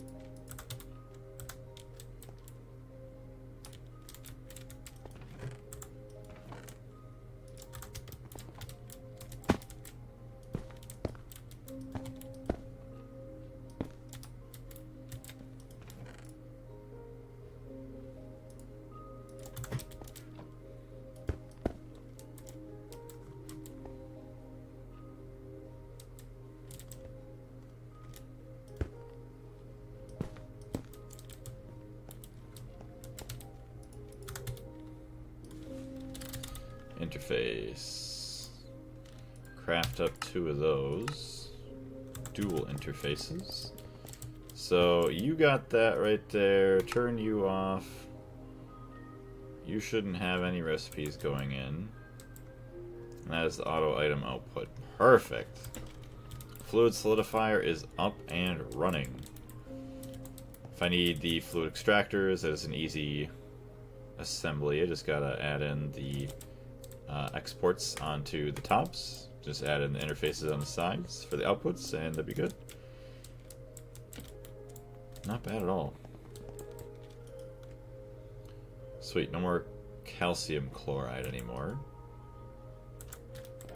Interface. Craft up 2 of those. Dual interfaces. So you got that right there. Turn you off. You shouldn't have any recipes going in. And that is the auto item output. Perfect. Fluid solidifier is up and running. If I need the fluid extractors, that is an easy assembly. I just gotta add in the exports onto the tops. Just add in the interfaces on the sides for the outputs, and that'd be good. Not bad at all. Sweet, no more calcium chloride anymore.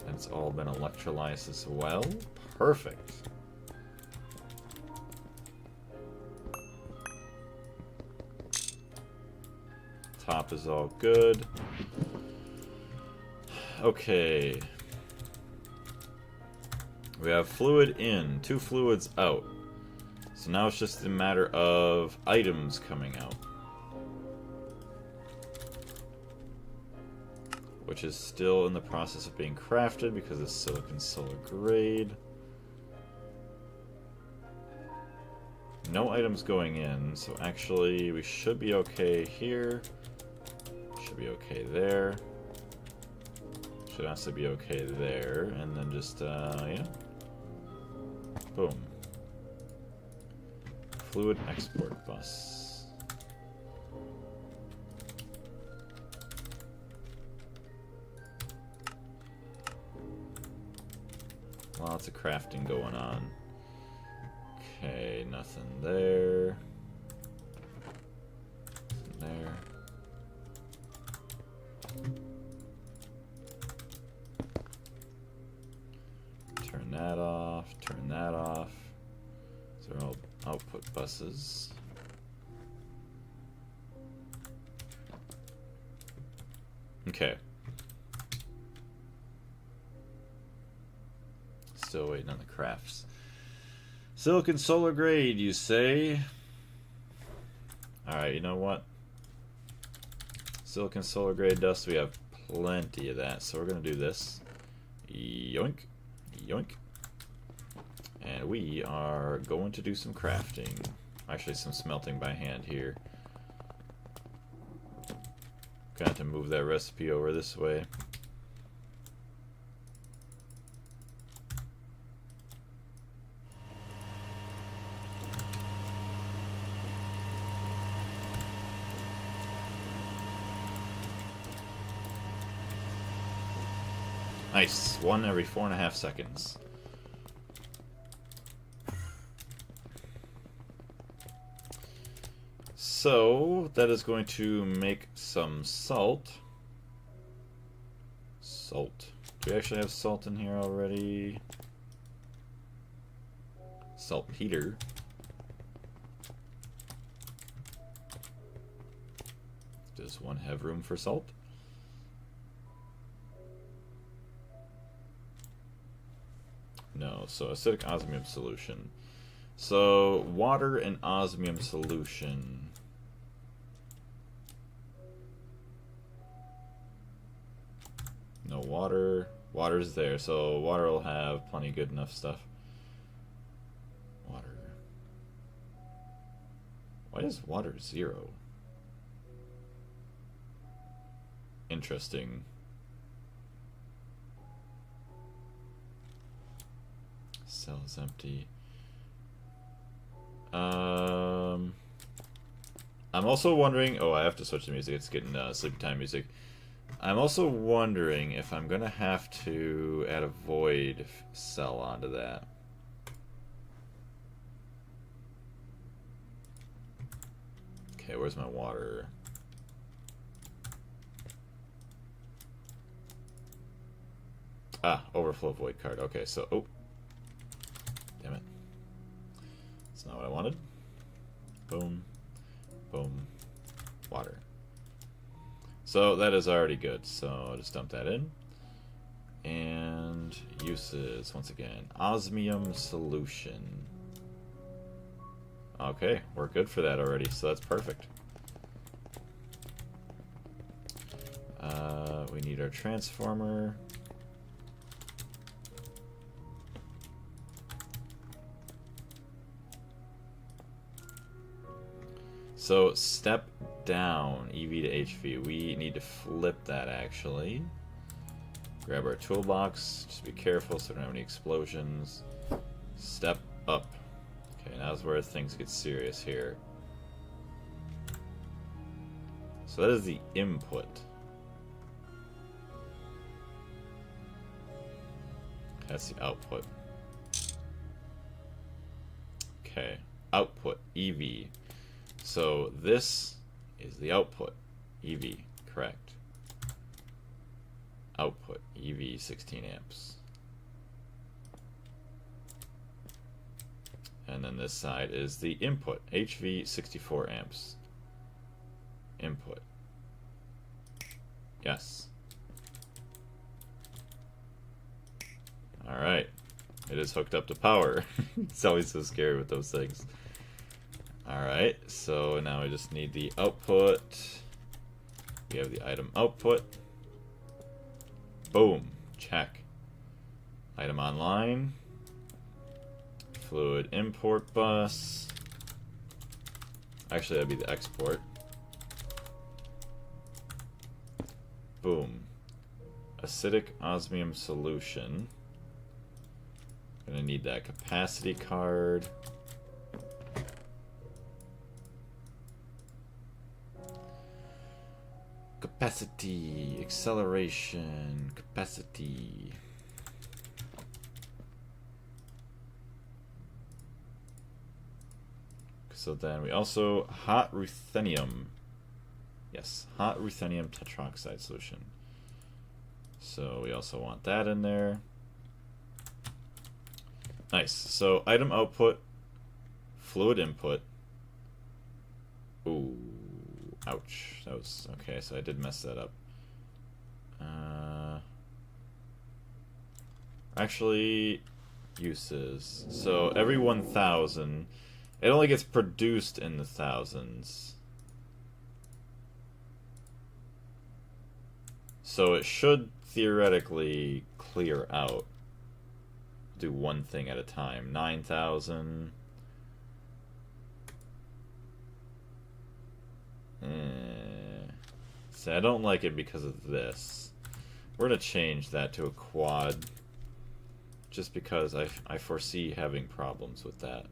And it's all been electrolyzed as well. Perfect. Top is all good. Okay. We have fluid in, 2 fluids out. So now it's just a matter of items coming out. Which is still in the process of being crafted because it's silicon solar grade. No items going in, so actually we should be okay here. Should be okay there. Should also be okay there, and then just, yeah. Boom. Fluid export bus. Lots of crafting going on. Okay, nothing there. Nothing there. Turn that off, turn that off. These are all output buses. Okay. Still waiting on the crafts. Silicon solar grade, you say? Alright, you know what? Silicon solar grade dust, we have plenty of that. So we're going to do this. Yoink. Yoink. And we are going to do some crafting. Actually, some smelting by hand here. Got to move that recipe over this way. Nice. One every 4.5 seconds. So, that is going to make some salt. Salt. Do we actually have salt in here already? Saltpeter. Does one have room for salt? No, so acidic osmium solution. So, water and osmium solution. No water. Water's there, so water will have plenty of good enough stuff. Water. Why is water 0? Interesting. Cell is empty. I'm also wondering... Oh, I have to switch the music. It's getting sleepy time music. I'm also wondering if I'm going to have to add a void cell onto that. Okay, where's my water? Ah, overflow void card. Okay, so... Oh. Damn it. That's not what I wanted. Boom. Boom. Water. So that is already good. So I'll just dump that in. And uses, once again, osmium solution. Okay, we're good for that already, so that's perfect. We need our transformer. So step down, EV to HV. We need to flip that actually. Grab our toolbox, just be careful so we don't have any explosions. Step up. Okay, now's where things get serious here. So that is the input. That's the output. Okay, output, EV. So this is the output, EV, correct. Output, EV 16 amps. And then this side is the input, HV 64 amps. Input. Yes. Alright. It is hooked up to power. It's always so scary with those things. Alright, so now we just need the output. We have the item output. Boom. Check. Item online. Fluid import bus. Actually, that'd be the export. Boom. Acidic osmium solution. Gonna need that capacity card. Capacity, acceleration, capacity. So then we also hot ruthenium. Yes, hot ruthenium tetroxide solution. So we also want that in there. Nice. So item output, fluid input. Ooh, ouch. That was okay. So I did mess that up. Actually, uses. So every 1,000, it only gets produced in the thousands. So it should theoretically clear out. Do one thing at a time. 9,000. See, I don't like it because of this. We're going to change that to a quad. Just because I foresee having problems with that.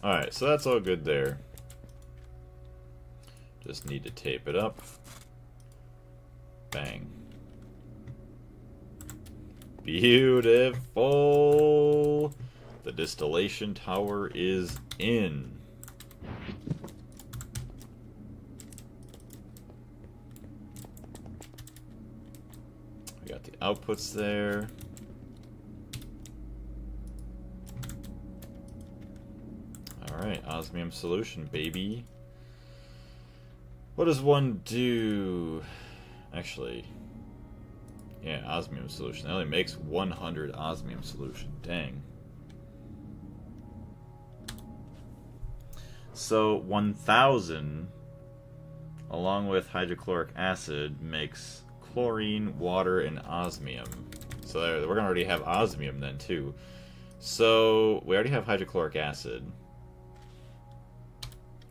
Alright, so that's all good there. Just need to tape it up. Bang. Beautiful! The distillation tower is in. We got the outputs there. Alright, osmium solution, baby. What does one do? Actually, yeah, osmium solution. It only makes 100 osmium solution. Dang. So 1,000, along with hydrochloric acid, makes chlorine, water, and osmium. So we're going to already have osmium then, too. So we already have hydrochloric acid.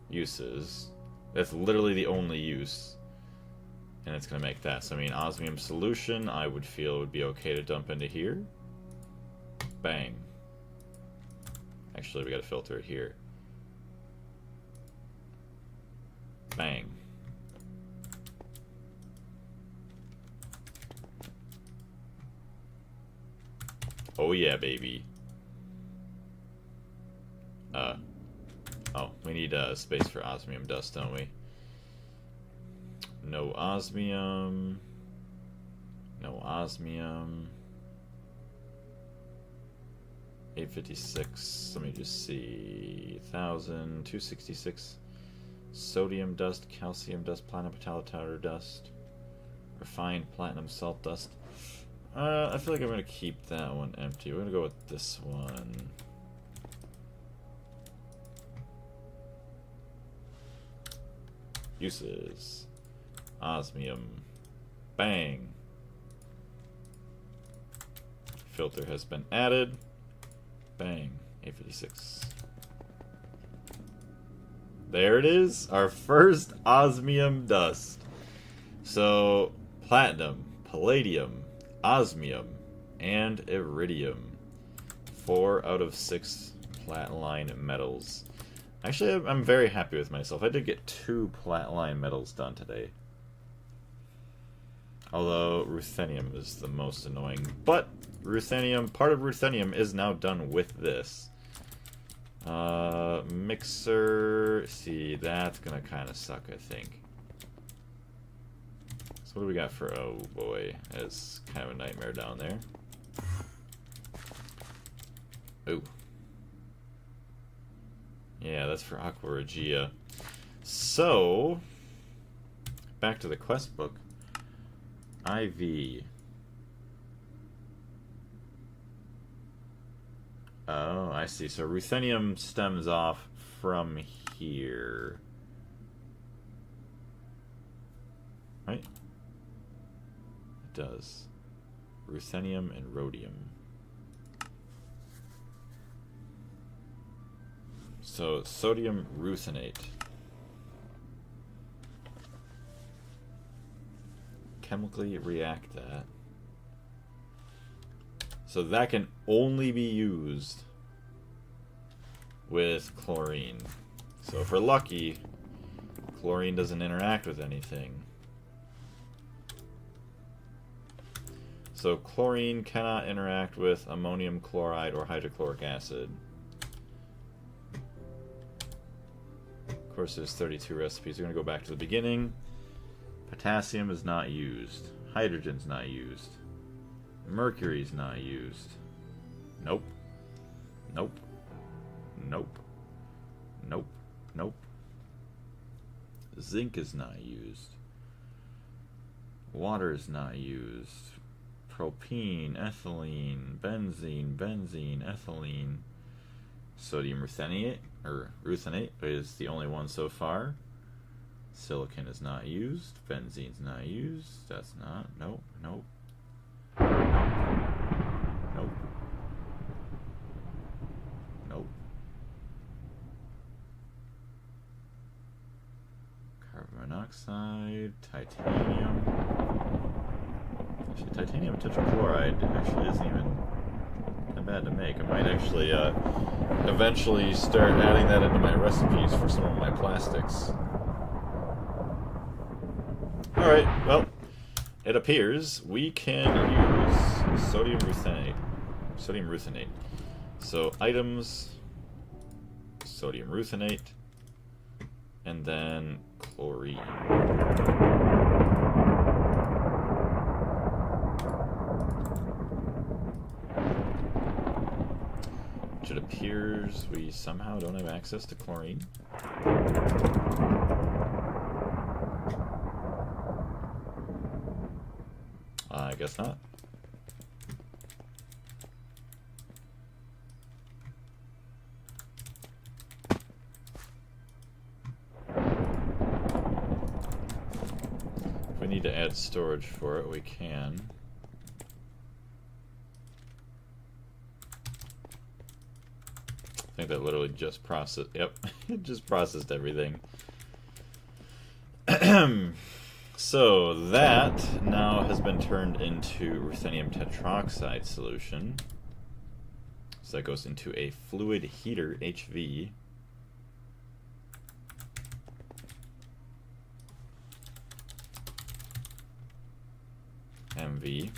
Uses. That's literally the only use. And it's going to make that. So, I mean, osmium solution, I would feel would be okay to dump into here. Bang. Actually, we got to filter it here. Bang. Oh yeah, baby. Oh, we need space for osmium dust, don't we? No osmium. No osmium. 856. Let me just see. 1,000. 266. Sodium dust, calcium dust, platinum petallic dust, refined platinum salt dust. I feel like I'm going to keep that one empty. We're going to go with this one. Uses. Osmium. Bang. Filter has been added. Bang. 856. There it is. Our first osmium dust. So, platinum, palladium, osmium, and iridium. 4 out of 6 Platline metals. Actually, I'm very happy with myself. I did get 2 Platline metals done today. Although ruthenium is the most annoying. But ruthenium, part of ruthenium is now done with this. Mixer. See, that's gonna kind of suck, I think. So what do we got for? Oh boy, it's kind of a nightmare down there. Ooh. Yeah, that's for Aqua Regia. So, back to the quest book. IV. Oh, I see. So ruthenium stems off from here. Right? It does. Ruthenium and rhodium. So sodium ruthenate. Chemically react that. So that can only be used with chlorine. So if we're lucky, chlorine doesn't interact with anything. So chlorine cannot interact with ammonium chloride or hydrochloric acid. Of course, there's 32 recipes. We're going to go back to the beginning. Potassium is not used. Hydrogen's not used. Mercury's not used. Nope. Nope. Nope. Nope. Nope. Zinc is not used. Water is not used. Propene, ethylene, benzene, ethylene. Sodium ruthenate, or ruthenate, is the only one so far. Silicon is not used. Benzene's not used. That's not. Nope. Nope. Nope. Nope. Carbon monoxide. Titanium. Actually, titanium tetrachloride actually isn't even that bad to make. I might actually eventually start adding that into my recipes for some of my plastics. Alright, well, it appears we can use sodium ruthenate. Sodium ruthenate. So, items, sodium ruthenate, and then chlorine. Which it appears we somehow don't have access to chlorine. I guess not. If we need to add storage for it, we can. I think that literally just processed. Yep, it just processed everything. So that now has been turned into ruthenium tetroxide solution. So that goes into a fluid heater, HV. MV.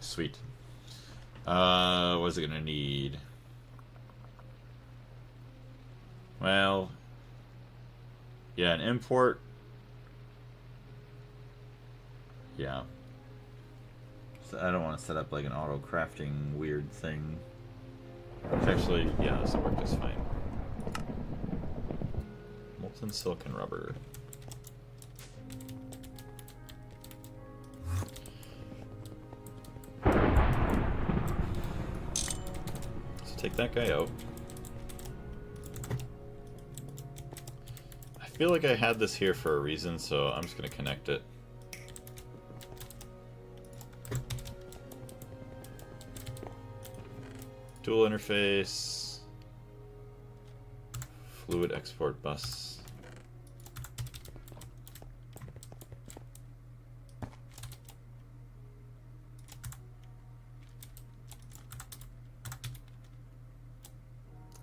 Sweet. What is it gonna need? Well, yeah, an import. Yeah. So I don't want to set up like an auto crafting weird thing. Which actually, yeah, this will work just fine. Molten silicon rubber. Take that guy out. I feel like I had this here for a reason, so I'm just going to connect it. Dual interface. Fluid export bus.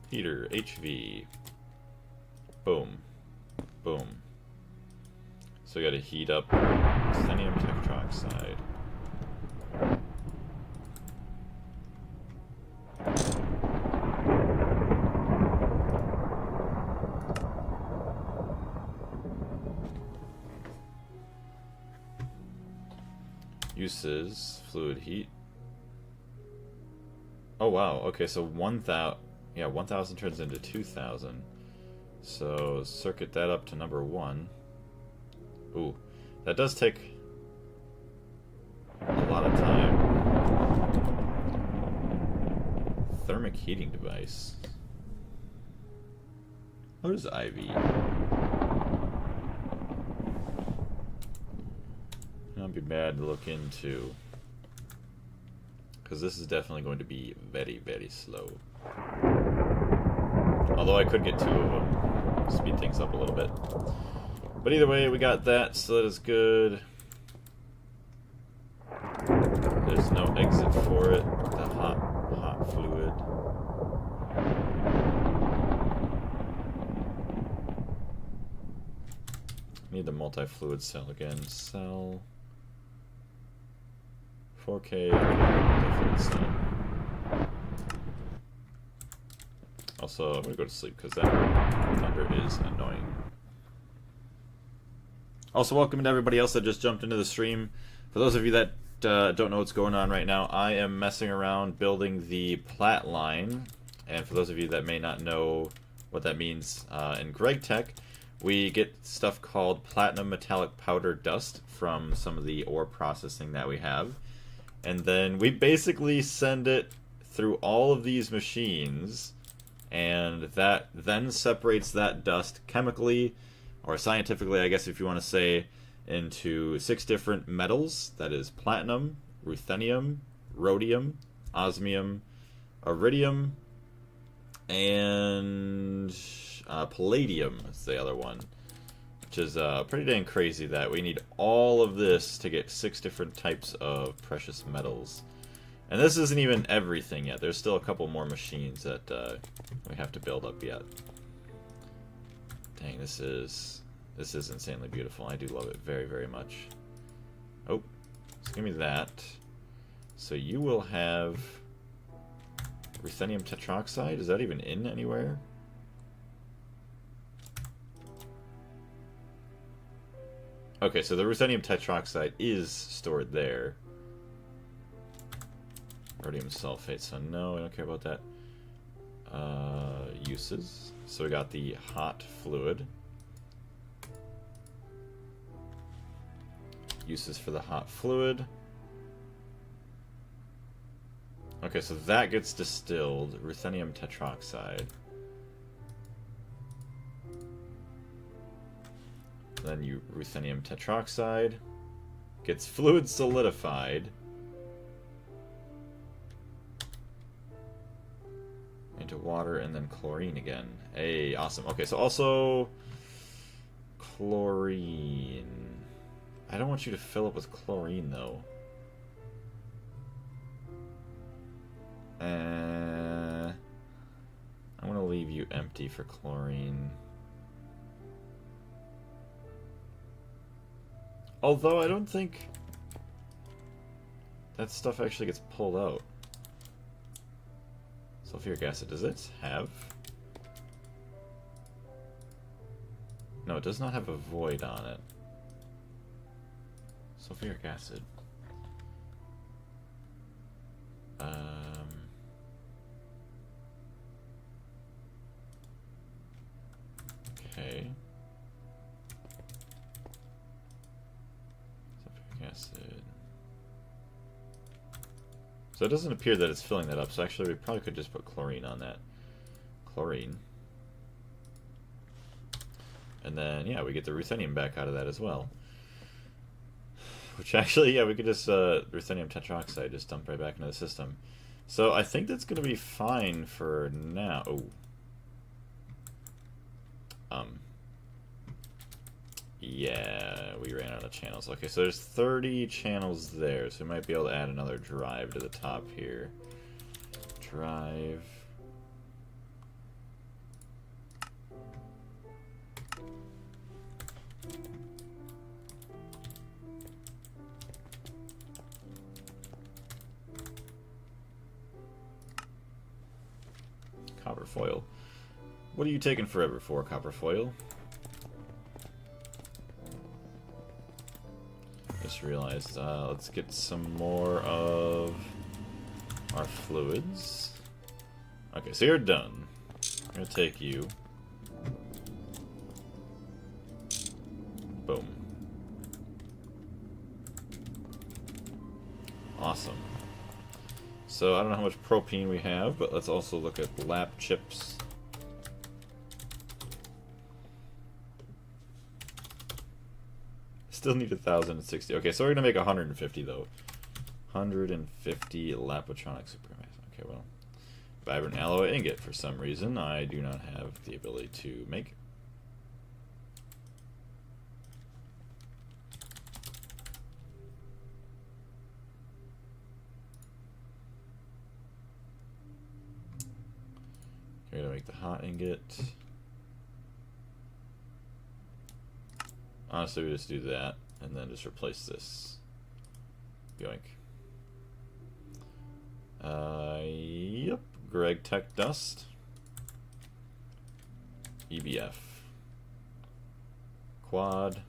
Heater, HV. Boom. Boom. So we gotta heat up ruthenium tetroxide. Uses fluid heat. Oh wow, okay, so 1,000. Yeah, 1,000 turns into 2,000. So circuit that up to number 1. Ooh, that does take a lot of time. Thermic heating device. What is IV? That'd be bad to look into. Because this is definitely going to be very, very slow. Although I could get 2 of them. Speed things up a little bit. But either way, we got that, so that is good. There's no exit for it. The hot fluid. Need the multi-fluid cell again. Cell. 4K multi-fluid cell. Also, I'm gonna go to sleep because that thunder is annoying. Also, welcome to everybody else that just jumped into the stream. For those of you that don't know what's going on right now, I am messing around building the Platline. And for those of you that may not know what that means, in Gregtech, we get stuff called platinum metallic powder dust from some of the ore processing that we have. And then we basically send it through all of these machines, and that then separates that dust chemically, or scientifically, I guess if you want to say, into 6 different metals. That is platinum, ruthenium, rhodium, osmium, iridium, and palladium is the other one. Which is pretty dang crazy that we need all of this to get 6 different types of precious metals. And this isn't even everything yet. There's still a couple more machines that we have to build up yet. Dang, this is insanely beautiful. I do love it very, very much. Oh, so give me that. So you will have ruthenium tetroxide. Is that even in anywhere? Okay, so the ruthenium tetroxide is stored there. Rhodium sulfate, so no, I don't care about that. Uses. So we got the hot fluid. Uses for the hot fluid. Okay, so that gets distilled. Ruthenium tetroxide. Then ruthenium tetroxide gets fluid solidified into water and then chlorine again. Hey, awesome. Okay, so also chlorine. I don't want you to fill up with chlorine though. I'm gonna leave you empty for chlorine. Although I don't think that stuff actually gets pulled out. Sulfuric acid, does it have? No, it does not have a void on it. Sulfuric acid. Okay. Sulfuric acid. So it doesn't appear that it's filling that up, so actually we probably could just put chlorine on that. Chlorine. And then, yeah, we get the ruthenium back out of that as well. Which actually, yeah, we could just, ruthenium tetroxide, just dump right back into the system. So I think that's going to be fine for now. Oh. Yeah, we ran out of channels. Okay, so there's 30 channels there, so we might be able to add another drive to the top here. Drive. Copper foil. What are you taking forever for, copper foil? Just realized, let's get some more of our fluids. Okay, so you're done. I'm gonna take you. Boom. Awesome. So I don't know how much propane we have, but let's also look at lap chips. Still need 1,060. Okay, so we're gonna make 150 though. 150 Lapotronic Supermass. Okay, well, vibrant alloy ingot for some reason I do not have the ability to make. We're gonna make the hot ingot. Honestly, we just do that, and then just replace this. Yoink. Yep, Gregtech dust. EBF. Quad.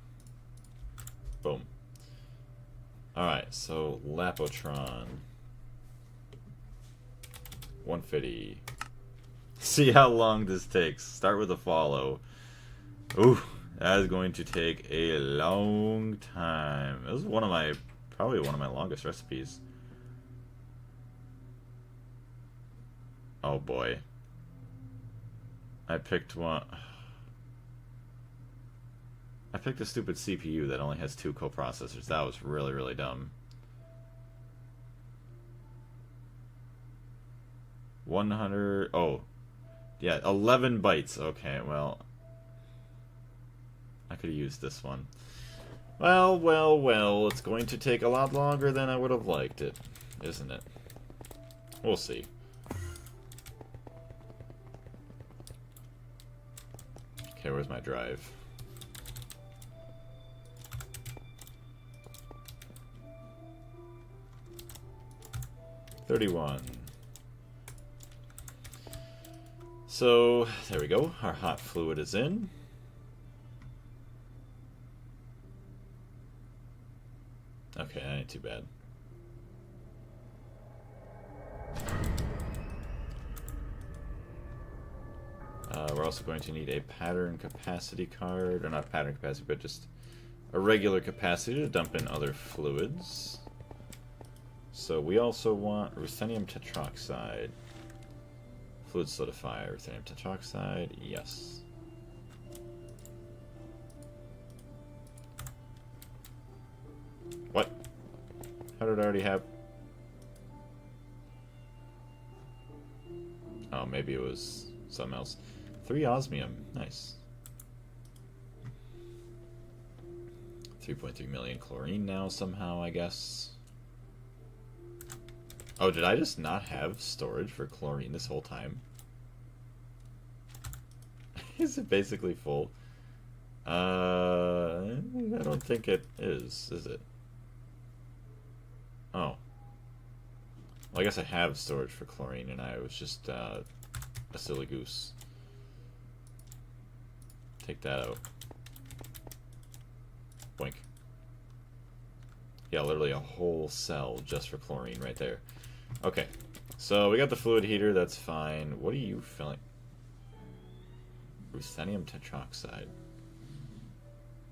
Boom. Alright, so Lapotron. 150. See how long this takes. Start with a follow. Ooh, that is going to take a long time. This is probably one of my longest recipes. Oh boy. I picked one. I picked a stupid CPU that only has 2 coprocessors. That was really, really dumb. 100. Oh. Yeah, 11 bytes. Okay, well. I could have used this one. Well, well, well. It's going to take a lot longer than I would have liked it, isn't it? We'll see. Okay, where's my drive? $31. So, there we go. Our hot fluid is in. Okay, that ain't too bad. We're also going to need a pattern capacity card, or not pattern capacity, but just a regular capacity to dump in other fluids. So we also want ruthenium tetroxide. Fluid solidifier, ruthenium tetroxide, yes. What? How did I already have? Oh, maybe it was something else. 3 osmium, nice. 3.3 million chlorine now somehow, I guess. Oh, did I just not have storage for chlorine this whole time? Is it basically full? I don't think it is it? Oh. Well, I guess I have storage for chlorine, and I was just a silly goose. Take that out. Boink. Yeah, literally a whole cell just for chlorine right there. Okay, so we got the fluid heater, that's fine. What are you filling? Ruthenium tetroxide.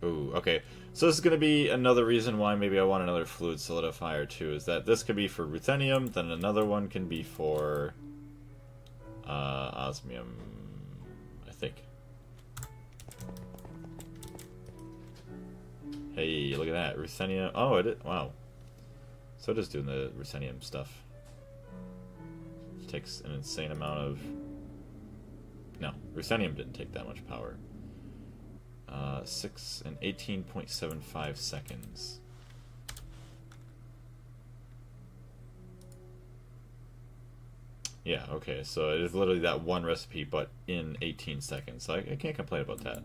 Ooh, okay. So this is going to be another reason why maybe I want another fluid solidifier too, is that this could be for ruthenium, then another one can be for osmium, I think. Hey, look at that. Ruthenium. Oh, it is. Wow. So it is doing the ruthenium stuff. It takes an insane amount of... No, ruthenium didn't take that much power. 6 and 18.75 seconds. Yeah, okay, so it is literally that one recipe, but in 18 seconds. So I can't complain about that.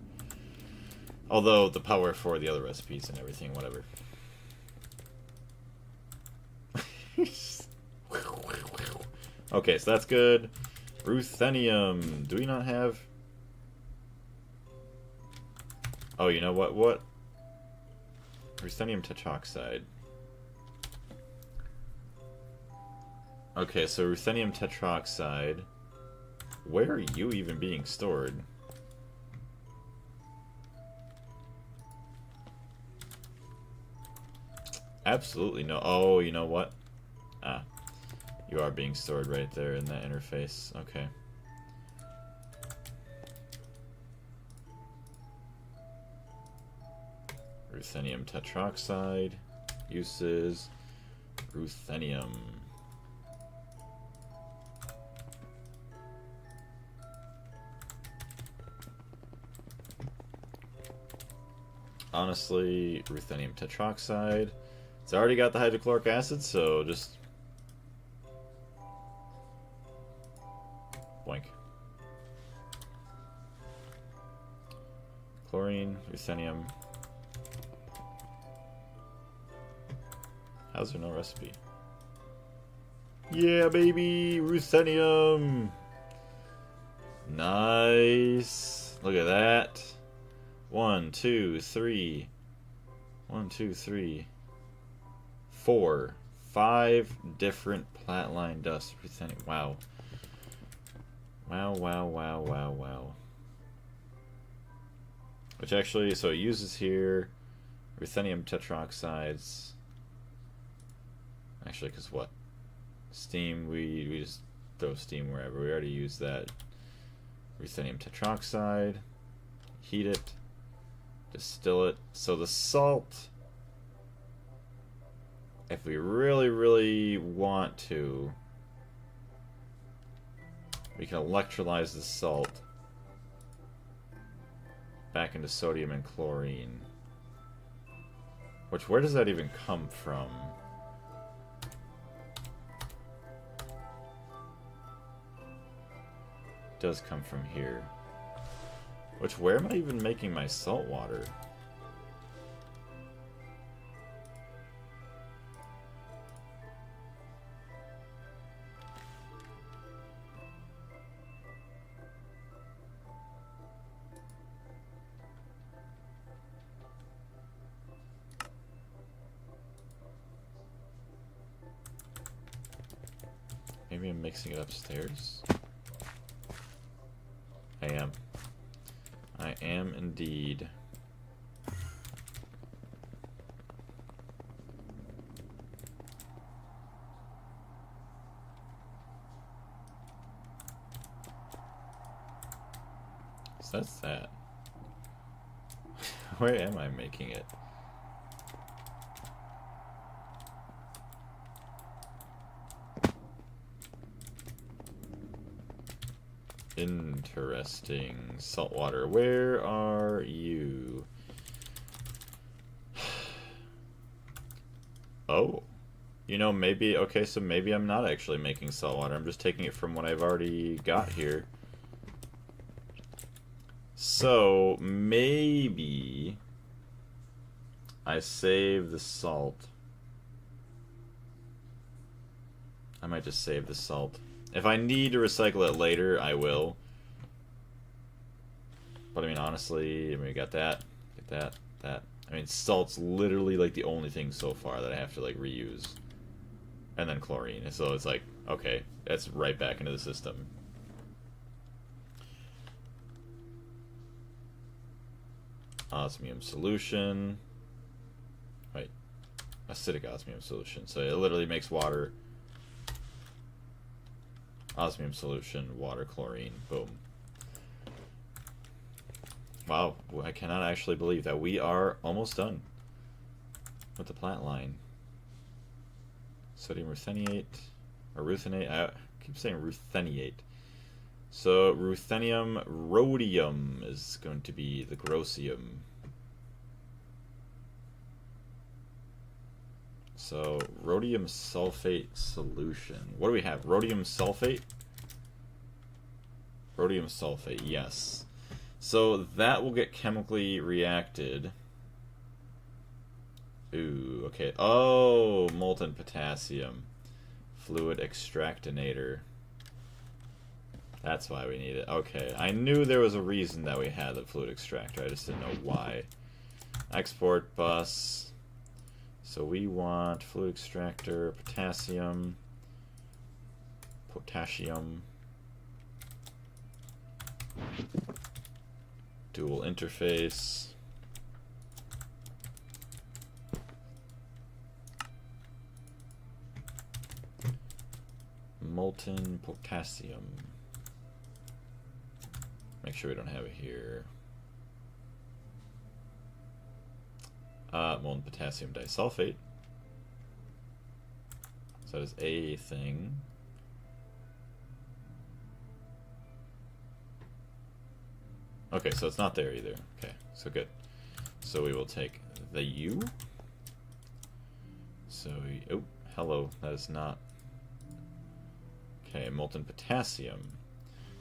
Although the power for the other recipes and everything, whatever. Okay, so that's good. Ruthenium. Do we not have... Oh, you know what? What? Ruthenium tetroxide. Okay, so ruthenium tetroxide. Where are you even being stored? Absolutely no. Oh, you know what? Ah. You are being stored right there in that interface. Okay. Ruthenium tetroxide. Uses ruthenium. Honestly, ruthenium tetroxide. It's already got the hydrochloric acid, so just boink. Chlorine, ruthenium. How's there no recipe? Yeah, baby! Ruthenium! Nice! Look at that. 1, 2, 3. 1, 2, 3. 4. 5 different Platline dust. Wow. Wow, wow, wow, wow, wow. Which actually, so it uses here ruthenium tetroxides. Actually, because what? Steam, we just throw steam wherever. We already used that. Ruthenium tetroxide. Heat it. Distill it. So the salt, if we really, really want to, we can electrolyze the salt back into sodium and chlorine. Which, where does that even come from? It does come from here. Which, where am I even making my salt water? Maybe I'm mixing it upstairs? I am. I am indeed. So that's that. Where am I making it? Interesting. Saltwater, where are you? Oh. You know, maybe, okay, so maybe I'm not actually making saltwater. I'm just taking it from what I've already got here. So, maybe I save the salt. I might just save the salt. If I need to recycle it later, I will. But I mean, honestly, I mean, we got that, get that, that. I mean, salt's literally like the only thing so far that I have to like reuse. And then chlorine. So it's like, okay, that's right back into the system. Osmium solution. Wait, acidic osmium solution. So it literally makes water. Osmium solution, water, chlorine, boom. Wow, I cannot actually believe that we are almost done with the Platline. Sodium rutheniate, or ruthenate, I keep saying rutheniate. So ruthenium rhodium is going to be the grossium. So rhodium sulfate solution. What do we have? Rhodium sulfate? Rhodium sulfate, yes. So that will get chemically reacted. Ooh, okay. Oh, molten potassium. Fluid extractinator. That's why we need it. Okay, I knew there was a reason that we had the fluid extractor. I just didn't know why. Export bus. So we want fluid extractor, potassium, dual interface. Molten potassium. Make sure we don't have it here. Molten potassium disulfate. So that is a thing. Okay, so it's not there either. Okay, so good. So we will take the U. So we, oh, hello, that is not. Okay, molten potassium.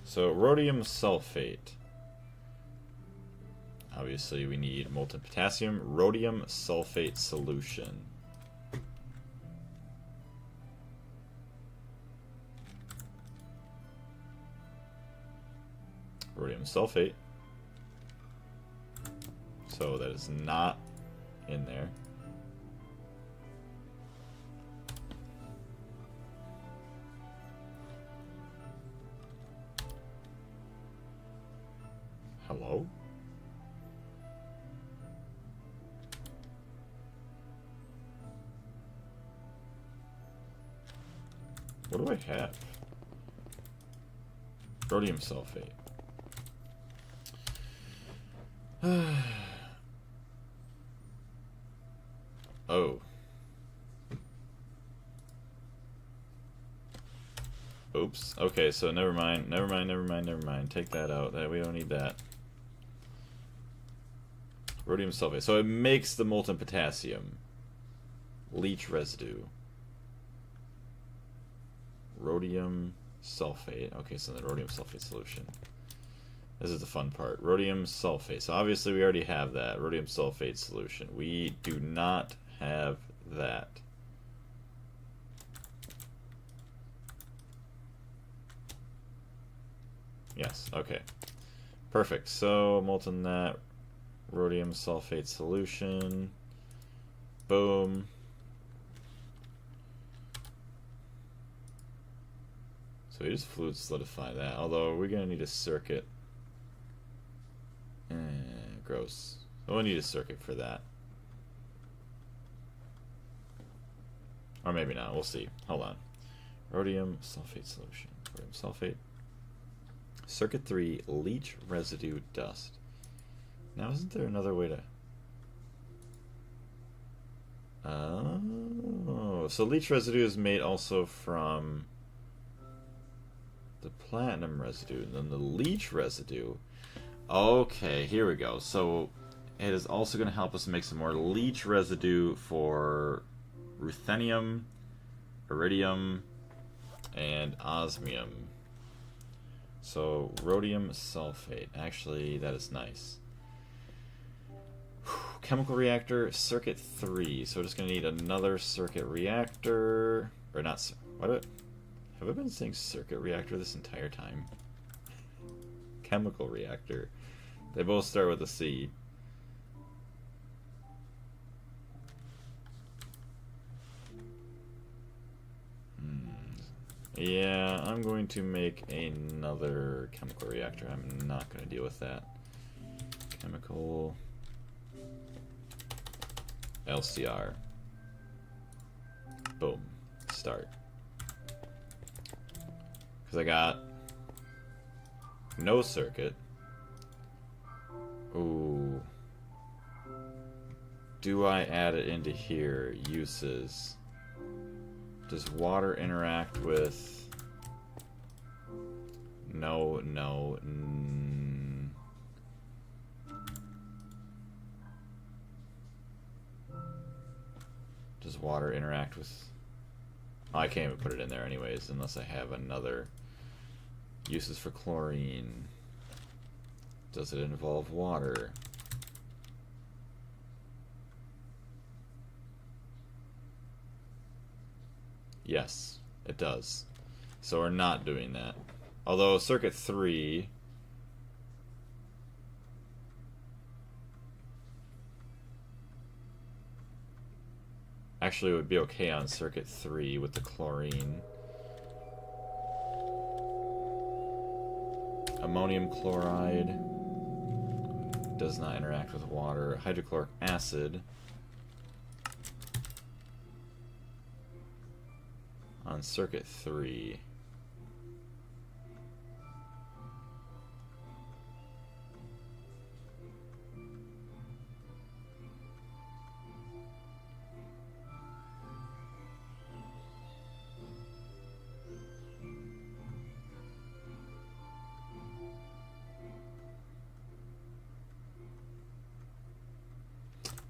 So rhodium sulfate. Obviously, we need molten potassium, rhodium sulfate solution. Rhodium sulfate. So that is not in there. Hello? What do I have? Rhodium sulfate. Oh. Oops. Okay, so never mind. Take that out. We don't need that. Rhodium sulfate. So it makes the molten potassium. Leach residue. Rhodium sulfate. Okay, so the rhodium sulfate solution. This is the fun part. Rhodium sulfate. So obviously we already have that. Rhodium sulfate solution. We do not have that. Yes, okay. Perfect. So molten that rhodium sulfate solution. Boom. So we just fluid solidify that. Although we're gonna need a circuit. Gross. We'll need a circuit for that. Or maybe not. We'll see. Hold on. Rhodium sulfate solution. Rhodium sulfate. Circuit 3, leach residue dust. Now, isn't there another way to... Oh, so leach residue is made also from the platinum residue, and then the leach residue. Okay, here we go. So it is also going to help us make some more leach residue for ruthenium, iridium, and osmium. So rhodium sulfate. Actually, that is nice. Chemical reactor, circuit 3. So we're just going to need another circuit reactor. Or not. Have I been saying circuit reactor this entire time? Chemical reactor. They both start with a C. Yeah, I'm going to make another chemical reactor. I'm not going to deal with that. Chemical LCR. Boom. Start. Because I got no circuit. Ooh. Do I add it into here? Uses. Does water interact with... No. Does water interact with... Oh, I can't even put it in there anyways, unless I have another... Uses for chlorine. Does it involve water? Yes, it does. So we're not doing that. Although circuit 3... Actually, it would be okay on circuit 3 with the chlorine. Ammonium chloride does not interact with water. Hydrochloric acid on circuit 3.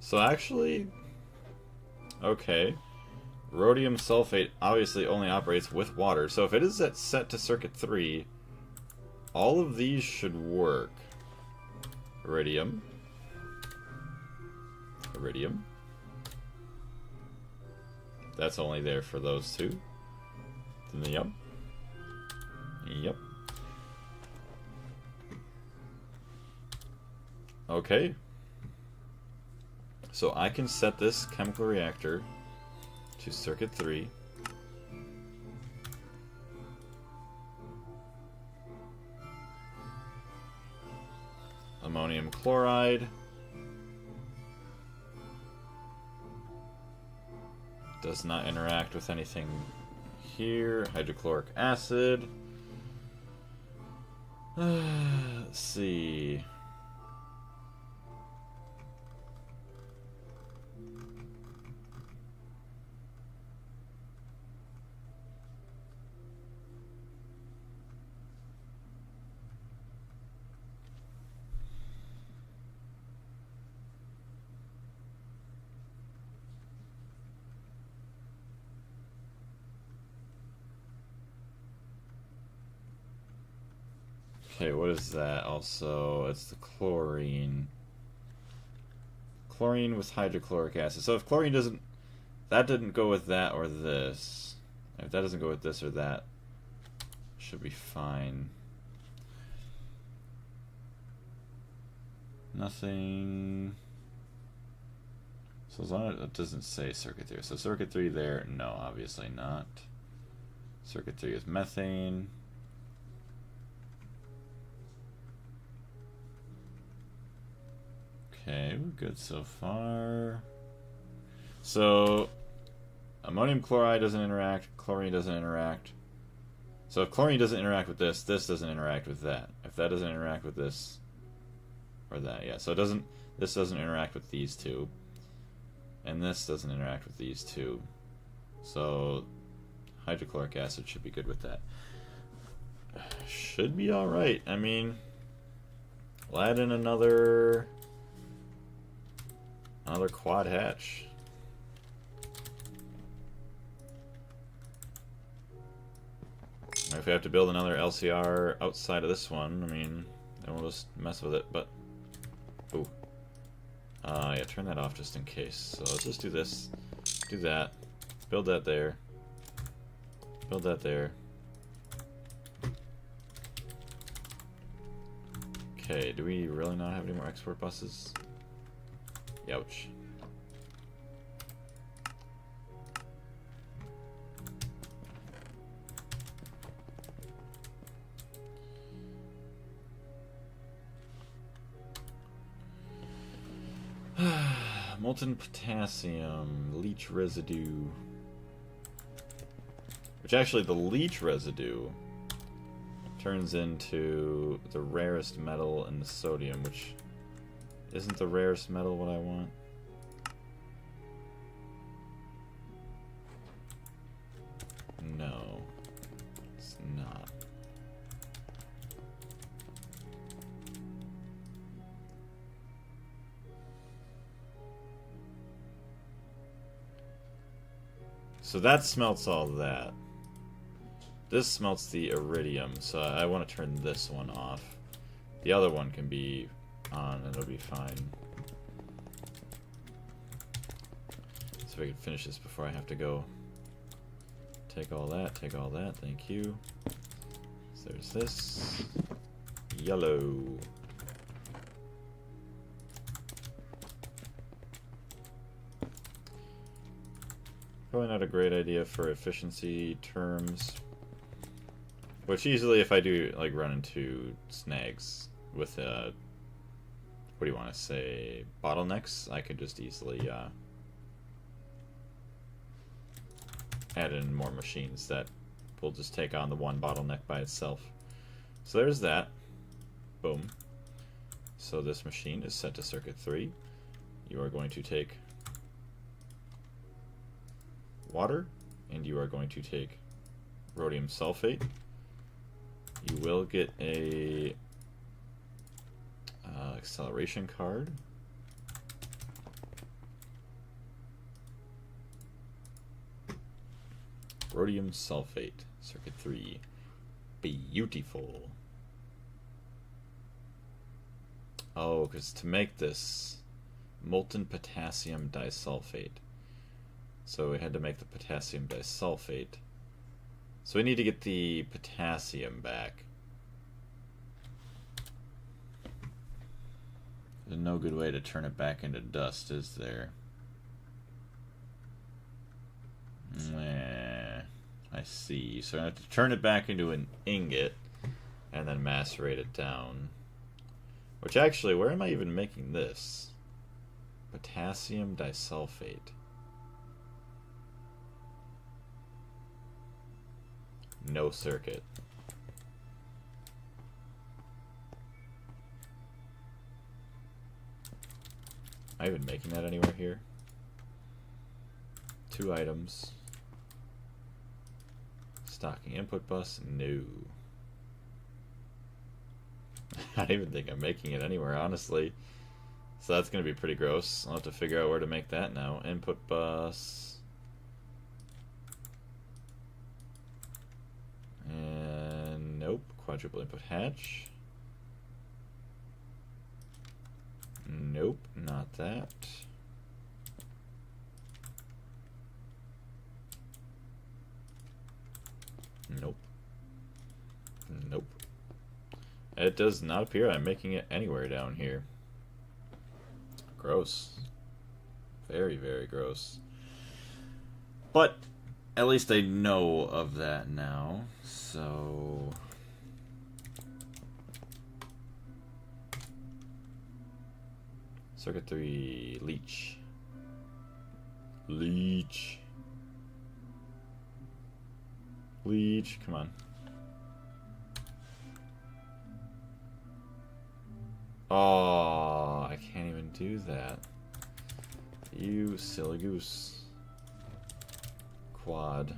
So actually, okay, rhodium sulfate obviously only operates with water. So if it is set to circuit 3, all of these should work. Iridium. That's only there for those two. Yep. Okay. So I can set this chemical reactor to circuit 3. Ammonium chloride. Does not interact with anything here. Hydrochloric acid. Let's see. Okay, what is that also? It's the chlorine. Chlorine with hydrochloric acid. So if chlorine doesn't... That didn't go with that or this. If that doesn't go with this or that, should be fine. Nothing... So as long as it doesn't say circuit 3. So circuit 3 there, no, obviously not. Circuit 3 is methane. Okay, we're good so far. So, ammonium chloride doesn't interact, chlorine doesn't interact. So if chlorine doesn't interact with this, this doesn't interact with that. If that doesn't interact with this, or that, yeah. So it doesn't, this doesn't interact with these two. And this doesn't interact with these two. So, hydrochloric acid should be good with that. Should be alright. I mean, we'll add in another quad hatch. If we have to build another LCR outside of this one, I mean, then we'll just mess with it, but... Ooh. Yeah, turn that off just in case. So let's just do this, do that, build that there, build that there. Okay, do we really not have any more export buses? Youch. Molten potassium, leach residue. Which actually, the leach residue turns into the rarest metal in the sodium, which isn't the rarest metal what I want. No, it's not. So that smelts all that. This smelts the iridium, so I want to turn this one off. The other one can be on and it'll be fine. So if I can finish this before I have to go. Take all that, thank you. So there's this. Yellow. Probably not a great idea for efficiency terms. Which easily, if I do like run into snags with what do you want to say, bottlenecks, I could just easily add in more machines that will just take on the one bottleneck by itself. So there's that. Boom. So this machine is set to circuit 3. You are going to take water, and you are going to take rhodium sulfate. You will get a acceleration card. Rhodium sulfate, circuit 3. Beautiful. Oh, because to make this molten potassium disulfate. So we had to make the potassium disulfate. So we need to get the potassium back. There's no good way to turn it back into dust, is there? I see. So I have to turn it back into an ingot and then macerate it down. Which actually, where am I even making this? Potassium disulfate. No circuit. Am I even making that anywhere here? 2 items. Stocking input bus? No. I don't even think I'm making it anywhere, honestly. So that's going to be pretty gross. I'll have to figure out where to make that now. Input bus. And nope. Quadruple input hatch. Nope, not that. Nope. Nope. It does not appear I'm making it anywhere down here. Gross. Very, very gross. But at least I know of that now, so... Circuit 3, leech. Leech. Leech, come on. Oh, I can't even do that. You silly goose. Quad.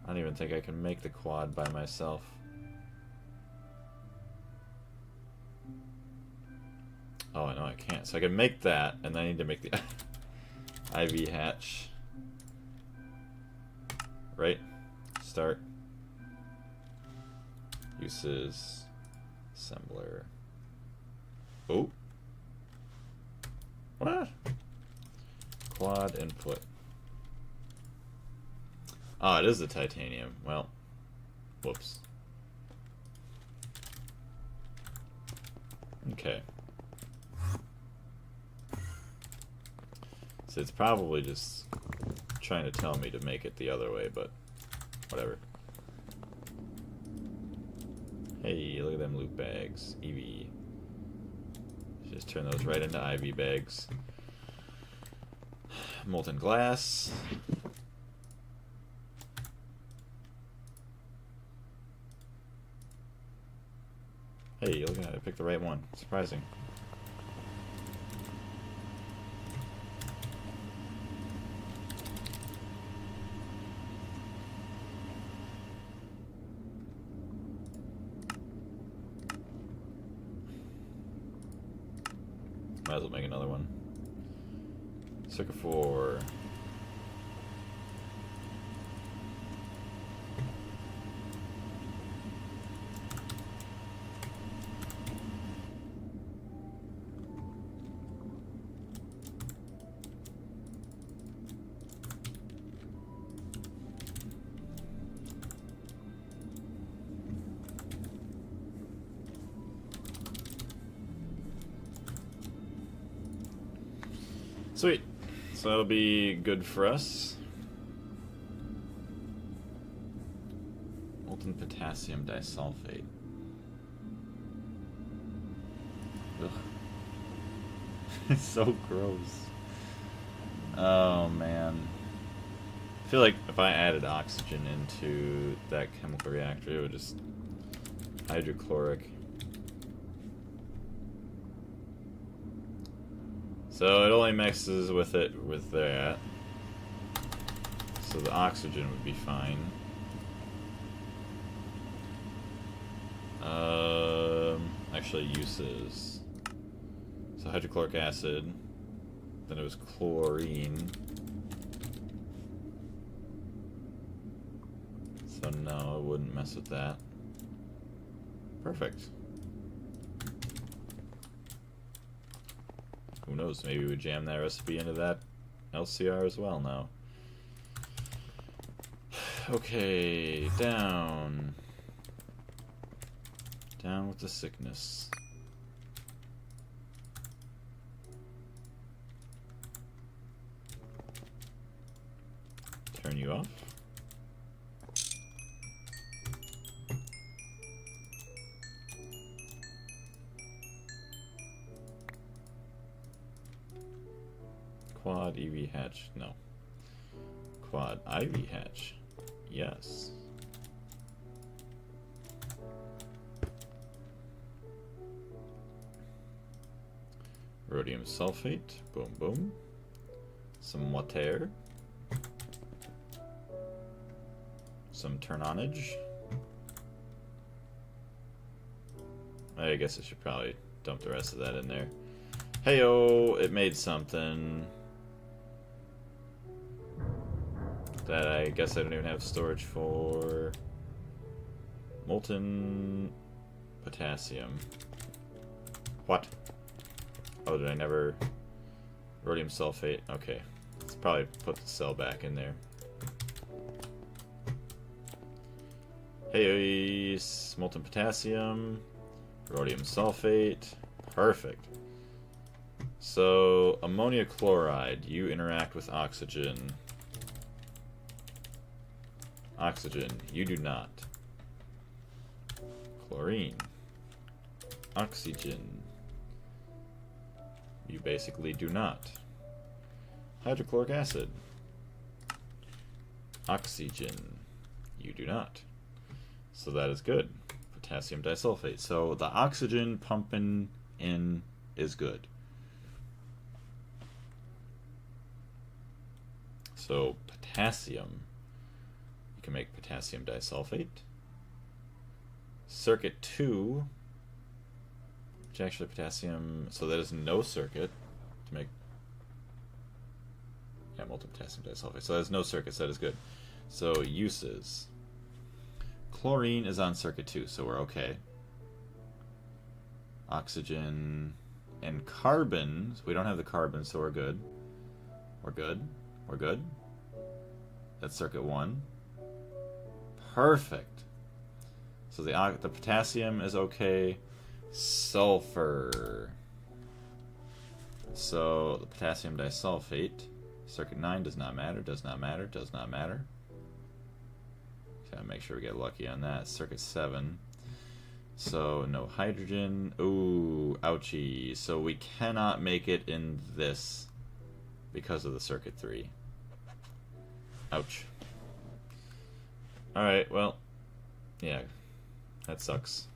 I don't even think I can make the quad by myself. Oh, no, I can't. So I can make that, and then I need to make the IV hatch. Right? Start. Uses. Assembler. Oh. What? Quad input. Oh, it is the titanium. Well, whoops. Okay. So it's probably just trying to tell me to make it the other way, but whatever. Hey, look at them loot bags. EV. Just turn those right into IV bags. Molten glass. Hey, look at that. I picked the right one. Surprising. Might as well make another one. Circuit 4. Sweet. So that'll be good for us. Molten potassium disulfate. Ugh. It's so gross. Oh man. I feel like if I added oxygen into that chemical reactor, it would just hydrochloric. So it only mixes with it with that. So the oxygen would be fine. Actually uses. So hydrochloric acid. Then it was chlorine. So no, it wouldn't mess with that. Perfect. Who knows, maybe we jam that recipe into that LCR as well now. Okay, down. Down with the sickness. you off. Quad EV hatch, no. Quad IV hatch, yes. Rhodium sulfate, boom boom. Some water. Some turnonage. I guess I should probably dump the rest of that in there. Heyo, it made something that I guess I don't even have storage for. Molten potassium. What? Oh, did I never... Rhodium sulfate. Okay. Let's probably put the cell back in there. Hey, molten potassium. Rhodium sulfate. Perfect. So, ammonia chloride. You interact with oxygen. Oxygen. You do not. Chlorine. Oxygen. You basically do not. Hydrochloric acid. Oxygen. You do not. So that is good. Potassium disulfate. So the oxygen pumping in is good. So potassium. You can make potassium disulfate. Circuit 2. Which actually potassium, so that is no circuit to make, yeah, molten potassium disulfate. So there's no circuits, that is good. So uses. Chlorine is on circuit 2, so we're okay. Oxygen and carbon, so we don't have the carbon, so we're good. We're good. We're good. That's circuit 1. Perfect. So the potassium is okay. Sulfur. So the potassium disulfate. Circuit 9 does not matter, does not matter, does not matter. Gotta make sure we get lucky on that. Circuit 7. So no hydrogen. Ooh, ouchie. So we cannot make it in this because of the circuit 3. Ouch. Alright, well, yeah, that sucks.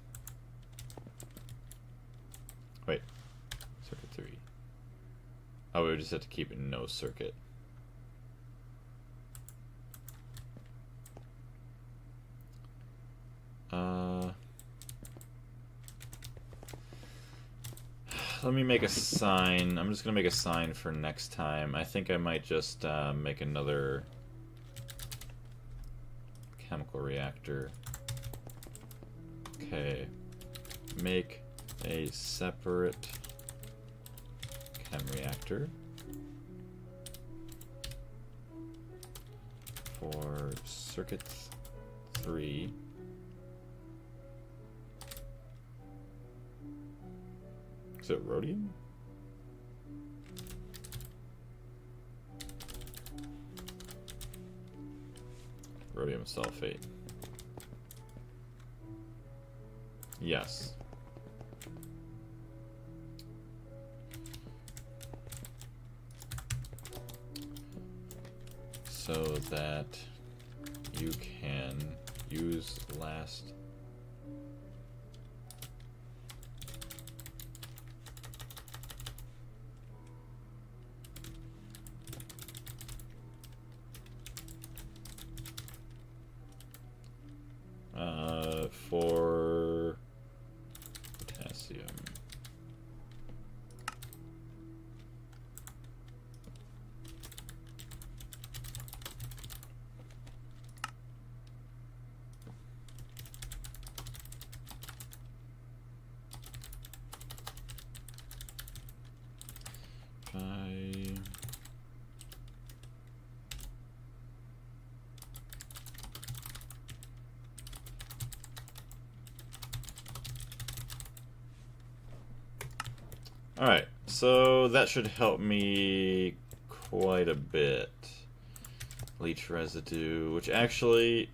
Wait, circuit 3. Oh, we just have to keep it no circuit. Let me make a sign. I'm just gonna make a sign for next time. I think I might just make another chemical reactor. Okay, make a separate chem reactor for circuit 3. Is it rhodium? Rhodium sulfate. Yes. So that you can use last for potassium. Alright, so that should help me quite a bit. Leech residue, which actually...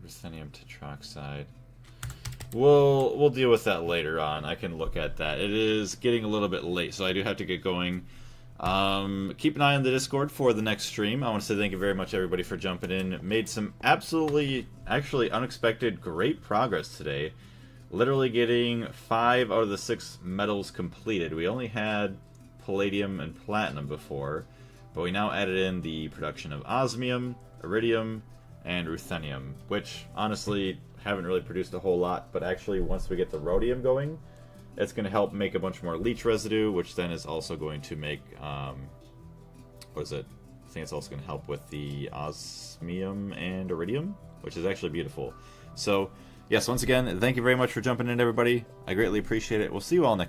Ruthenium tetroxide. We'll deal with that later on. I can look at that. It is getting a little bit late, so I do have to get going. Keep an eye on the Discord for the next stream. I want to say thank you very much, everybody, for jumping in. Made some absolutely, actually unexpected, great progress today. Literally getting 5 out of the 6 metals completed. We only had palladium and platinum before, but we now added in the production of osmium, iridium, and ruthenium, which honestly haven't really produced a whole lot, but actually once we get the rhodium going, it's going to help make a bunch more leech residue, which then is also going to make, what is it? I think it's also going to help with the osmium and iridium, which is actually beautiful. So, yes, once again, thank you very much for jumping in, everybody. I greatly appreciate it. We'll see you all next